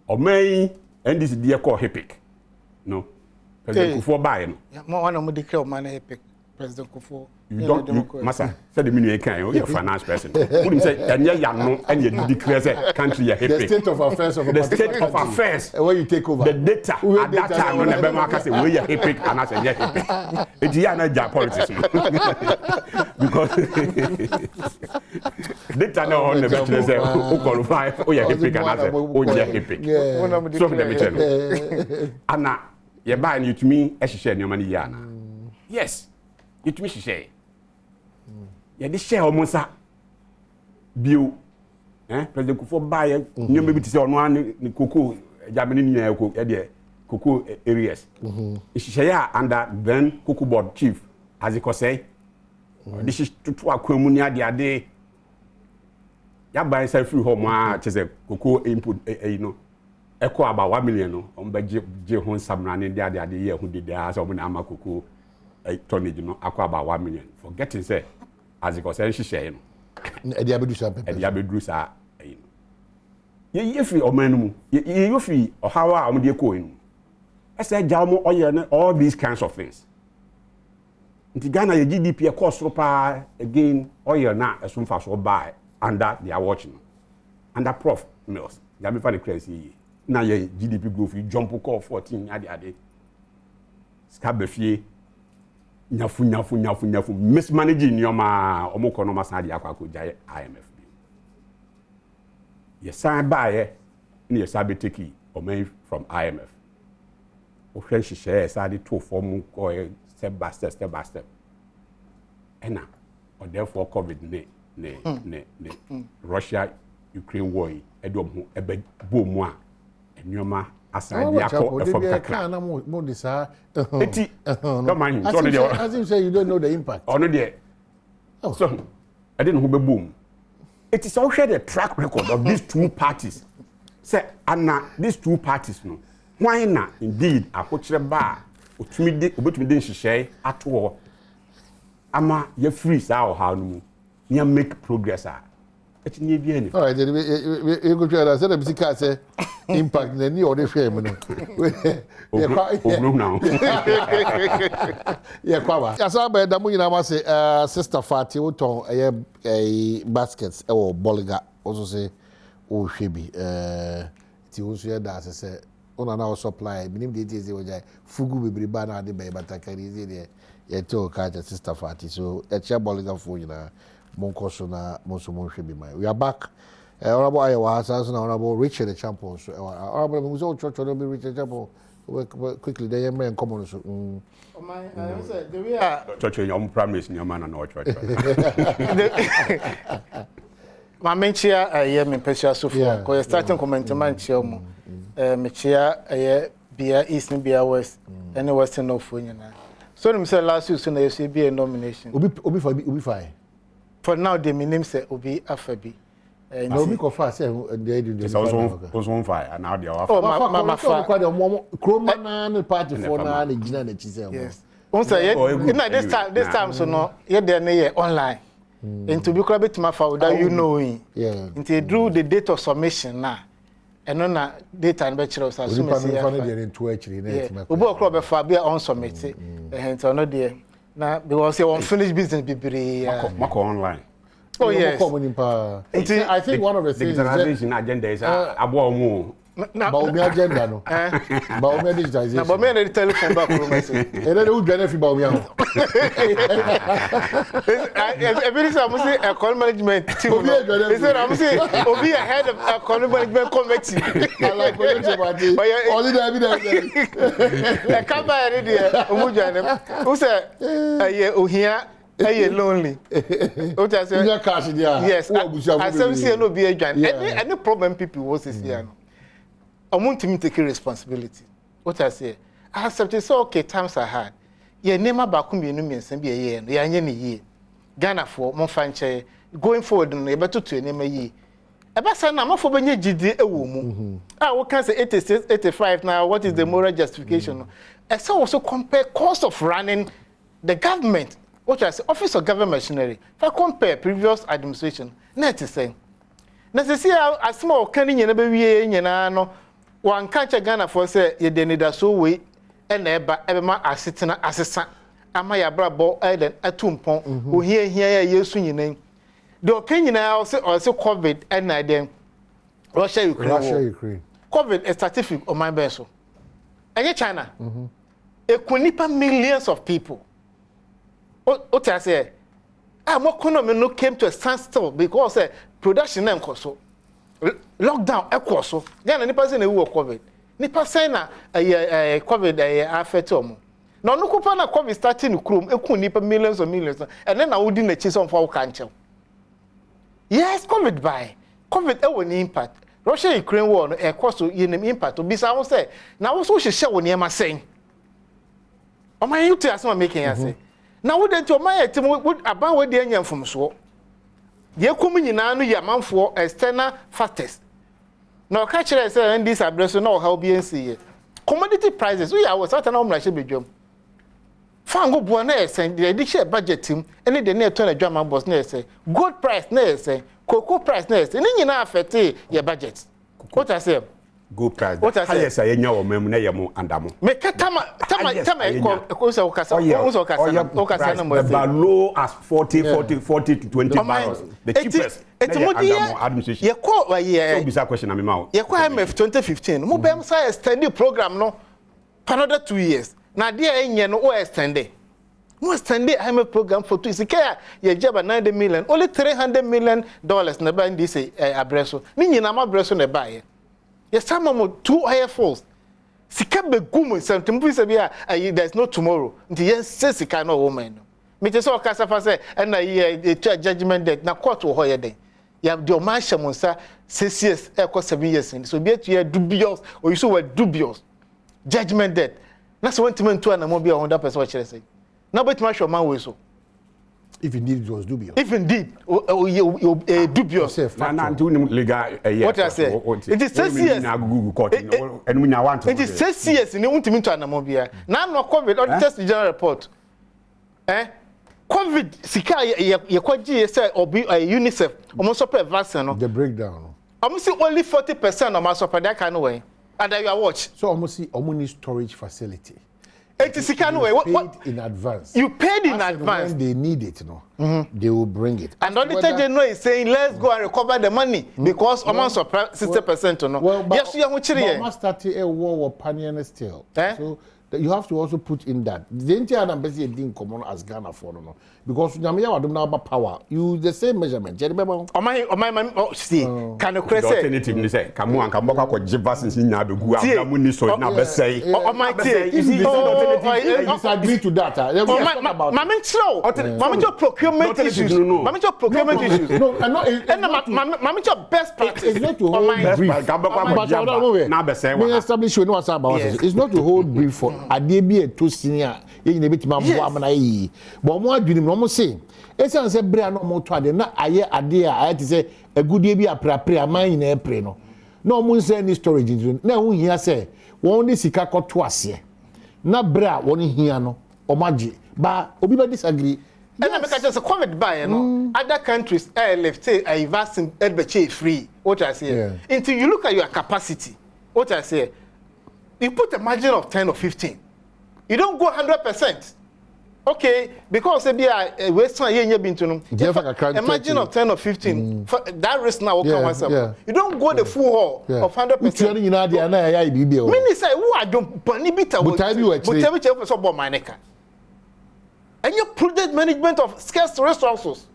[SPEAKER 11] omai ndc de call Epic no President Kufuor buy no
[SPEAKER 9] mo wana mo declare o man Epic President Kufuor
[SPEAKER 11] you don't massa said the meaning can you a finance person wouldn't say and ya no and you declare say country Epic
[SPEAKER 18] the state of affairs of
[SPEAKER 11] the state of affairs
[SPEAKER 18] when you take over
[SPEAKER 11] the data at that time when the market say we are Epic and I say yeah Epic it is not politics because data no on the better say who qualify oh yeah Epic and I say oh yeah Epic so the better ana ye buy you to me e hihye nyoma ni ya na yes you to me hihye ye di share omonsa bio President Kufuor buy nyoma bi ti say ono an ni koko jamani ni ya ko e de koko areas hihye ya under then koko board chief as he say this is to akwamu ni ade ya buy say free home a che koko input you know eko about 1 million no on be je ho samra ne de ye ho de da so na amakoko tonnage no akwa about 1 million forgetting say as it say hihye no
[SPEAKER 18] e dia bedu sa pepe
[SPEAKER 11] e dia bedu sa ye free o man mu ye free o hawa am de ko inu e say jamo oye all these kinds of things nti Ghana ye GDP e cost pa again oil na esumfa so buy under they are watching under Prof Mills jami fa the crazy na ye GDP growth you jump ko 14 ade ska befie nyafu mismanaging nyoma omoko no masan ade akwa ko jaye IMF ye san buy ni ye sabe take o man from IMF o hwe hihye sa ade to form ko step by step and or therefore COVID ne Russia Ukraine war edom ho ebe bomu a enyoma asan dia ko from kakra
[SPEAKER 18] na mo disa
[SPEAKER 11] eti come on so no dey
[SPEAKER 18] as you say you don't know the impact
[SPEAKER 11] ono dey so I didn't who be boom it is also the track record of these two parties say ana these two parties no why na indeed akokyere ba otumi de nhihye ato ama ye free sa o ha no ni make progress a it nie bi ani
[SPEAKER 18] all right we go try that say the music say impact na ni o de hwe mu no
[SPEAKER 11] now
[SPEAKER 18] yeah kwa ya so ba da mu nyina ma say sister Fati woton baskets e wo Bolga also say o hwe bi ti wo so ya da say ona na supply minim de tie say wo jai fugu bibiri ba na de be batakari ze de ye to ka sister Fati so e chia Bolga fo nyina monkoso na monso monhwe bi mai we are back honorable Ayewa Hassan na honorable Richard the champion so honorable muzo church no be Richard champion quickly they men common so
[SPEAKER 9] my I say the way
[SPEAKER 11] church your promise your man na church
[SPEAKER 9] ma menchia me pesha Sofia ko starting comment man chia mu me chia bia east ni bia west any western of nyina so me say last week so na you be a nomination
[SPEAKER 18] obi fine
[SPEAKER 9] for now the name say obi afabi
[SPEAKER 18] no obi ko fa say they do
[SPEAKER 11] this also fire and now they are
[SPEAKER 9] oh my fa
[SPEAKER 18] kwa the kroma na ne party for na na gina na chi say
[SPEAKER 9] yes on say this time so no ye there na ye online into be kwa betima fa without you knowing
[SPEAKER 18] yeah
[SPEAKER 9] into drew the date of submission na eno na data na be kire us assume say
[SPEAKER 18] ya into actually na etima
[SPEAKER 9] obo okro be fa be on submit into no there na because you unfinished business bibiri
[SPEAKER 11] mako online
[SPEAKER 9] oh yes
[SPEAKER 18] I think one of the things
[SPEAKER 11] digitalization agenda is abo omo
[SPEAKER 18] ba omi agenda no ba omi digitalization
[SPEAKER 9] na ba me na telephone ba ko message
[SPEAKER 18] e na u benefit ba omi ahụ
[SPEAKER 9] every time I say economic management team they say I'm say obi ahead of economic management committee
[SPEAKER 18] I like what you party only the evidence
[SPEAKER 9] e come by there omujane who say ohia lonely what I say
[SPEAKER 18] your cash there
[SPEAKER 9] yes I say no be adwan any problem people was this here no I want to take responsibility what I say I accept it so okay times are hard ye nema ba ku mienu miensan bi ye no ya anye ne ye Ghana for mo fa nche going forward no ye beto to enema ye eba say na amafo benye gidi ewo mu we can say 86 85 now what is the moral justification no so also compare cost of running the government which I say office of government machinery if compare previous administration na it say na say asema o kan nyina be wie nyina no wan ka che Ghana for say ye de nida so we na eba ma asetena asesa ama ya brabo eden atumpon ohia ya yesu nyina the okanyina also COVID and then Russia Ukraine. COVID is certificate on my benso. And China. Ekunipa millions of people. What I say? More economy no came to a standstill because production and so lockdown ekoso. Gana nipa say na wo COVID. Nipa say na COVID affect omo. Na no kupa na COVID starting krom ekunipa millions of millions and then na wodi na chi some for kanche. Yes, COVID by COVID an impact. Russia Ukraine war no cost you impact. Bisa won say na wo so hye wo niam asen. O man you to asema making say. Na wo den to man etim aban wo de anya mfomso. Ye kum nyina no yamanfo external factors. Na o ka kire say this address na o how BNC. Commodity prices we are what na o mra hye bedwam. Fango bo na esen the addition budget team any the near turn a drama boss na esen gold price na esen cocoa price na esen ni nyina affect your budget. What I say
[SPEAKER 11] gold price
[SPEAKER 9] what I say
[SPEAKER 11] yes I nya o mem na yemo andamo
[SPEAKER 9] me tama ko so okasa na mo
[SPEAKER 11] the low as 40 to 20 barrels the cheapest
[SPEAKER 9] administration ye ko
[SPEAKER 11] so bisa question na me ma
[SPEAKER 9] ye ko IMF 2015 mo bem say extend program no for another 2 years. Na dia enye no o extend. No extend IMF program for 2 years. Ikea ye jaba 90 million. Only $300 million na ba ndi say abreso. Ni nyina ma abreso na ba ye. Ye sama mo 2 Air Force. Sika be gumu something we say there's no tomorrow. Nti ye say sika no woman no. Me te so okasa fa say na ye judgment date na court wo hoye den. Ya de o ma shamonsa 6 years e ko 7 years. So be to ye dubious or you so were dubious. Judgment date. That's one time to an be 100% what you say. Now, but my show man way so.
[SPEAKER 18] If indeed it was dubious.
[SPEAKER 9] If indeed dubious. What I say? It is 6 years.
[SPEAKER 11] And we now want to.
[SPEAKER 9] It is 6 years in the ultimate to an now no COVID on test general report. COVID sika ye kwaji say obi UNICEF almost supply vaccine.
[SPEAKER 18] The breakdown.
[SPEAKER 9] Almost only 40% of my supply that kind of way. And then you are watch.
[SPEAKER 18] So almost need storage facility.
[SPEAKER 9] It is kind of way.
[SPEAKER 18] What in advance?
[SPEAKER 9] You paid in advance.
[SPEAKER 18] When they need it, they will bring it.
[SPEAKER 9] And the auditor general is saying, let's go and recover the money because almost 60% no.
[SPEAKER 18] Well,
[SPEAKER 9] yes, you are much here.
[SPEAKER 18] But started a war with Panian still. So you have to also put in that. The entire embassy didn't come on as Ghana for no. Because Namia wa don't have power. You the same measurement. You remember?
[SPEAKER 9] See, can you create
[SPEAKER 11] alternative ni say kamu an kamboka ko jivas in nya be gu amu ni so na be say.
[SPEAKER 18] Disagree to that.
[SPEAKER 9] Mama slow. Mama your procurement issues. Mama your procurement issues.
[SPEAKER 18] No, and
[SPEAKER 9] mama your best practice.
[SPEAKER 18] It's not to hold brief.
[SPEAKER 11] Na be say
[SPEAKER 18] we establish we know what's about. It's not to hold brief for ade bi e to senior ye na betima mbo amana yi. But mo adwini mo say esan say bra no mo to ade na aye ade a aye te say agudie bi aprapre aman na epre no. No mo say any storage na hu hia say won de sika koto ase. Na bra won hia no omaje ba obi ba disagree.
[SPEAKER 9] And I make just COVID by other countries left say a vaccine be free. What I say until you look at your capacity. What I say you put a margin of 10 or 15. You don't go 100%. Okay, because be a Western year been to a margin of 10 or 15. For that risk now will come myself. You don't go the full haul of 100%.
[SPEAKER 18] You know the
[SPEAKER 9] Many say, "Who I don't bunny bitter with maneka." And your prudent management of scarce resources.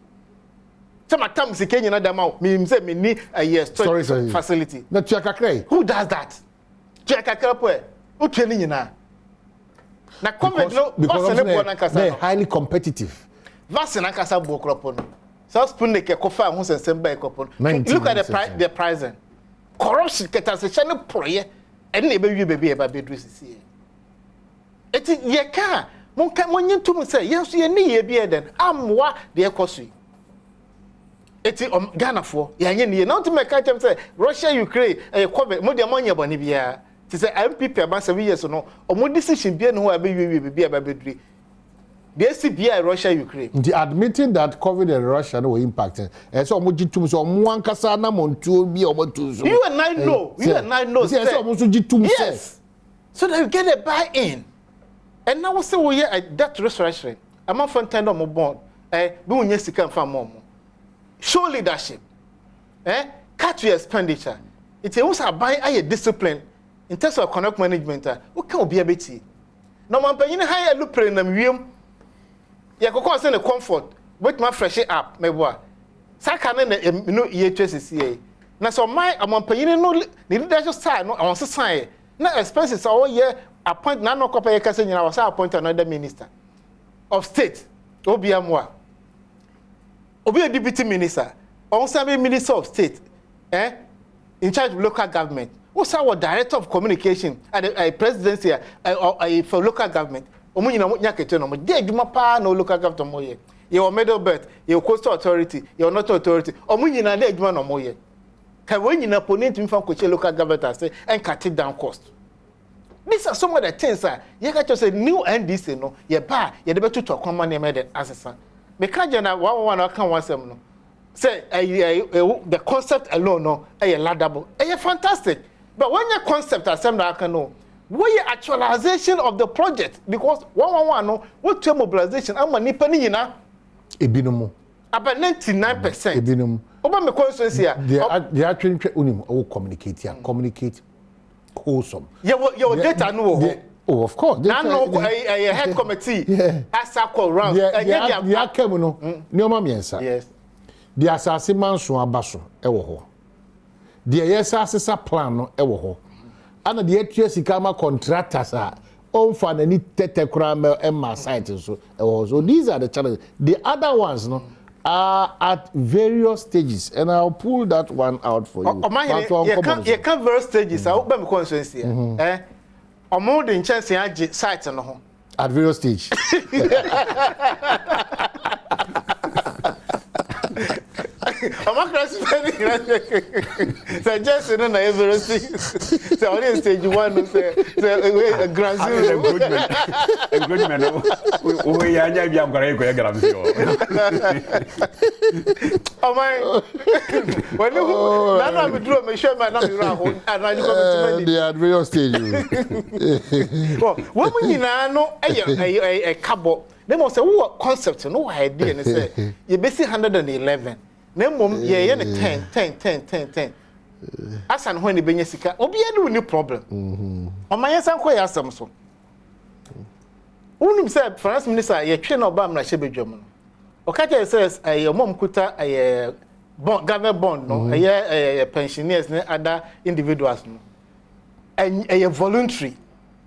[SPEAKER 9] Time is Kenya Nadamau, me say me need a year storage facility. Who does that? Who training you now? Na COVID no
[SPEAKER 18] because they're highly competitive.
[SPEAKER 9] Vaccine akasa bo kropon. So spoon dey kofa hu sensem ba kropon. Look at the pricing. Corruption ketase chane proye. And na be baby e ba bedru sisi. Eti ye ka monka monyin tum say yes ye ni ye bi eden amwa de ekosu. eti Ghana for ya nye nie na to make catch say Russia Ukraine COVID mo de amanya boni bia ti say MPP about 7 years no omo decision bia no abewie bia abedri they see bia Russia Ukraine
[SPEAKER 18] the admitting that COVID and Russia no were impacting so omo gitum so omo ankasa na montuo bia omo tu so
[SPEAKER 9] you and I know
[SPEAKER 18] say so omo so gitum
[SPEAKER 9] yes so that you get a buy-in and now say we hear that restoration am for tend omo bond be unye sika mfa mo show leadership cut your expenditure it is also buy a discipline in terms of economic management who can be a bit no man pay higher look pre na wiem ya ko say the comfort with my fresh up me boa saka na no ye twese na so my am pay no leadership style no on sign na expenses all year appoint na no copy ka say nyina was appoint another minister of state obiamwa obi a deputy minister on some minister of state in charge of local government what's our director of communication at a presidency for local government omo nyina nyakete no mo de adwuma pa na local government mo ye your middle belt your coastal authority your north authority omo nyina de adwuma no mo ye ka we nyina ponent mi fa koche local government say and cut it down cost. These are some of the things you got to say new NDC no ye ba ye de betu to kwama na me de asesa me ka jana one kan wasem no say the concept alone no laudable fantastic but when your concept asem na kan no where actualization of the project because one no what to mobilization am nipa ni nyina
[SPEAKER 18] ebinom
[SPEAKER 9] about 99%
[SPEAKER 18] ebinom
[SPEAKER 9] oba me constituency
[SPEAKER 18] they are trying unim o communicate wholesome
[SPEAKER 9] your data no
[SPEAKER 18] oh of course
[SPEAKER 9] na no a head committee asako round
[SPEAKER 18] they are came no nioma miensa
[SPEAKER 9] yes
[SPEAKER 18] the asase manso abaso ewo ho the yes asesa plan no ewo ho ana the etua sika ma contractors on fa na ni tete kura ma site so ewo so these are the challenges the other ones no are at various stages and I'll pull that one out for you.
[SPEAKER 9] You can various stages I hope me constituency omo de chance age site no ho
[SPEAKER 18] at various stage
[SPEAKER 9] so just no na everything so on stage 1 say grand zero
[SPEAKER 11] engagement we ya nya bia ngora iko ya grand zero
[SPEAKER 9] oh my when you na me draw me show me na me ra ho and you come
[SPEAKER 18] they at various stages
[SPEAKER 9] oh when we na no e cabo they must say what concept no idea and say you be 111 na mom ye ne 10 asan ho ne benya sika obi ade ni problem o man yesan ko ya asam so unum say finance minister ye twe na oba amna hye bedwam no o ka je say ay mom kuta ay bond government bond no ay pensioners ne other individuals no ay voluntary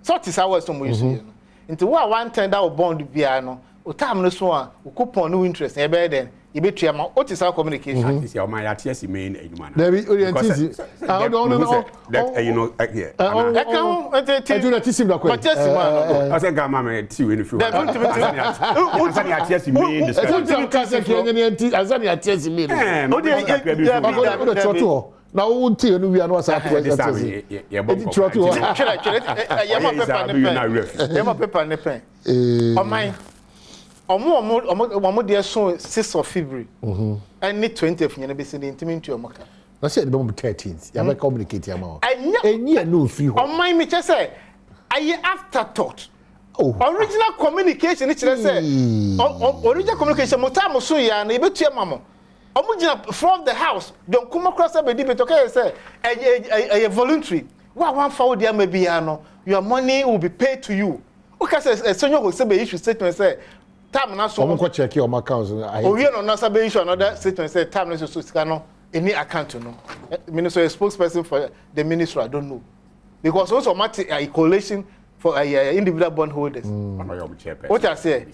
[SPEAKER 9] so it is how some use no into wa one tender o bond bia no o time no so a o coupon no interest e be den e be tua ma o ti sa communication
[SPEAKER 11] this your my ats main eduma na
[SPEAKER 18] there be orientation
[SPEAKER 11] I don't know that you know here
[SPEAKER 18] I do not see that question
[SPEAKER 11] I say ga ma me ti we no fi azani ats main discussion
[SPEAKER 18] so ka say azani ats main
[SPEAKER 9] o dey
[SPEAKER 18] trotto na wo ti enu wi anu asa to
[SPEAKER 11] e
[SPEAKER 18] trotto
[SPEAKER 9] ya ma paper ne pen o man omo de so 6th of February and 20th nyene be se de intimi ntu omo ka
[SPEAKER 18] na say the 13th ya be communicate ya ma enye no free ho
[SPEAKER 9] o man me che say aye afterthought original communication ni chere say original communication mo ta mo so ya na e betu mamo omo gina from the house don kuma cross be debate okay say aye voluntary wa wan forward ya ma bia no your money will be paid to you okay say sonyo go say be issue statement say time na so
[SPEAKER 18] omo ko check your accounts
[SPEAKER 9] we no na say be issue another statement say time na so sika no any account no minister a spokesperson for the ministry I don't know because also automatic a collation for individual bond holders what I say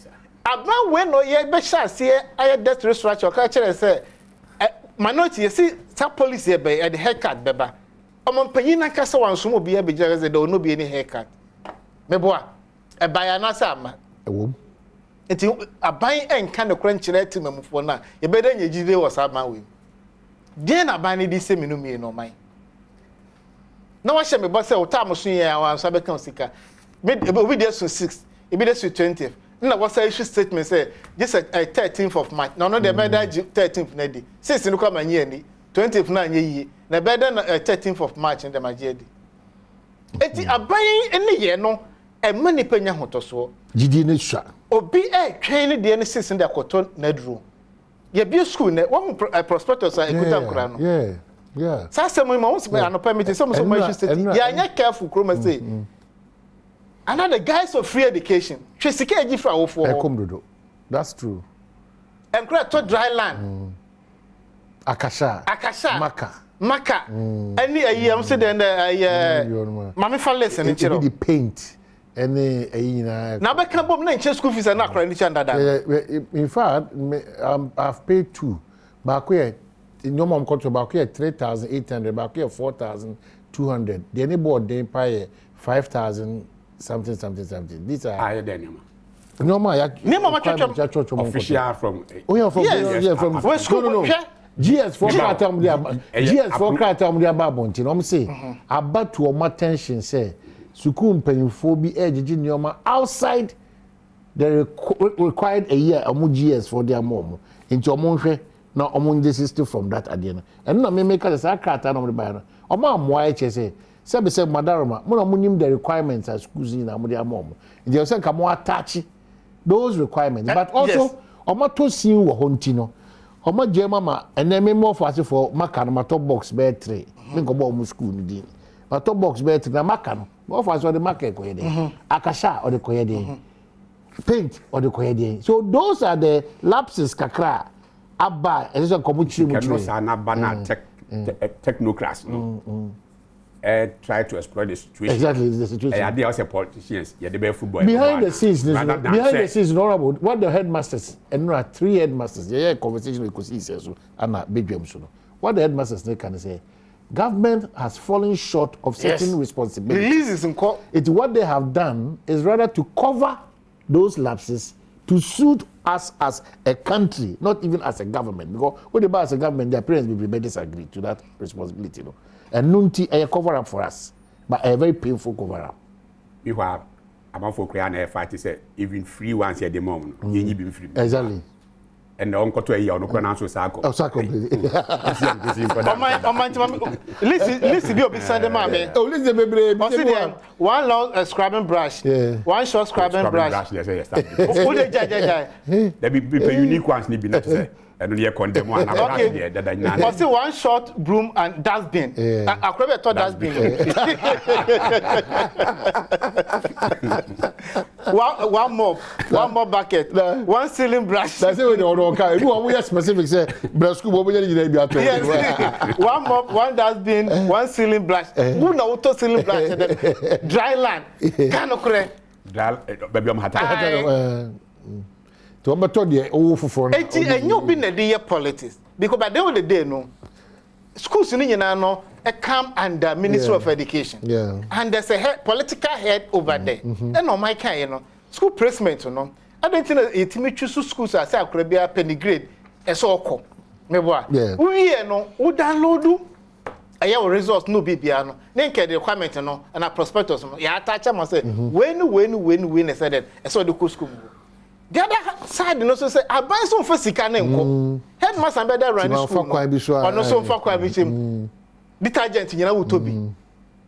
[SPEAKER 9] about when no ye be sha say I debt restructure ka chere say minority you see some policy be at the haircut beba omo panyin na ka say wan so mo be be jere say there will no be any haircut meboa e buy na say ama Enti aban enka no krankyere atimamfo na ye beda nyegide was aban we. Den aban ni di se menu mi no man. Na wa hye me bo se o ta amoso ye awan so be kan sika. Me obi dey so 6, e be dey so 20th. Na wa say issue statement say just a 13th of March. No dey beda 13th na di. 6 no kwa manye ni. 20th na anye yi. Na beda 13th of March in the manje di. Eti aban ene ye no e mani panya hotoso.
[SPEAKER 18] Gidi ne sha.
[SPEAKER 9] Obi twen ne de ne 6 de akoto na duro. Ye bi school ne one prospectus a ekuta nkura no.
[SPEAKER 18] Yeah.
[SPEAKER 9] Sasa mo won't say no permit some so much state. Yeah, anya careful kroma say. Another guys of free education. Twe sika agi fra wo for.
[SPEAKER 18] Ekomdodo. That's true.
[SPEAKER 9] Enkura to dry land.
[SPEAKER 18] Akasha. Maka.
[SPEAKER 9] Any am say den mama fa lesson in chiro.
[SPEAKER 18] The paint. Any
[SPEAKER 9] na be kan bom na nche school fees na akra ni chandada.
[SPEAKER 18] In fact, I've paid 2. Back here no mom control back here 3,800, back here 4,200. The any board they pay 5,000 something. These are
[SPEAKER 11] higher than you.
[SPEAKER 18] No ma
[SPEAKER 11] church official from
[SPEAKER 18] from GS4 kratom dia GS4 kratom dia babonti no say about to my attention say sukuu mpanyimfo bi ejiji nioma outside the required a year omo GS for their mom nti omo hwe na omo desist from that again and na me make the sakrata no buy no omo amoa eche say se madaroma mo na mo nim the requirements as schools na mo their mom nti o say ka mo attach those requirements but also omo to sin wo honti no omo jema ma eneme mo for maka no top box be 3 me ko bo omo school ni din ma top box be 3 na maka no what was the market akasha or the koyede paint or the koyede so those are the lapses kakra abba is a community
[SPEAKER 11] technocrats no try to exploit the situation
[SPEAKER 18] exactly the situation
[SPEAKER 11] they are politicians yeah they be football
[SPEAKER 18] behind the scenes honorable what the headmasters and there are 3 headmasters yeah conversation with Kosi so and Badwam so what the headmasters they can say government has fallen short of certain responsibilities. It's what they have done is rather to cover those lapses to suit us as a country, not even as a government. Because when they buy as a government, their parents will disagree to that responsibility. You know? And nunti a cover up for us, but a very painful cover up.
[SPEAKER 11] You have about for creating a fight is even free once at the moment. You need be free.
[SPEAKER 18] Exactly.
[SPEAKER 11] And the uncle to a year, no pronounce Sako.
[SPEAKER 18] Oh, Sako.
[SPEAKER 9] Listen, be beside the man.
[SPEAKER 18] Oh, listen, baby.
[SPEAKER 9] One long scrubbing brush, one short scrubbing brush.
[SPEAKER 11] Yes. There be unique ones, need be not to say. And you condemn one.
[SPEAKER 9] Okay. But see one short broom and dustbin. I probably thought dustbin. One more bucket. One ceiling brush.
[SPEAKER 18] That's it. We are specific. Say,
[SPEAKER 9] one mop, one dustbin, one ceiling brush. Who know auto ceiling brush? Dry land. Can occur.
[SPEAKER 11] Baby, I'm happy.
[SPEAKER 18] To method the for
[SPEAKER 9] and you been a day politics because by the end of the day no schools in no come under Ministry of Education and there's a political head over there and on my kind you know school placement you know I don't think it me choose schools as I could be a penny grade as all come me boy we no we download aya results no bibiano then the requirement no and a prospectus no ya attach am say when said that so the school. The other side, you know, so say, I buy some for Sikane. Headmaster better run the school. Or no, some for Quabishim. Detergent, you know, to be.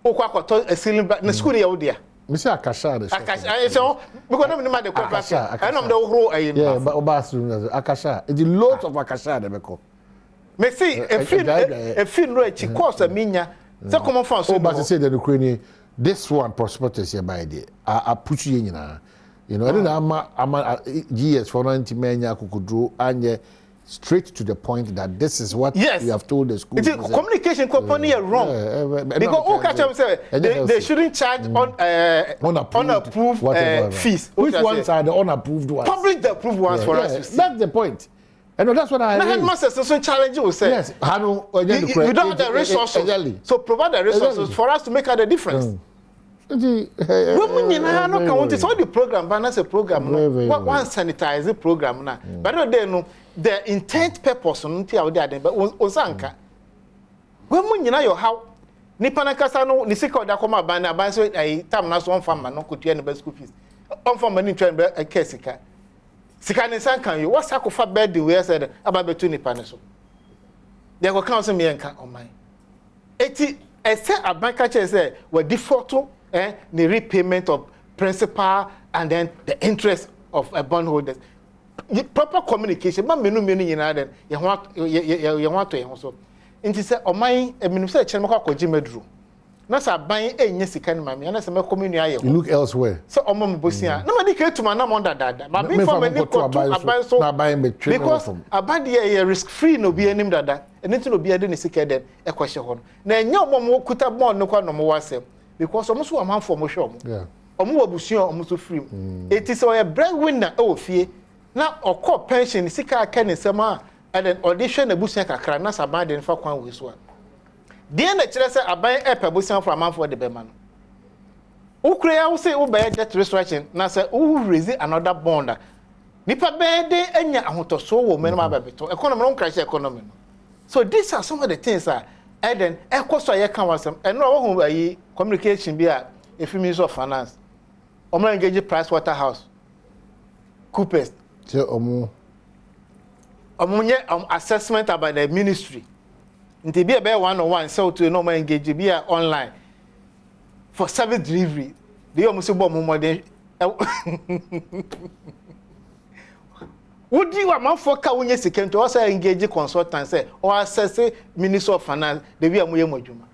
[SPEAKER 9] O Quaco, a ceiling back in the school, you dear.
[SPEAKER 18] Mr. Akasha,
[SPEAKER 9] so because I'm the Akasha, and I'm the whole.
[SPEAKER 18] Yeah, but Obasu, Akasha. It's the lot of Akasha, the Beko.
[SPEAKER 9] May see a fin rich, course a minia. So come on, for so,
[SPEAKER 18] but to say that Ukraine, this one prospectus here by the I put you in. You know, I don't know, GS for 90 men, Yakukudru, and straight to the point that this is what we have told the school.
[SPEAKER 9] Communication company are wrong. Because they shouldn't charge unapproved fees.
[SPEAKER 18] Which ones are the unapproved ones?
[SPEAKER 9] Publish the approved ones for us.
[SPEAKER 18] That's the point. And that's what I
[SPEAKER 9] headmasters also challenge you say.
[SPEAKER 18] Yes,
[SPEAKER 9] we don't have the resources. So provide the resources for us to make the difference. Women no count so the program ban as a program one sanitize the program na. But no the intent purpose no ti awde but osanka. Women nyina your how nipa na kasa no ni sika oda koma ban so tam na so on farm no kotua ne school fees. On farm ni twa be sika. Sika ne san kan you what sakofa birthday we said about betu nipa ne so. They go council me enka on my. Eti say a bank say we default the repayment of principal and then the interest of a bondholders. Proper communication, but menu yina then you want to so. Inti say o my minister chere mako akwaji medru. Na sa ban enye sika ni mame, na sa me community aye.
[SPEAKER 18] You look elsewhere.
[SPEAKER 9] So o mo bosia. Na ma di ke tuma na mo dada. Ma be for me ni ko to aban so. Na ban be train because aban dey risk free no be anim dada. Enti no be ade ni sika den e kwahye ho. Na enye o mo kuta bond no kwa no mo wasem. Because omo so am for mo show mo. Yeah. Omo wabusuo omo so free. It is a breadwinner o fie. Na okọ pension sika aka ni sema and then audition na busuo kakra na saban den fa kwan we so. De na kire se aban e pa busuo for am for the be man. Ukure ya wo say wo buy debt restructuring na say wo raise another bond. Nipa be de anya ahotoso wo men ma babeto. Economy no crash economy no. So these are some of the things that and then ekoso ye kan wasem. And no wo ayi communication bi a if Minister of Finance. Omo engage Pricewaterhouse. Coopers.
[SPEAKER 18] Say omo
[SPEAKER 9] nye assessment about the ministry. Nti bi e be 101 so to no man engage bi online for service delivery. They almost say bomb more than would you amount for ka wonye second to also engage consultant say or assess Minister of Finance the bi amoye modwuma.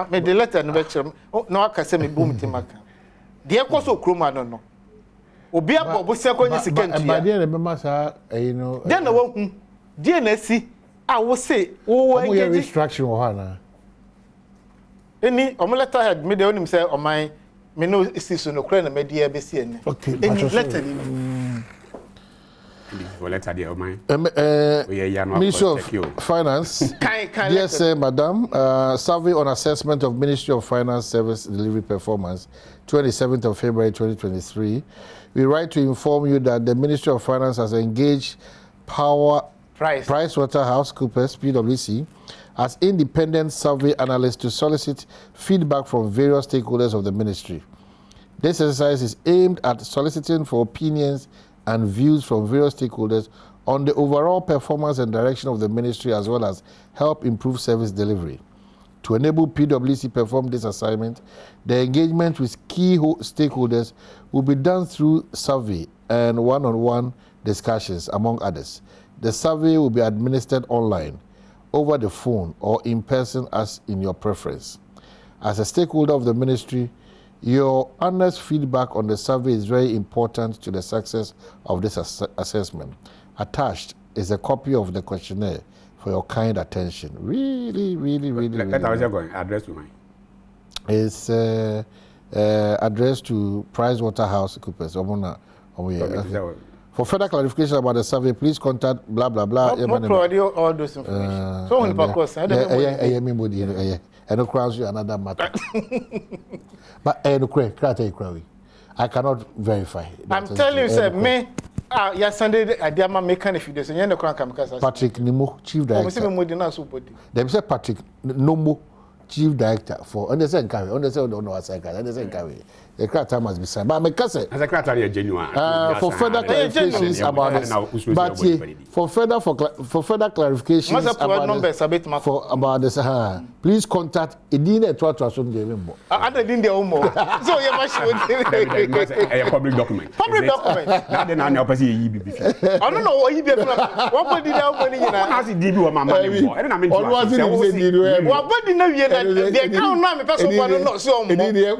[SPEAKER 9] Me the letter no be chere no aka say me boom timaka. De ekoso kroma no. Obi abobo se konye second to.
[SPEAKER 18] But there remember say you know.
[SPEAKER 9] Then no hu. Die na si a wo say wo engage
[SPEAKER 18] restructuring o ha na.
[SPEAKER 9] Any letter head me de onim say o man me no isi so no kra na me dia be si ene.
[SPEAKER 18] Okay.
[SPEAKER 9] Any letter ni.
[SPEAKER 11] Letter there o man.
[SPEAKER 18] Ministry of Finance. Dear sir, Madam, survey on assessment of Ministry of Finance service delivery performance 27th of February 2023. We write to inform you that the Ministry of Finance has engaged PricewaterhouseCoopers (PwC) as independent survey analyst to solicit feedback from various stakeholders of the ministry. This exercise is aimed at soliciting for opinions and views from various stakeholders on the overall performance and direction of the ministry, as well as help improve service delivery. To enable PwC perform this assignment, the engagement with key stakeholders will be done through survey and one-on-one discussions, among others. The survey will be administered online, over the phone, or in person as in your preference. As a stakeholder of the ministry, your honest feedback on the survey is very important to the success of this assessment. Attached is a copy of the questionnaire for your kind attention. Really.
[SPEAKER 11] That was going address to mine.
[SPEAKER 18] It's addressed to PricewaterhouseCoopers. For further clarification about the survey, please contact blah blah blah.
[SPEAKER 9] No provide all those information. So when because I don't know.
[SPEAKER 18] I don't cross you another matter. But I cannot verify.
[SPEAKER 9] I'm telling you, sir, me. Yesterday, I did my mechanic video. So you know,
[SPEAKER 18] Patrick Nimo, Chief Director. Them say Patrick Nomo, Chief Director for understand carry. Understand don't know what I can. Understand carry. The character must be signed. But my cousin.
[SPEAKER 11] As a character, genuine.
[SPEAKER 18] For further clarifications about this, but for further clarifications about this, please contact Edina Twatwason Devimbo.
[SPEAKER 9] I didn't know more. So you must show
[SPEAKER 11] a public document.
[SPEAKER 9] Public document.
[SPEAKER 11] Not the non opposite.
[SPEAKER 9] I don't know what you be. What did I open?
[SPEAKER 11] Has it did you my money? I don't know.
[SPEAKER 18] What was it?
[SPEAKER 9] What did you that the account now? Me person not so.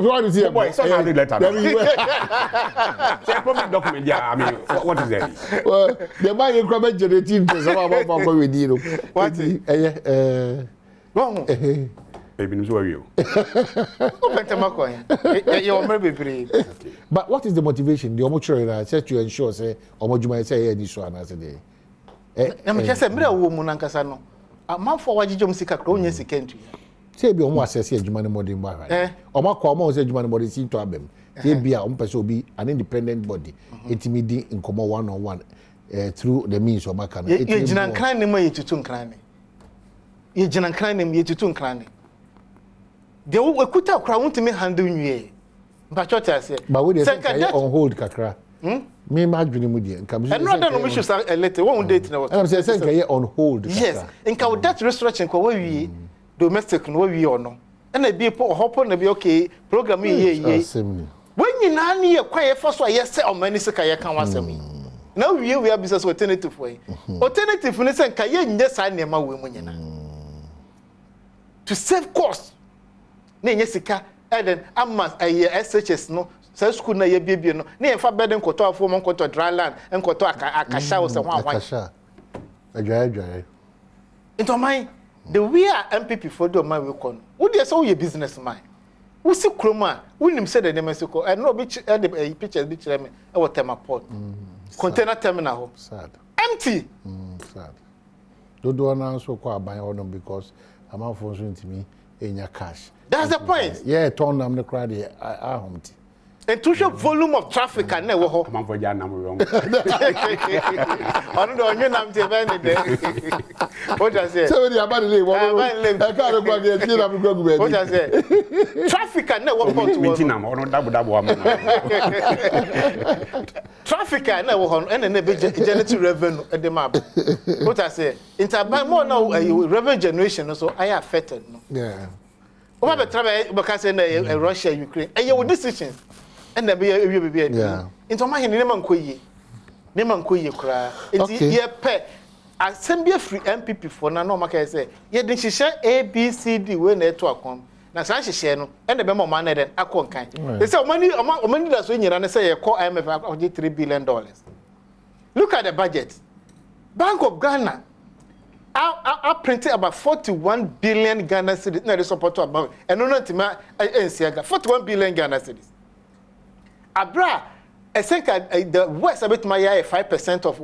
[SPEAKER 18] What is it?
[SPEAKER 11] Letter. Public document, yeah. I mean, what is that?
[SPEAKER 18] Well, the man you come generating to some about with you.
[SPEAKER 9] What?
[SPEAKER 18] Wrong. But what is the motivation? The omochore said to ensure say omojuma say this one as a day.
[SPEAKER 9] Na me say me wo mu nankasa no. A man for wagijom sika kro onye sika ntu.
[SPEAKER 18] say be omo assess adwuma ne modern boy right omo kwa omo say adwuma ne modern sin to abem say be a omo person obi an independent body etimi in komo one on one through the means of makana
[SPEAKER 9] ye jina nkran ne ma yetutu nkran ne ye jina nkran ne yetutu nkran ne de wo kuta kra wontimi handle nwie mpa chota say
[SPEAKER 18] but we dey on hold kakra me ma adwene mu die nka me
[SPEAKER 9] and no no issue say elete won date na what
[SPEAKER 18] and say nka on hold
[SPEAKER 9] yes nka wo that restructuring ko we wie domestic no we or no and be hopo na be okay program ye when nyina ne ye kwaye fa so ye say o mani sika ye kan wasem na we are business alternative way alternative ne say nka ye nye sa ne ma we mu nyina to save cost na nye sika and then amma SHS no say school na ye bie no na ye fa beden koto afo mon koto dry land en koto akasha wo se ho ahwan
[SPEAKER 18] akasha adwa
[SPEAKER 9] into my the way MPP for do my we kon wo dey say wo ye business man wo si kroma wo nim say the name siko and no be the pictures be kire me e wo tema port container terminal ho
[SPEAKER 18] sad
[SPEAKER 9] empty
[SPEAKER 18] sad do na so kwa aban ho because amount for so ntimi enya cash
[SPEAKER 9] that's the point
[SPEAKER 18] yeah turn am the crowd I humpty
[SPEAKER 9] and to show volume of traffic and na wo ho
[SPEAKER 11] am for ja na mo wrong
[SPEAKER 9] onu do onye nam te ben de what does say
[SPEAKER 18] so we abani le wo e ka ro gba ge ti na mi gba gba
[SPEAKER 9] what does say traffic and na wo port
[SPEAKER 11] wo ti na mo onu dabo am
[SPEAKER 9] traffic and na wo ho and na be generate revenue e de map what does say interbank more now revenue generation so I affected no
[SPEAKER 18] yeah
[SPEAKER 9] over the travel because in Russia Ukraine and your decisions and the be yeah into my ne man koyi kra enti ye pe assembly free MPP for na no maka say ye de hihye ABCD we na eto akom na san hihye no and the be mo man den akon kan they say omani da so nyina ne say ye call IMF of $3 billion. Look at the budget. Bank of Ghana I printed about 41 billion Ghana cedis. No, they support to about and no tima NCAG 41 billion Ghana cedis. Abra, I think the West a bit my 5% of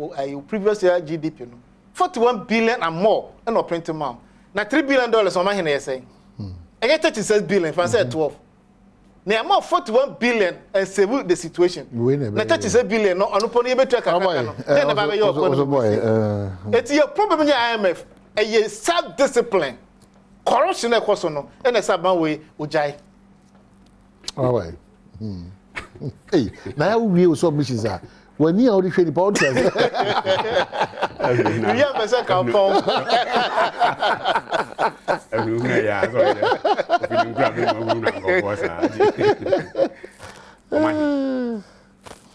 [SPEAKER 9] previous year GDP. No, 41 billion and more. And no printing more. Now $3 billion on my hand saying. I get 36 billion. If I say 12, now more 41 billion and save the situation. Now 36 billion. No, I'm not putting you better. Then about your it's your problem in your IMF. A self-discipline, corruption, and a saban way ujai.
[SPEAKER 18] All right. Hey, now we also missions are when you already feel the podcast.
[SPEAKER 9] You have a second phone.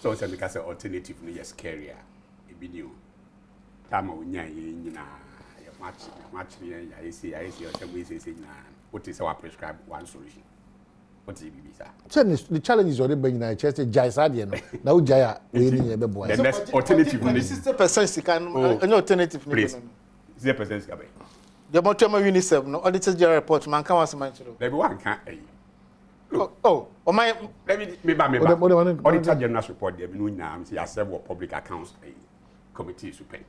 [SPEAKER 11] So it's because alternative no yes carrier. It be new. Time we much I see or some way say na what is our prescribe one solution. What is it?
[SPEAKER 18] The challenge is already being na chest jaisade no. Now jaya we ni be boy.
[SPEAKER 11] The next alternative
[SPEAKER 9] 60% can no alternative
[SPEAKER 11] ni. 0% ka be.
[SPEAKER 9] The Montreal UNICEF no auditor general report man kan was man chiro.
[SPEAKER 11] There be one can
[SPEAKER 9] Oh, my
[SPEAKER 11] let me auditor general report there be no nyam say serve public accounts committee to pay.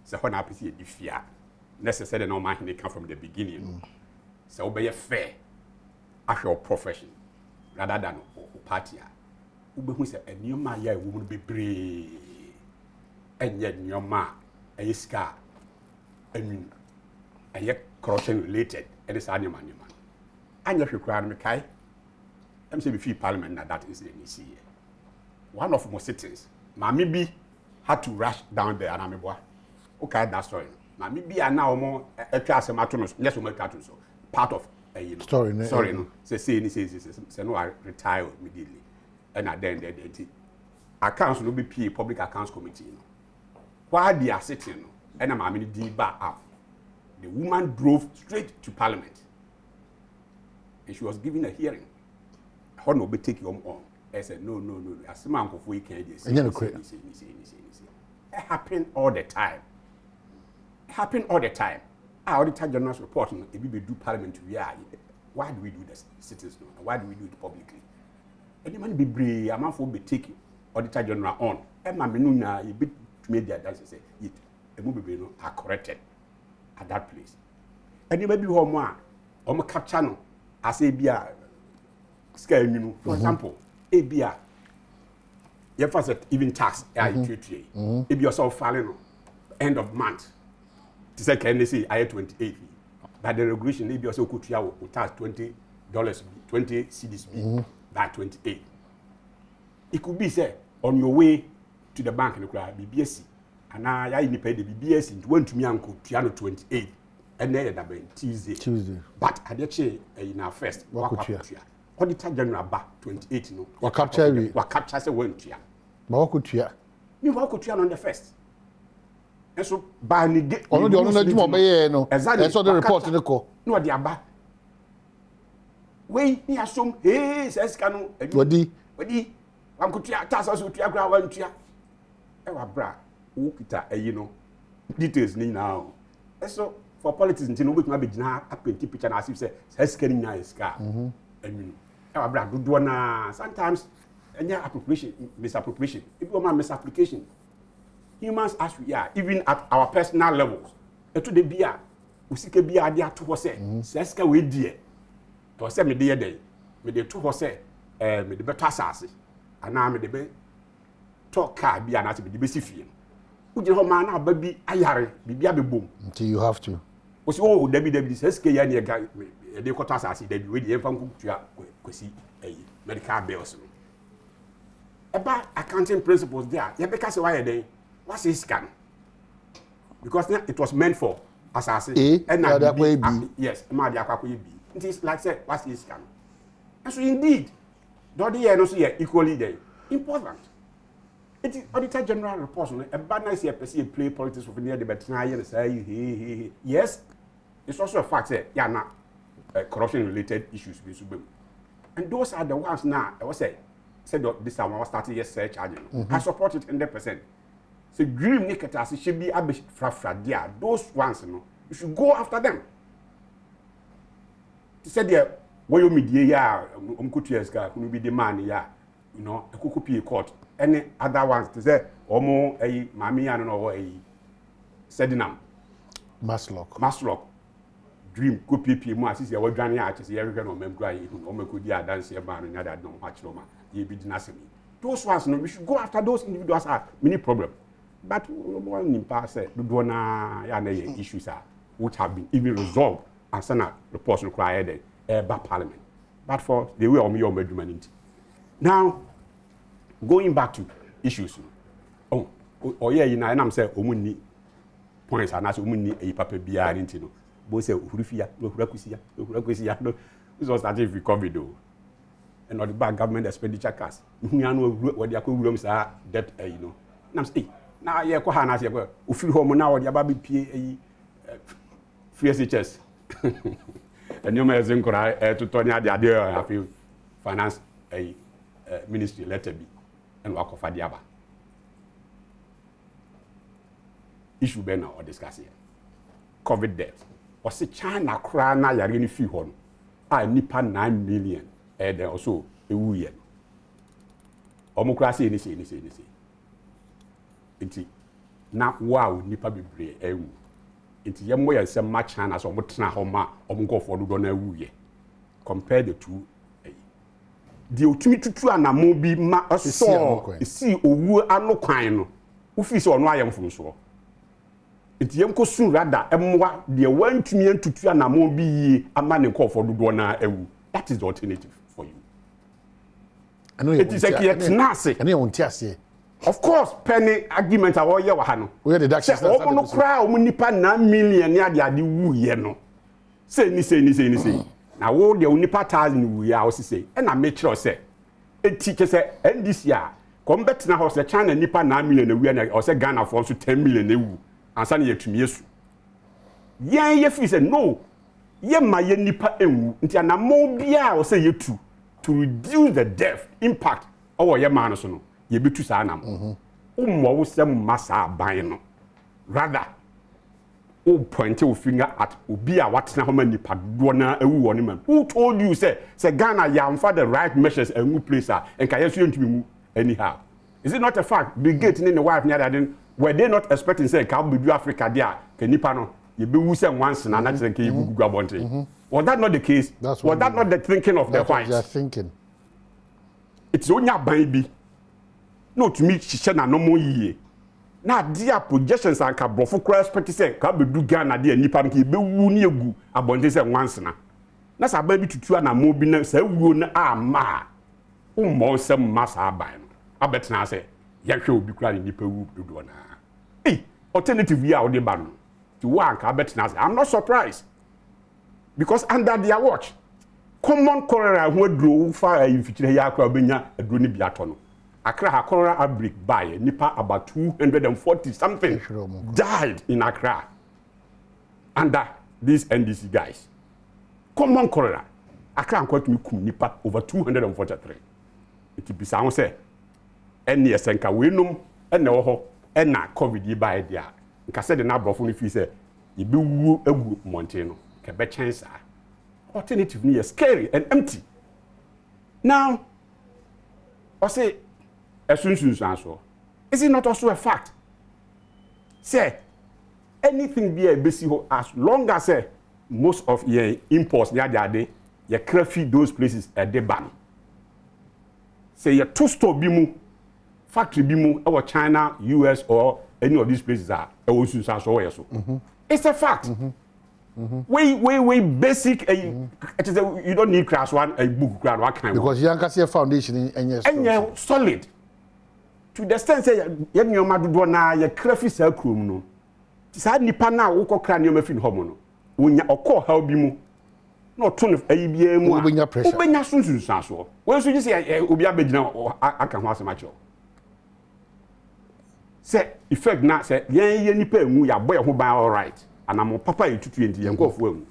[SPEAKER 11] So when I see a fear necessary no man they come from the beginning. So be fair as your profession rather than party. Ube who say a new man ya woman be brave and yet your man a scar and yet corruption related and it's animal man. And you require me kai. I'm saying before parliament now that is the NEC. One of my citizens, Mami B had to rush down there and I'm okay, that story. Now, maybe I now more a class of matronus, yes, so part of a
[SPEAKER 18] story.
[SPEAKER 11] Sorry, no. Say no, I retire immediately. And I then accounts will be public accounts committee. While they are sitting, and I'm in the bar up, the woman drove straight to parliament. And she was given a hearing. How no be take you on? I said, no. As a man of weekend, it happened all the time. Our auditor general's report, if we do parliament, why do we do this citizens? Why do we do it publicly? Any man be brave, a man for be taking auditor general on. And my menuna, you bit media that say it, a movie are corrected at that place. And you may be home, omo capture no as a bia scale you for example a bia you first even tax I if you so filing end of month to say can they say I 28 by the regulation if you also could tax $20 20 cedis by 28 it could be say on your way to the bank in the crowd BBS and I need pay the BBS into one to me uncle 28 and then Tuesday but I did say in our first auditor general back 28 no
[SPEAKER 18] what capture
[SPEAKER 11] say one to ya
[SPEAKER 18] but what could you
[SPEAKER 11] me what could you on the first and so by the gate
[SPEAKER 18] only the only no exactly so the report in the call
[SPEAKER 11] no the aba we ni assume hey says cano
[SPEAKER 18] wadi
[SPEAKER 11] am could you task us to ya one to ya e wa bra wo kita eyi no details ni now so for politics nti no go to be gina apenti picture na as if say says can nya iska I mean e wa bra do na sometimes any appropriation misappropriation if you misapplication humans as we are even at our personal levels eto de bia usike bia de ato ho se seska we die to se me de dey me de to ho se me de beto asase ana me de be to car bia na se me de be sifie ugye ho ma na aba bi ayare bibia be bom
[SPEAKER 18] until you have to
[SPEAKER 11] o se o dabi seska ya ne ga e de koto asase dabi we de emfa nkutua kwesi medical bills about accounting principles there. You because why they what's this scam? Because it was meant for as I say and that way be yes, my dear be. It is like say what's this scam? And so indeed, the no see equally there important. It is auditor general report on a bad nice play politics of near the betina and say yes, it's also a fact that yeah not corruption related issues and those are the ones now I was say said this time I was starting yesterday charging. I support it 100%. So dream nicketers should be a bit frafra. Those ones, you know, you should go after them. To say there, where you media, who be the man, yeah, you know, a cookie court. Any other ones to say, Omo, a mammy, I don't know, a sedinam. Maslock. Dream copy people, I see what Johnny artists, every kind of member, who could dance a man and other don't watch no man. Those ones, no, we should go after those individuals are many problem. But one in past issues are which have been even resolved and Senate reports required by Parliament. But for the way of your measurement. Now, going back to issues. Oh yeah, you know, and I'm saying omuni points and as omuni a paper beer into no. Both say Urufia, Urakusia, no, this was started with COVID though. And not the bad government expenditure costs. You know what the rooms are debt, you know. And I'm saying, now, yeah, Kohana, you feel home now, or the baby PA free SHS. And you may think to Tonya, the idea of you finance a ministry, let it be, and work of Adiaba. Issue be now or discuss here. COVID debt. Or say China crana ya really fee hon. I nipa 9 million. And also a wuyen. Omokrasi any say. Inti na wow nipa bebre ewu. Inti yemo ya se match China so omotena homa omgo for do na wuye. Compare the two. The otumi tutu anamo bi ma so si owu ano kwan no. Ufi se ono ayem funso. Inti yem ko sun rada emwa de wantumi antutu anamo bi yi ama ne ko for do na ewu. That is the alternative for you. I know it is a nasi. I know of course, penny argument are all your hano. We are the Dutch. No cry, nipa 9 million ya de wu ye no. Say ni. Now all the nipa 1,000 we are say. And I make sure say a teacher say and this year come back na house China nipa 9 million we or say Ghana for 10 million ewu. And send you to me yesu. Ye fi say no. Ye ma ye nipa ewu nti anamo bia o say ye to reduce the death impact our ye man so no ye betu sa anam ummo wo sem masa ban no rather o point your finger at obi a watena ho nipa do na ewu woni man who told you say Ghana yamfa the right measures and new place and can you ntumi mu anyhow is it not a fact Bill Gates and the wife near that were they not expecting say can be Africa there can nipa no you be who say once and another thing you go about it. Was that not the case? Was that not the thinking of the whites?
[SPEAKER 18] They are thinking.
[SPEAKER 11] It's only a baby. No, to me, she na no more year. Now, dear projections and Cabrofo cross pretty say, Cabe do Ghana, dear Nipan, be woony gu, abundance and once now. That's a baby to two and a mobile, say, woon, ma. More some massa by. I bet now say, Yash will be crying Nipper whoop to do. Hey, alternative, we are the ban. To work, I bet now. I'm not surprised. Because under their watch, common cholera who drove fire in Fichia Crabina, a Bruni Biatono. Accra a cholera outbreak by Nipa about 240 something died in Accra under these NDC guys. Common cholera. Accra and quote me Nipa over 243. It be sound say, any Senka winum, and no, and not COVID by there. Because the number of if you say, you be woo a woo Montano. Quebec chance alternative near scary and empty. Now, I say, as soon as answer, is it not also a fact? Say, anything be a busy as long as most of your imports the other day, you can't feed those places at the ban. Say, your two-store bimu, factory bimu, our China, US, or any of these places are also answer. It's a fact. Way basic. You don't need class one a book grad what kind
[SPEAKER 18] because you can see a foundation
[SPEAKER 11] and solid. To the extent say you know madu na you craft cell cream no. Say nipa na wo ko kra ne ma fin homo no. Wonya okọ ha obi mu. No to no ayibia mu.
[SPEAKER 18] Obenya pressure.
[SPEAKER 11] Obenya sunsun sanso. When so you say obi abegina aka ho asemacho. Say effect na say ye nipa emu ya boy ho ban all right. And I'm papa you to 20 young of women.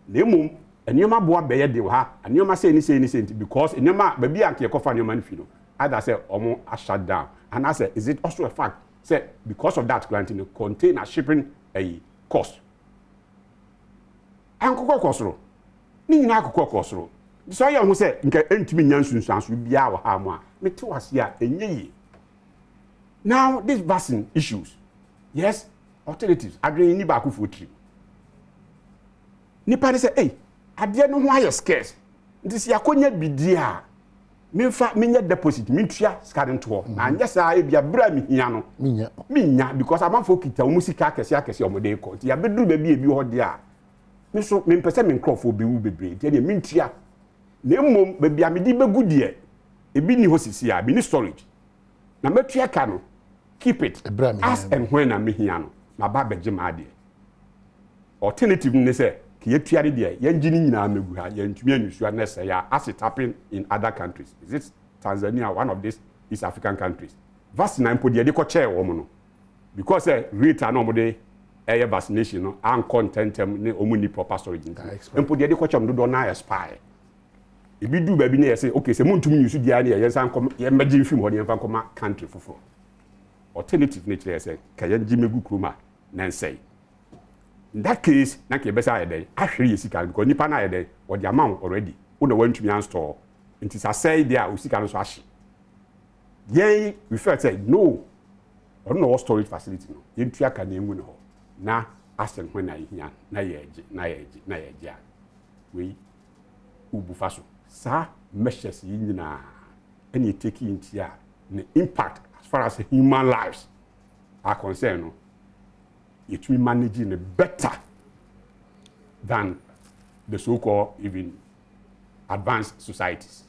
[SPEAKER 11] Nemo, and your ma boy bear de ha, and your ma say anything because in your ma baby and your coffin your man fino. Either say almost a shut down. And I say, is it also a fact? Say because of that granting container shipping a cost. Uncle Cosro. Nina Cosro. So I who say, intimate nonsense will be our harm. Me to us here in ye. Now, these vaccine issues. Yes. Alternatives agree ni back for tree. Nipa say, hey, I didn't know why you're scarce. This yakonya bidia. Me deposit, me tria scaring to. And yes, I be a brand miano. Minya, because I'm for kita musika kesi omode ko. Ya bedru baby ebi ho dia. Me so me pese me crop be bebre. Tie de me tria. Na mom baby amedi begu die. Ebi ni ho sisi a, bi ni storage. Na me tria ka no. Keep it as and when I'm miano. My baba Jimadi. Alternative ne say, Kietiari de, Yenjini na Meguha, Yentumian, you are necessary as it happened in other countries. Is it Tanzania, one of these East African countries? Vaccine put the eco chair woman. Because a rate and nobody air vaccination and content omuni proper storage. And put the eco chair do not expire. If you do baby near say, okay, so moon to me, you should get yes, and come imagine film or the country for. Alternative nature say, Kayan Jimmy Gukruma. Say. In that case, Naki Bessa day, actually is because Nipana day or the amount already. Who went to me store. It is a say there, we see can swash. Yea, we first say no. I don't know what storage facility no. You try can name no. Na ask them when I hear na ye. We ubufaso. Sa meshes yina any taking into ya the impact as far as human lives are concerned. No. It will managing it better than the so-called even advanced societies.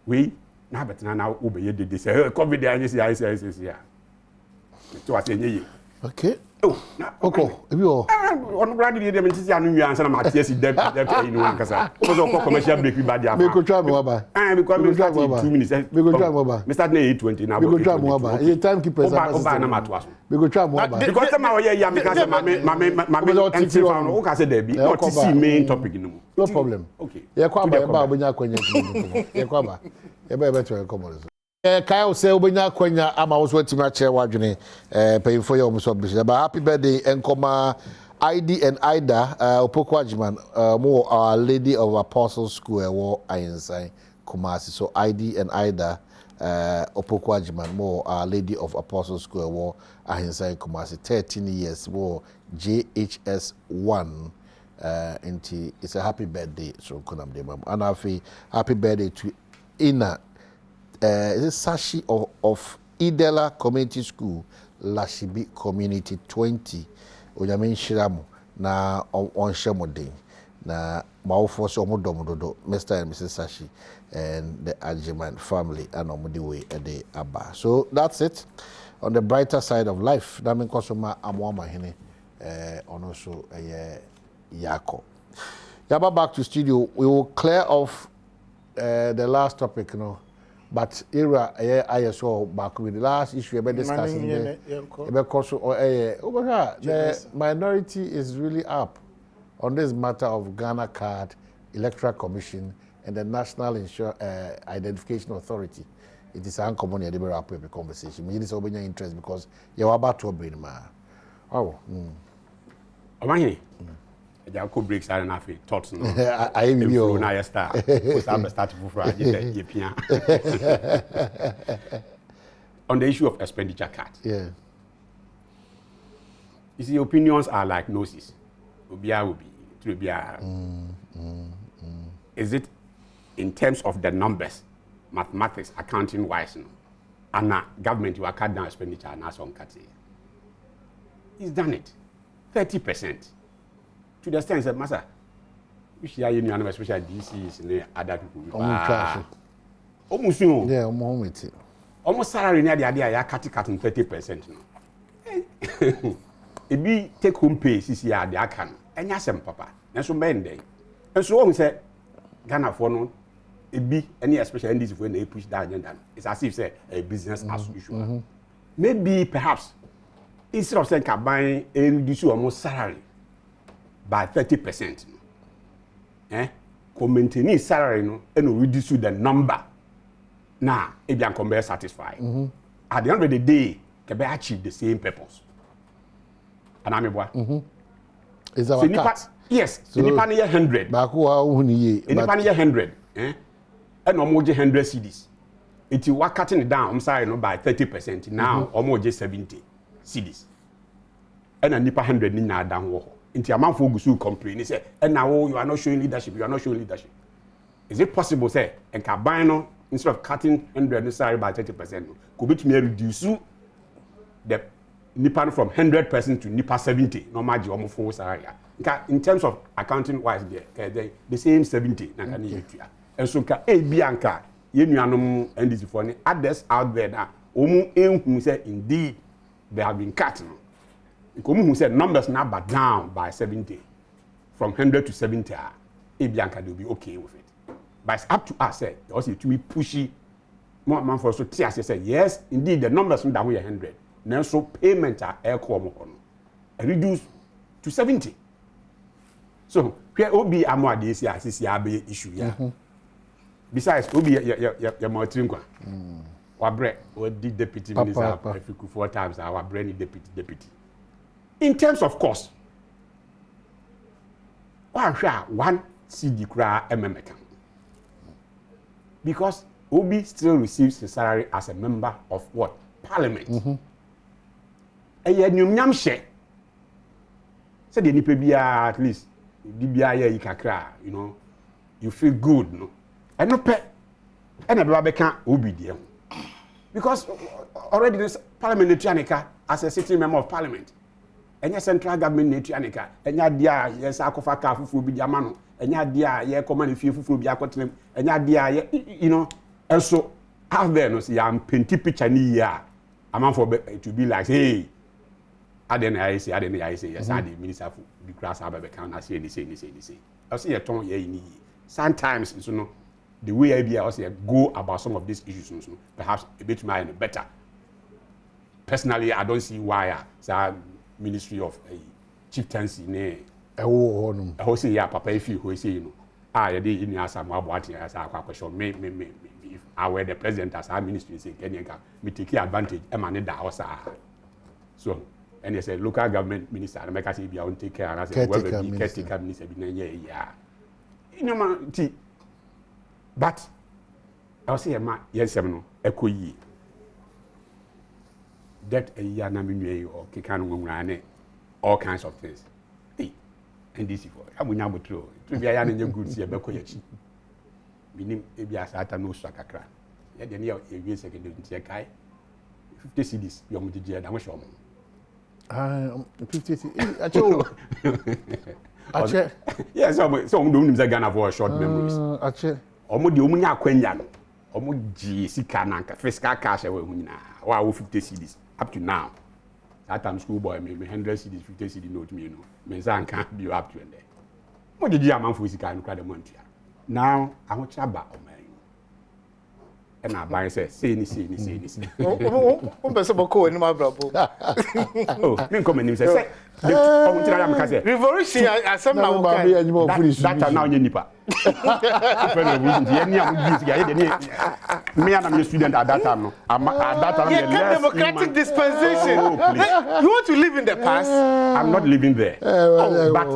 [SPEAKER 11] We now but now obey the say COVID
[SPEAKER 18] okay. Oh, okay. If you
[SPEAKER 11] on brand the dem ntisi anu wi ansa na ma tie si dem in one kasa. So commercial break we bad
[SPEAKER 18] me go try more ba.
[SPEAKER 11] Because me start in 2 minutes.
[SPEAKER 18] Me go try more ba.
[SPEAKER 11] Me start na 8:20 now.
[SPEAKER 18] Me go try more ba. You time keep person.
[SPEAKER 11] Oba na ma to aso.
[SPEAKER 18] Me go try more ba.
[SPEAKER 11] Because them we ya me kasa ma empty found o kasa there be. Not to see main topic no.
[SPEAKER 18] No problem.
[SPEAKER 11] Okay.
[SPEAKER 18] Ye kwa ba obonya kwanya. Ye kwa ba. Ye ba to come. Kyle say obenya kwanya ama wo so atima che wadwene pay for your so business. But happy birthday Enkoma ID and Ida Opoko Ajiman mo Our Lady of Apostles School wo Ayensan Kumasi. So ID and Ida Opoku Ajiman more Our Lady of Apostles School war Ahinsa Kumasi 13 years war JHS 1 it's a happy birthday so kunam de mam and happy birthday to Ina is it Sashi of Idela Community School Lashibi Community 20 Onyame Shiramu na on Shemode na maofo so omodomododo Mr. and Mrs. Sashi and the Ajiman family and Omudiwe Ede Abba. So that's it. On the brighter side of life, that means Kosoma Amwama Hene on also Yako. Yaba back to studio. We will clear off the last topic, but I saw back with the last issue about discussing the minority is really up on this matter of Ghana Card, Electoral Commission, and the National Identification Authority. It is uncommon to wrap up the conversation. It is open your interest because you're about to bring ma. Oh.
[SPEAKER 11] Amani. The alcohol breaks are enough. Thoughts.
[SPEAKER 18] I am you.
[SPEAKER 11] Now you start. I'm starting for Friday. On the issue of expenditure card.
[SPEAKER 18] Yeah.
[SPEAKER 11] You see, opinions are like noses. Is it in terms of the numbers, mathematics, accounting wise, and government you are cut down expenditure and that's on cut. He's done it. 30%. To the extent that Master, you see, especially DCs and other people. Almost you.
[SPEAKER 18] Yeah, almost.
[SPEAKER 11] Almost salary near the idea, I cut 30%. It be take home pay, CCR, the account, and yes, papa. And so many day. And so on say, Ghana for no, it be any especially this when they push that agenda. It's as if say a business as usual. Maybe perhaps instead of saying buying a reduce almost salary by 30%, maintaining salary no and reduce the number. Now, if you can be satisfied. At the end of the day, can be achieve the same purpose. And I'm a
[SPEAKER 18] is our cut?
[SPEAKER 11] Yes, so in the 100. In the 100, and almost 100 CDs. If you are cutting it down, I'm sorry, by 30%. Now, almost 70 CDs. And a nipa 100 in now down. Into a man for who complain, he said, and now you are not showing leadership, you are not showing leadership. Is it possible, say, and Cabino, instead of cutting 100 salary by 30%, could be to me reduce the nipa from 100% to nipa 70, no matter how much for salary. In terms of accounting wise, the same 70. And so, Bianca, you know, and this for others out there that who said indeed they have been cut. Who said numbers now but down by 70, from 100 to 70, Bianca will be okay with it. But it's up to us, also to be pushy. More man for so tears say yes, indeed the numbers down with 100. Now so payment are reduced to 70. So where Obi Amwa this year issue yeah. Besides Obi your Martinqua. Wabre or the deputy minister 4 times our brainy deputy. In terms of cost, one CD cry account. Because Obi still receives his salary as a member of what? Parliament. And yet you share. So the nipa at least you know, you feel good, no? And no pet and a brother can't Obi there. Because already this parliament as a sitting member of parliament. And your central government Netrianica, and your dear, yes, Akofaka Fufu be Yamano, and your dear, yeah, common if you Fufu be Akotim, and your dear, you know, and so out there, no, see, I'm painting picture near. I'm for to be like, hey, I say, yes, I did minister for the grass, I can't say anything. I'll see a tone, yeah, sometimes, you know, the way I be, I'll say, go about some of these issues, perhaps a bit more and better. Personally, I don't see why, Ministry of Chieftaincy, ne. I say, yeah, Papa, if you say, you know, you did in as a Mabwati as a question, me, if I were the president as our ministry, say, Kenya, me take advantage, emanate the house. So, and they say, local government minister, and make us say, I won't take care, and I say, well, be caretaker minister, yeah. You know, but I was say ma yensem no ekoyi that a year na menwe or kekano nwurane all kinds of things. Hey, and this for abunya botro to bia ya na nye good see ebeko yachi minim ebia sata no so akakra ya de ne ya ewie secondary ntie kai 50 cedis yo mudije da wo show
[SPEAKER 18] 50 cedis acho ache
[SPEAKER 11] yes so do nim say Ghana for short memories
[SPEAKER 18] ache
[SPEAKER 11] omo de omunya akwanya no omo ji sika na nka fiscal cash we hu nyina wa 50 cedis up to now. That time school boy me 100 cedis 50 cedis note me me say can't be up to and there. Mo did you am for sika no crowd month ya. Now I want chaba o man. And I buy say ni.
[SPEAKER 9] O be so boko ni ma brabo.
[SPEAKER 11] Oh, me come ni say o mo tira am ka say.
[SPEAKER 9] Revolution asem na wo
[SPEAKER 18] kan.
[SPEAKER 11] That now nipa. Me and I'm a student at that time. At that time,
[SPEAKER 9] democratic dispensation. You want to live in the past?
[SPEAKER 11] I'm not living there. But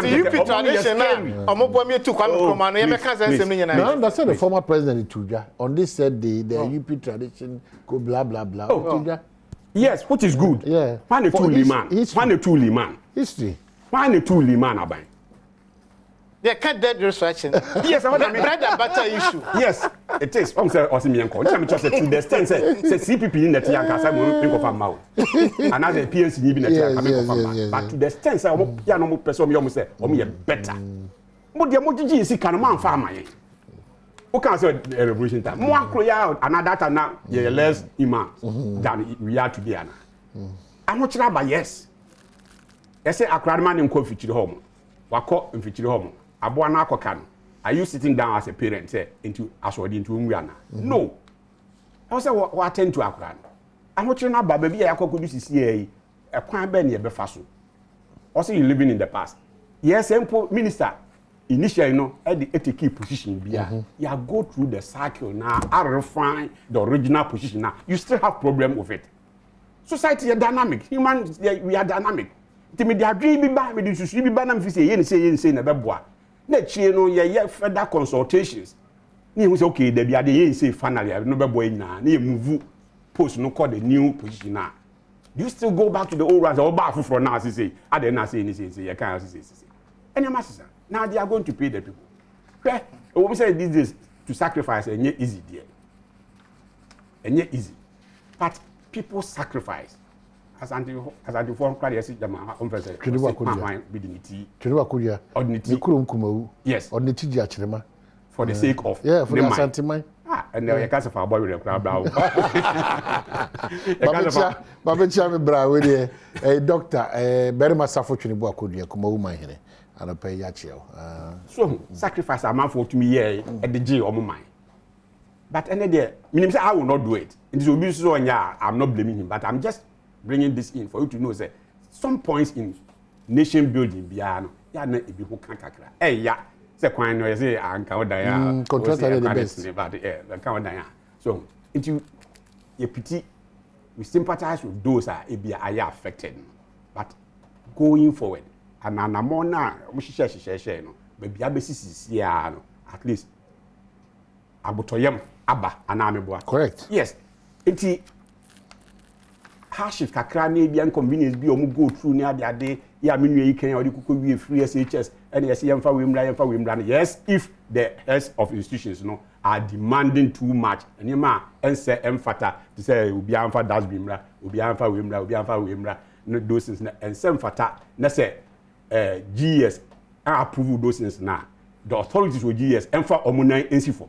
[SPEAKER 9] the UP tradition
[SPEAKER 18] now, that's the former president Tuja. On this said the UP tradition go blah blah blah.
[SPEAKER 11] Yes, which is good.
[SPEAKER 18] Yeah.
[SPEAKER 11] One a truly man. One a truly man.
[SPEAKER 18] History.
[SPEAKER 11] One a truly man abai.
[SPEAKER 9] Yeah, can't dead resurrection.
[SPEAKER 11] Yes, I want
[SPEAKER 9] bread and butter issue.
[SPEAKER 11] Yes, it is. I'm saying Osimianko. I'm just to the extent say CPP in the Tianka say we think of am now. And as the PNC ni be na Tianka make of am. But to the extent say omo ya no mo person me say omo ye better. Mo de mo gigi isi kan man fa amaye. O can say revolution time. Mo akro ya another time now ye less imams than we are today ana. Amo kira ba yes. Yes say akra man nko fitiri ho mo. Wako mfitiri ho mo. Aboa na akoka no. Are you sitting down as a parent say into asodi into nwuana? No. I say what attend to akra no. Ahochire na ba bia yakokodu sisi yi. E kwan be na ye befa so. Also you living in the past. Yes, simple minister initially no at the key position bia. You go through the cycle now, refine the original position now. You still have problem with it. Society is dynamic. Humans we are dynamic. Timidi adwi bi ba, me di susu bi ba na mfi say ye say na beboa. Na chie no ye further consultations. Ni hu say okay, there be ade ye say finally no beboa nyina. Na ye move post no call the new position now. Do you still go back to the old ones or back for now say ade na say ni say you can say. Any master. Now they are going to pay the people. We say these days to sacrifice and easy there. And easy. But people sacrifice. As anti form cry yes them on person. Yes. For the sake of
[SPEAKER 18] yeah, for the sentiment.
[SPEAKER 11] And now you can't for boy with crowd down.
[SPEAKER 18] Babecha me bra we dey doctor very much suffer Chinibu Akudia kuma woman here and pay ya chill.
[SPEAKER 11] So sacrifice a man for to me here at the J or my mind. But any day, meaning I will not do it. It will be so yeah, I'm not blaming him, but I'm just bringing this in for you to know that some points in nation building biano ya na ebi ho kan kakra. Yeah. Say kwan no say anka odan
[SPEAKER 18] contractor the best
[SPEAKER 11] about the kan odan ya. So into ye pity we sympathize with those are affected. But going forward and anamona we share no baby abesisi ya no at least abotoyem aba anameboa.
[SPEAKER 18] Correct.
[SPEAKER 11] Yes. Enti hardship kakra na bia inconvenience bi omu go through na ade ya menwe yi kan odi kuko bi free SHS and yes yemfa wemra. Yes, if the heads of institutions no are demanding too much and ma ense emfata to say obi amfa dash bimra obi amfa wemra no those things na ense emfata na say GS approve those things na the authorities with GS emfa omunan ensifo.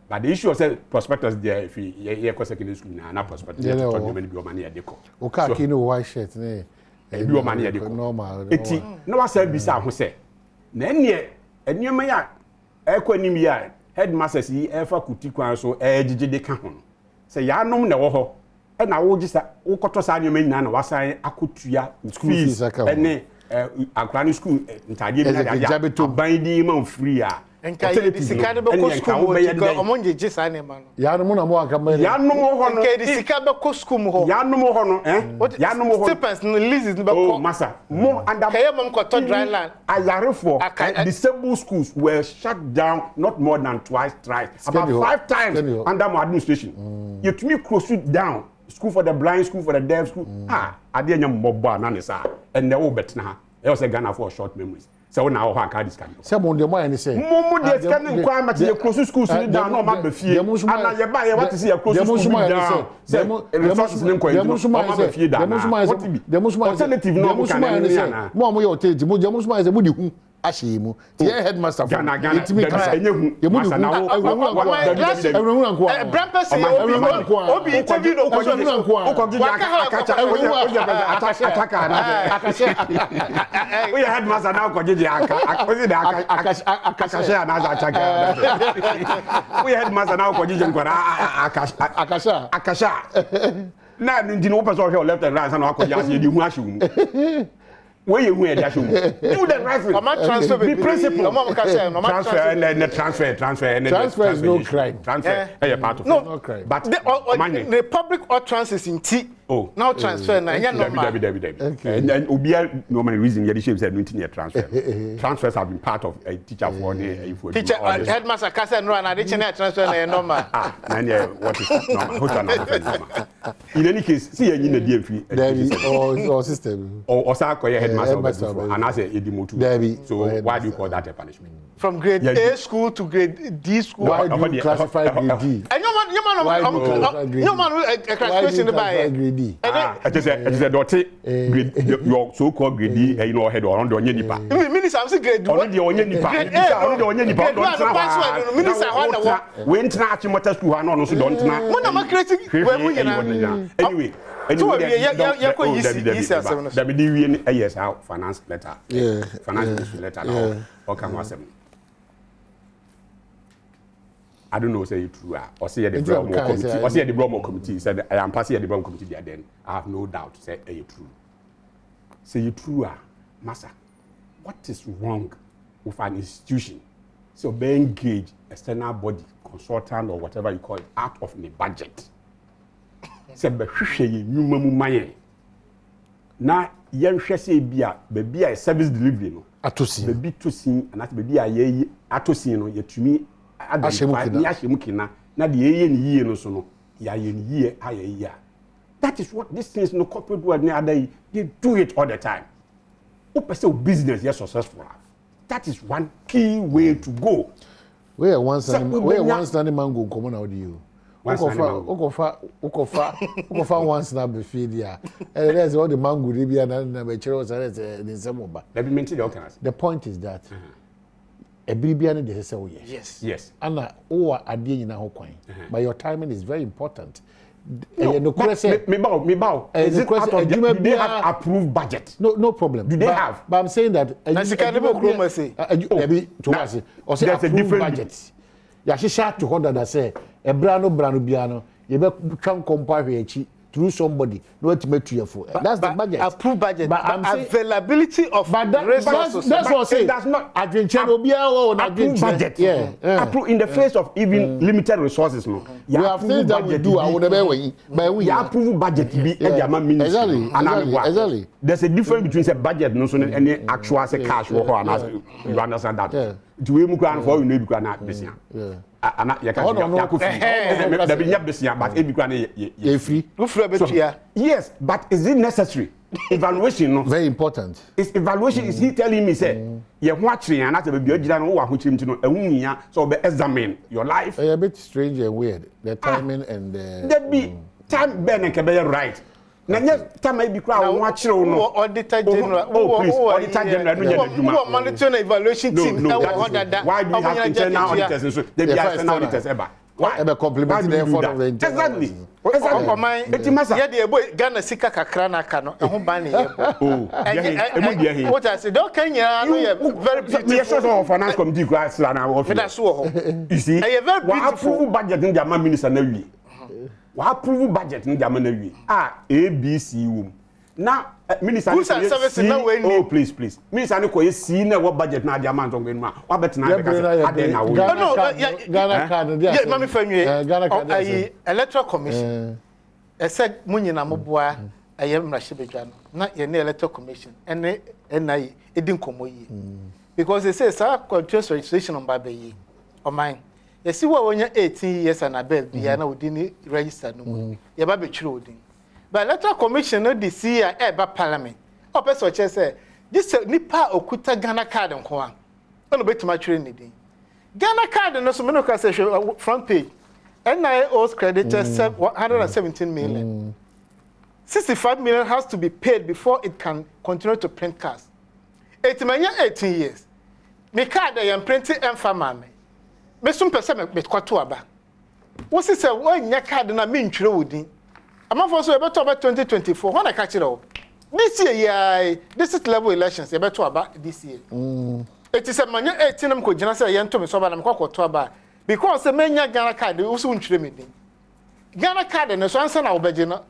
[SPEAKER 11] But the issue of prospectors there, if you go secondary school now, not prospectors, you don't be money at the co.
[SPEAKER 18] Okay, kino white shirt, ne?
[SPEAKER 11] Be money at the co.
[SPEAKER 18] Normal.
[SPEAKER 11] Eti, no one said bisa who say. Na enye, enye me ya, ekwanim ya, headmasters yi efa kuti kwan so ejije de ka ho. Say ya nom na wo ho. E na wo gisa, wo koto sa nyoma nyina na wasan akotua fees. Ene akwani school ntade bi na ya. Ban di man free a.
[SPEAKER 9] Enka di sika de be ko school ho ko omonje je sa ne ma no.
[SPEAKER 18] Ya no na mo aka ma.
[SPEAKER 11] Ya no mo ho no.
[SPEAKER 9] Enka di sika be ko school ho.
[SPEAKER 11] Ya no mo ho no Ya no mo ho.
[SPEAKER 9] Stipends no leases be ko.
[SPEAKER 11] Oh massa. Mo under
[SPEAKER 9] Kaya mom ko to dry land.
[SPEAKER 11] Ayarefo disabled schools were shut down not more than twice, about 5 times under my administration. You to me close it down. School for the blind, school for the deaf, school. I didn't know more than and they all bet now. I was a Ghana for short memories. So now how can this come?
[SPEAKER 18] Someone the money say.
[SPEAKER 11] Momo de scan requirement the close schools down no ma be fie. And you buy what to see a close school down. Say resources nem ko you. Ma be fie down.
[SPEAKER 18] The alternative
[SPEAKER 11] no can say.
[SPEAKER 18] Mo mo your alternative. Mo mo say mo di hu ahye mu. The headmaster for
[SPEAKER 11] Ghana enye hu.
[SPEAKER 18] You mo di hu.
[SPEAKER 9] Grandpa say obi interview no
[SPEAKER 11] we headmaster now ko jeje aka we the akasha na ataka we headmaster now ko jeje nkora akasha na ndi no person here left and right na ko jeje di hu ahye mu where you where that you do the right thing.
[SPEAKER 9] Transfer
[SPEAKER 11] be principle.
[SPEAKER 18] Transfer is no crime.
[SPEAKER 11] Transfer is part of
[SPEAKER 9] no
[SPEAKER 11] crime.
[SPEAKER 9] But the public or transfers in T.
[SPEAKER 11] Oh,
[SPEAKER 9] now transfer na normal.
[SPEAKER 11] And obia normally reason you shape said nothing transfer. Transfers have been part of a teacher for the
[SPEAKER 9] teacher headmaster kasa no na dey channel transfer na normal.
[SPEAKER 11] And what is normal? In any case, see you na DMF
[SPEAKER 18] or system
[SPEAKER 11] or sa ko headmaster and I say edimotu. So why do you call that a punishment?
[SPEAKER 9] From grade A school to grade D school.
[SPEAKER 18] Why do you classify grade D?
[SPEAKER 9] And no man classification by
[SPEAKER 18] grade D.
[SPEAKER 11] I just said your so-called grade D, you know, head on the nipa.
[SPEAKER 9] Minister, I'm saying grade
[SPEAKER 11] on the only nipa. Minister, when Trach Motor School, I know, so don't know.
[SPEAKER 9] When I'm creating,
[SPEAKER 11] anyway. Yes, out finance letter. Yeah, finance letter now. Or come was I don't know say it true or say the Bromo committee or say the Bromo committee said I am passing the Bromo committee there then I have no doubt say it true. Say it true massa. What is wrong with an institution? So be engage external body, consultant or whatever you call it out of the budget. Say be hwehwe ye nyuma mu maye. Na ye hwehwe say bia be a service delivery no.
[SPEAKER 18] Atosin.
[SPEAKER 11] Be tosin and that be a ye atosin no yetumi Ashemukina, na the ye no so no, ya ye aye. That is what these things no corporate world they do it all the time. Open business yes successful. That is one key way to go.
[SPEAKER 18] Where one standing mango come out you. Ukofa once na be feed ya. And there's all the mango be and be chero in some.
[SPEAKER 11] Let me maintain the organization.
[SPEAKER 18] The point is that a Bibian de say
[SPEAKER 11] yes. Yes.
[SPEAKER 18] Anna or ade nyina ho kwan. But your timing is very important.
[SPEAKER 11] Me bow. Is it part of do they have approved budget?
[SPEAKER 18] No problem.
[SPEAKER 11] Do they have?
[SPEAKER 18] But I'm saying that
[SPEAKER 11] there's a different
[SPEAKER 18] budget. Ya shisha to hold that say e brano biano ye be twan compare echi through somebody no ultimate to for that's the budget
[SPEAKER 9] approved budget but availability of resources
[SPEAKER 18] that's what say that's not adventure obia or
[SPEAKER 11] approved budget approved in the face of even limited resources no
[SPEAKER 18] you have things that we do I would never wait but we
[SPEAKER 11] approve budget be exactly there's a difference between say budget no so any actual say cash or you understand that we mu kwan for you know be na besia ana ya ka da be nya besia but e be kwan ye
[SPEAKER 18] free
[SPEAKER 9] no free betia
[SPEAKER 11] yes but is it necessary evaluation no
[SPEAKER 18] very important
[SPEAKER 11] is evaluation is he telling me say ye ho akire ana ta be bi ogira no wo ahochirim ti no ehunhia so be examine your life
[SPEAKER 18] a bit strange and weird the timing and the
[SPEAKER 11] that be time ben ke be right na nye time bi kra wo akire no
[SPEAKER 9] auditor general
[SPEAKER 11] auditor general no nya adwuma
[SPEAKER 9] who monitor evaluation team
[SPEAKER 11] why do you have internal auditors so they be external auditors eba
[SPEAKER 18] why ebe compliment the effort of the
[SPEAKER 11] exactly
[SPEAKER 9] yeah the boy Ghana sika kakra na aka no ehun ban ne yebo what I say don Kenya no very beautiful
[SPEAKER 11] me sure of finance committee class na office
[SPEAKER 9] that's so
[SPEAKER 11] you see
[SPEAKER 9] very beautiful
[SPEAKER 11] approve budget in the minister na wi wa approve budget in the na wi ABC wom na minister oh please minister no ko see na what budget na dia man to ngenu a wa bet na ade na wo
[SPEAKER 9] no Ghana card dia mami fanwie Ghana card electoral commission said munyina moboa ayem mrahye no na ye na electoral commission ene enai edin komo yi because they say sir continuous registration on baba yi o mine you see what when you 18 years and above bia na odini register no ye ba be twire odin but electoral commission no the see eba parliament o person che say this nipa okuta Ghana card nko an no betima twire ni din Ghana card no so me no ka say front page NIA owes creditors 117 million. 65 million has to be paid before it can continue to print cards. 18 years. Me card I am printing and farmer me. Me some person me kwato aba. What is say one nya card na me ntwere wodi. Am for so about 2024 when I catch it all. This year this is level elections about this year. It is a man 18 am ko gina say yen to me so ba na me kwato aba. Because the menya Ghana card we so ntwere me din. Ghana card no so answer na obeje no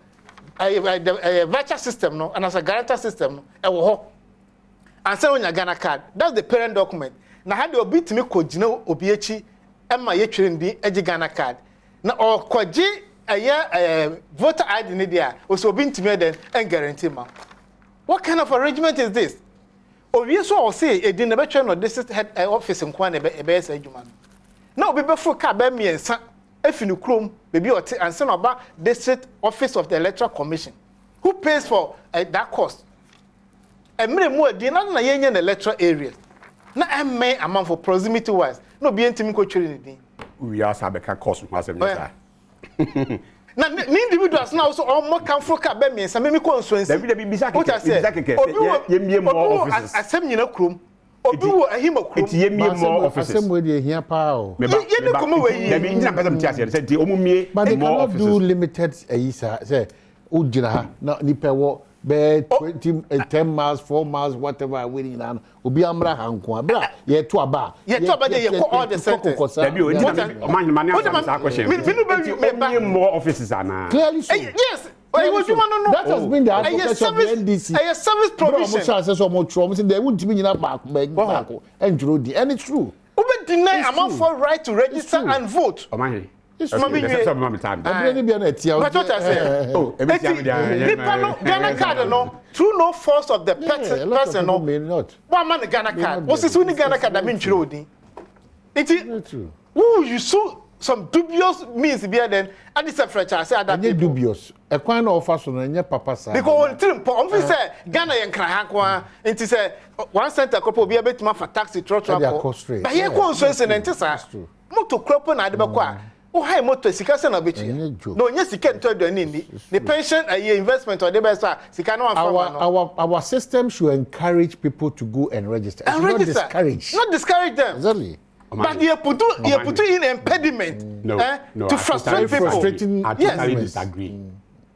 [SPEAKER 9] a virtual system no and as a guarantor system no e wo ho. Answer on your Ghana card that's the parent document. Na how the obi timi ko gina obi echi e ma ye twere ndi egi Ghana card. Na o kwaji voter ID ni dia o so obi ntimi den and guarantee ma. What kind of arrangement is this? Obi so o say edin na be twere no district head office nkwa na be yes adwuma no. Now, people for Kabemi and San, if you chrome, maybe or and send about district office of the electoral commission. Who pays for that cost? And many more dinner na yen electoral areas. Na may amount for proximity wise. No be intimico training.
[SPEAKER 11] We are Sabeka cost was a
[SPEAKER 9] na individuals now so all more come for Kabemi and some constraints. What I said, you more offices. Asem you know chrome. Obi a him okrum eti yemie more offices asem we dey here pa o ye ne komo we yi dem ina person tia say di omumie more offices do limited ayisa say ujira ha na nipa wo be 10 miles 4 miles whatever we need na obi amra ha nko abra ye to aba dey ye call all the centers dem o man man answer question me more offices ana clearly so yes that has been the advocacy of the NDC. A service provision. And it's true. We deny amount for right to register and vote. It's true. Ghana card no through no force of the person no. One man Ghana card. What's this Ghana card that mean true? It's true. Who you so some dubious means be then and this franchise say that dubious e kwan na offer so na papa sa because on trim on fi say Ghana yen kran hanko enti say 1 cent akopo obi abetima for taxi trot but here ko so say na enti sa moto crop na de be kwa o high moto sika se na bechi no nya sika nto do ni the pension investment or the best sika na our system should encourage people to go and register not discourage them exactly. But you put in impediment to frustrate people. I totally disagree.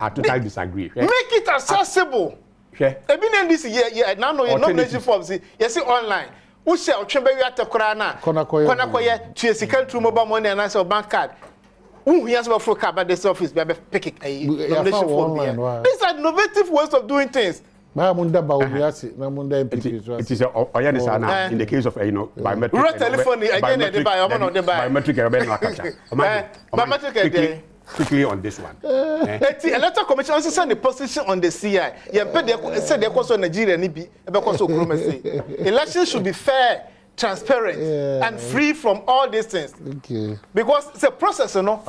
[SPEAKER 9] I totally disagree. Make it accessible. Even this year, now no nomination forms. You see online. Who say Ochembe you at Korana? Konakoye to secure through mobile money and answer bank card. Who he has for card by this office be pick a nomination form. These are innovative ways of doing things. It is in the case of biometric telephone biometric quickly on this one. The electoral commission also send the position on the CI. Said they cause Nigeria elections should be fair, transparent, and free from all these things. Because it's a process, you know.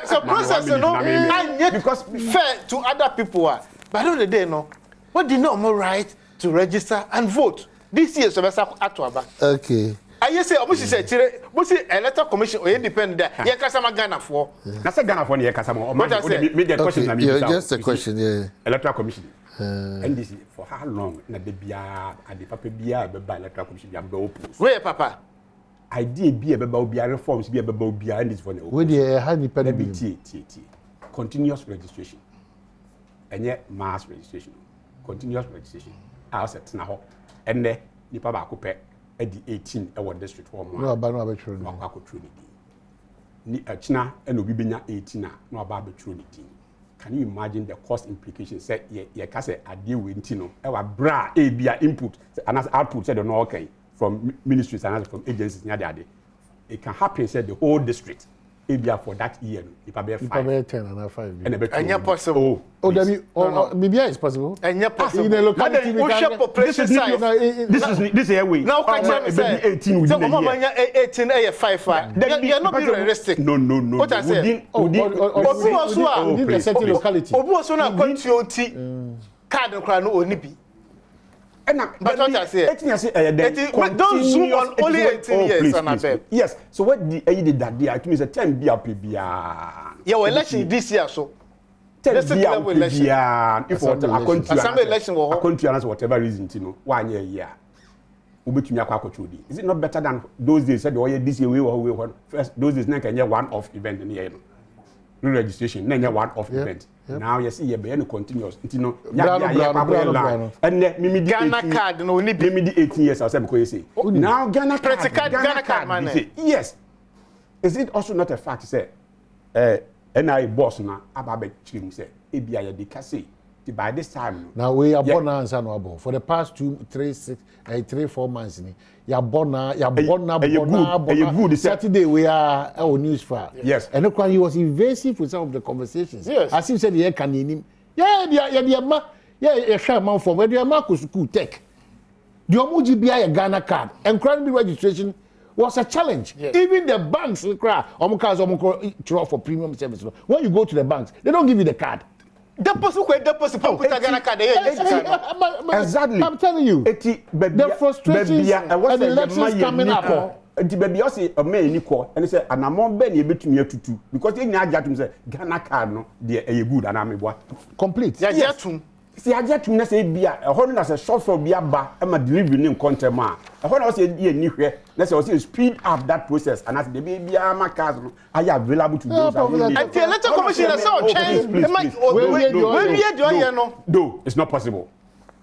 [SPEAKER 9] So process no and yet because fair to other people are. But at the end of the day no, what did not more right to register and vote this year? So okay. I say almost say electoral commission or independent there. Yeah, kasama Ghana for. Na say Ghana for ne kasama. Me the question na me. Just a question, yeah. Electoral commission. NDC for how long na de bia and the papa bia be by electoral commission bia be oppose. Where papa? Idea be about be reforms be about be and this for the we dey high independent continuous registration and yet mass registration continuous registration house at na ho enne nipa ba ko pe e di 18 e won district form no aba no abetro no akwa ko tro ni achina e no bi benya 18 na aba abetro ni
[SPEAKER 11] can you imagine the cost implications? Say, you can say, I deal with Tino, our bra, ABI input, and as output, said, no, okay, from ministries and from agencies, it can happen, said the whole district. ABI for that year, if I be 5.
[SPEAKER 18] If I be 10 and 5.
[SPEAKER 11] And
[SPEAKER 9] you're possible.
[SPEAKER 18] Oh, BBI is possible.
[SPEAKER 9] And you're possible.
[SPEAKER 18] In a locality,
[SPEAKER 11] this is a way.
[SPEAKER 9] Now,
[SPEAKER 11] I say 18
[SPEAKER 9] so, 18 5. You're not being realistic.
[SPEAKER 11] No.
[SPEAKER 9] What I say?
[SPEAKER 18] Within a certain locality.
[SPEAKER 9] Also, now, card and crown only be. But what I say, don't zoom on only 18 years.
[SPEAKER 11] Yes. So what did that day? I think it's a 10 BRPB.
[SPEAKER 9] Yeah, well, election this year, so
[SPEAKER 11] 10 BRPB. If what
[SPEAKER 9] assembly election,
[SPEAKER 11] a country has whatever reason, you know, 1 year. Is it not better than those days? Said, oh, yeah, this year we were first. Those days, never can one-off event in the year. Re-registration, never one-off event. Now you see, you're continuous. You know, and Ghana card, no, only 18 years. I said, because you say now Ghana card, man. Yes. Is it also not a fact? Say, NI boss now, Ababe Chim say, ABI de Casse. By this time,
[SPEAKER 18] now we are born now for the past 3-4 months. You are born now. Saturday we are our news file.
[SPEAKER 11] Yes,
[SPEAKER 18] and look, he was invasive with some of the conversations.
[SPEAKER 9] Yes,
[SPEAKER 18] as he said, yeah, can you? Yeah, man from where the Marcus school tech. The Omuji BI Ghana card and crime registration was a challenge. Yes. Even the banks cry, for premium service. When you go to the banks, they don't give you the card.
[SPEAKER 9] Deposit,
[SPEAKER 18] exactly. I'm telling you, the frustrations and elections coming up.
[SPEAKER 11] Baby, I say a man equal, and he said, and I'm more Benny between you two because they now got him say Ghana card no, they are good and I'm what
[SPEAKER 18] complete.
[SPEAKER 11] Yes. See, I just to say be a holding as a short for be a bar, I'm a delivering in content man. A whole was a year new here. Let's also speed up that process and as the baby are my cousin, I am available to those.
[SPEAKER 9] And the electoral commission has all changed.
[SPEAKER 11] No, it's not possible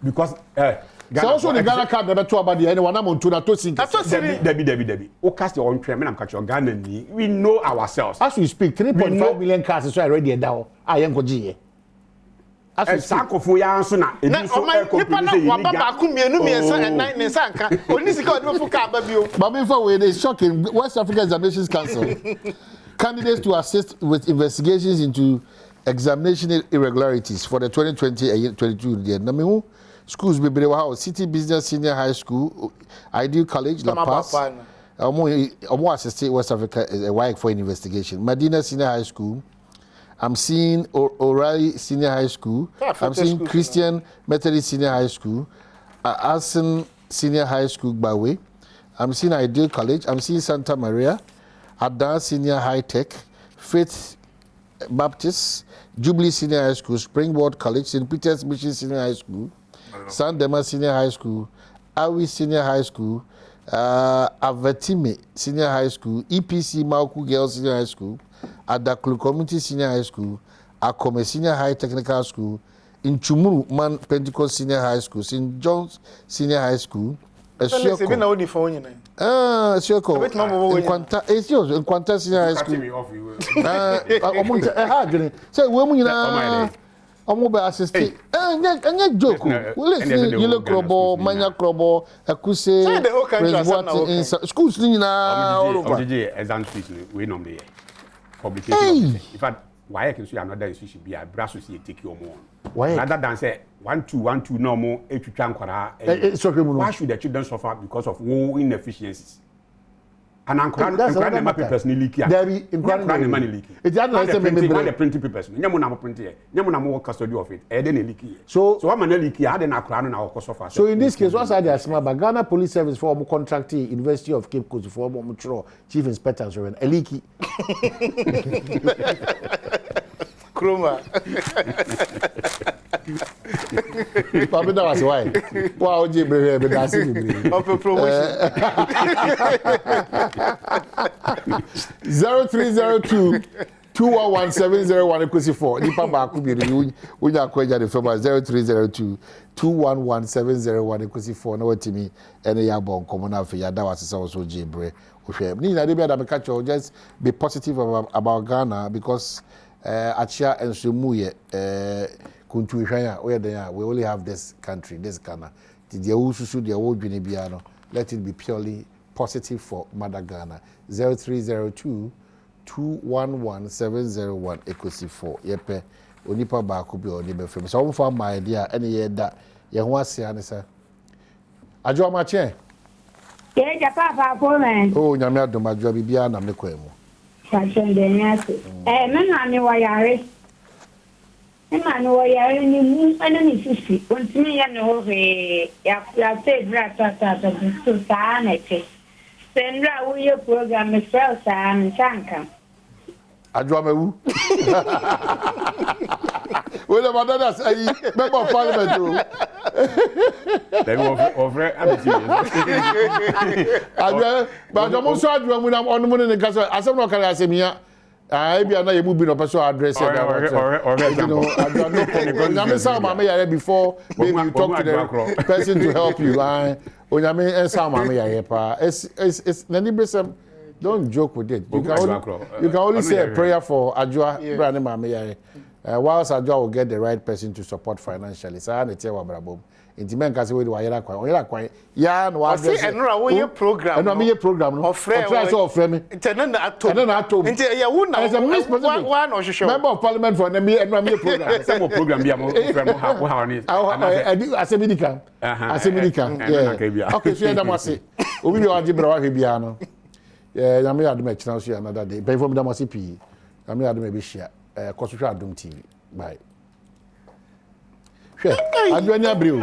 [SPEAKER 11] because.
[SPEAKER 18] So also the Ghana card never talk about the anyone I'm on to that to think.
[SPEAKER 11] Debbie. O cast your own train, I'm catching Ghana. We know ourselves.
[SPEAKER 18] As we speak, 3.5 million cards is already down. I am going
[SPEAKER 11] Sakofo ya anso na
[SPEAKER 9] ebi so nipa na wababa akumienu miensa and 9 nensa nka onisika odefo ka aba bio.
[SPEAKER 18] But before we is shocking. West African Examinations Council candidates to assist with investigations into examination irregularities for the 2020-22 year. Namihu schools beberewa City Business Senior High School, Ideal College, La Paz. Omo assisted West Africa a WIC for an investigation. Medina Senior High School. I'm seeing O'Reilly Senior High School. I'm seeing Christian Methodist Senior High School. Arson Senior High School by way. I'm seeing Ideal College. I'm seeing Santa Maria. Adom Senior High Tech. Faith Baptist. Jubilee Senior High School. Springboard College. St. Peter's Mission Senior High School. San Dema Senior High School. Awi Senior High School. Avetime Senior High School. EPC Mauku Girls Senior High School. Adaklu Community Senior High School, Akome Senior High Technical School, in Chumuru Man Pentecost Senior High School, St. John's Senior High School, Sioko, in Quanta Senior High School. Say, women, Omoba assistant. And joke. Listen, Yellow Crobo, Mania Crobo, Akuse, schools all
[SPEAKER 11] over. We normally. Publication. In fact, why I can see another issue should be a brass to take your more.
[SPEAKER 18] Why?
[SPEAKER 11] Rather than say 1-2 no more, why should the children suffer because of war inefficiencies? And I'm crying my papers leaky.
[SPEAKER 18] There be money
[SPEAKER 11] leaky. It's the printing papers. Yamuna printing. Yamuna more custody of it. I didn't leaky. So I'm an leaky. I didn't crown our cost of.
[SPEAKER 18] So in this case, what's the Asma Ghana Police Service for contractee University of Cape Coast for Mutual Chief Inspector a leaky.
[SPEAKER 9] Kroma.
[SPEAKER 18] Probably that was why. Wow, Jibril, but that's it.
[SPEAKER 9] Of a promotion.
[SPEAKER 18] 0302 211-701 equals 4. Nipa baako bi ni unya kwaja the firm 0302 211-701 equals 4 na watimi ene ya bon komo na afi ya da wasesa so Jibril. Ni na dey be that just be positive about Ghana because achia ensomu ye kuntu hwan we den we only have this country, this Ghana. The ususu the wodwene bia no, let it be purely positive for Mother Ghana. 0302 211 ekosi 4 yepe onipa ba ko bi oni be fam so won fa my idea ene ye da ye ho ase ane sa ajo ma che
[SPEAKER 10] ye ja papa ko men
[SPEAKER 18] oh nyame adom ajo bibia na me kwa mu
[SPEAKER 10] fa chende nyase me na ni wa yare Emma no yare ni mu ana ni fifi ontimi ya no he ya te bra ta so sa na che sendra wo ye program me sa ntanka
[SPEAKER 18] Adwa mewu. Well, the mother say member of parliament.
[SPEAKER 11] They offer
[SPEAKER 18] Adwa, but the most adwa mu na onu mu ne kasa asem no kara asem ya. Ah, bia na ye mu bi no person address ya. Adwa no. Onyame say mama ya before maybe you talk to the person to help you. Onyame say mama ya pa. It's nani besem. Don't joke with it. You can only say a prayer for Ajwa. Whilst Ajwa will get the right person to support financially. So I tell you about Intimen kasi we do ayera kwa. Ya no address.
[SPEAKER 9] Enra wo ye program.
[SPEAKER 18] Enra me ye program no. Try so offer me.
[SPEAKER 9] Tenen na atom.
[SPEAKER 18] Tenen na atom.
[SPEAKER 9] Nti ya wo na. One or show.
[SPEAKER 18] Member of parliament for me enra me program.
[SPEAKER 11] Some program bia mo ha ni.
[SPEAKER 18] Asemidika. Asemidika. Yeah. Okay, so ya masi. Obi bi wa jibra wa bia no. Nyame Adom a china so another day. Pay for me damasi pi. Nyame Adom e be share. Kosohwe Adom TV. Bye. Hwe. Adwani abreu.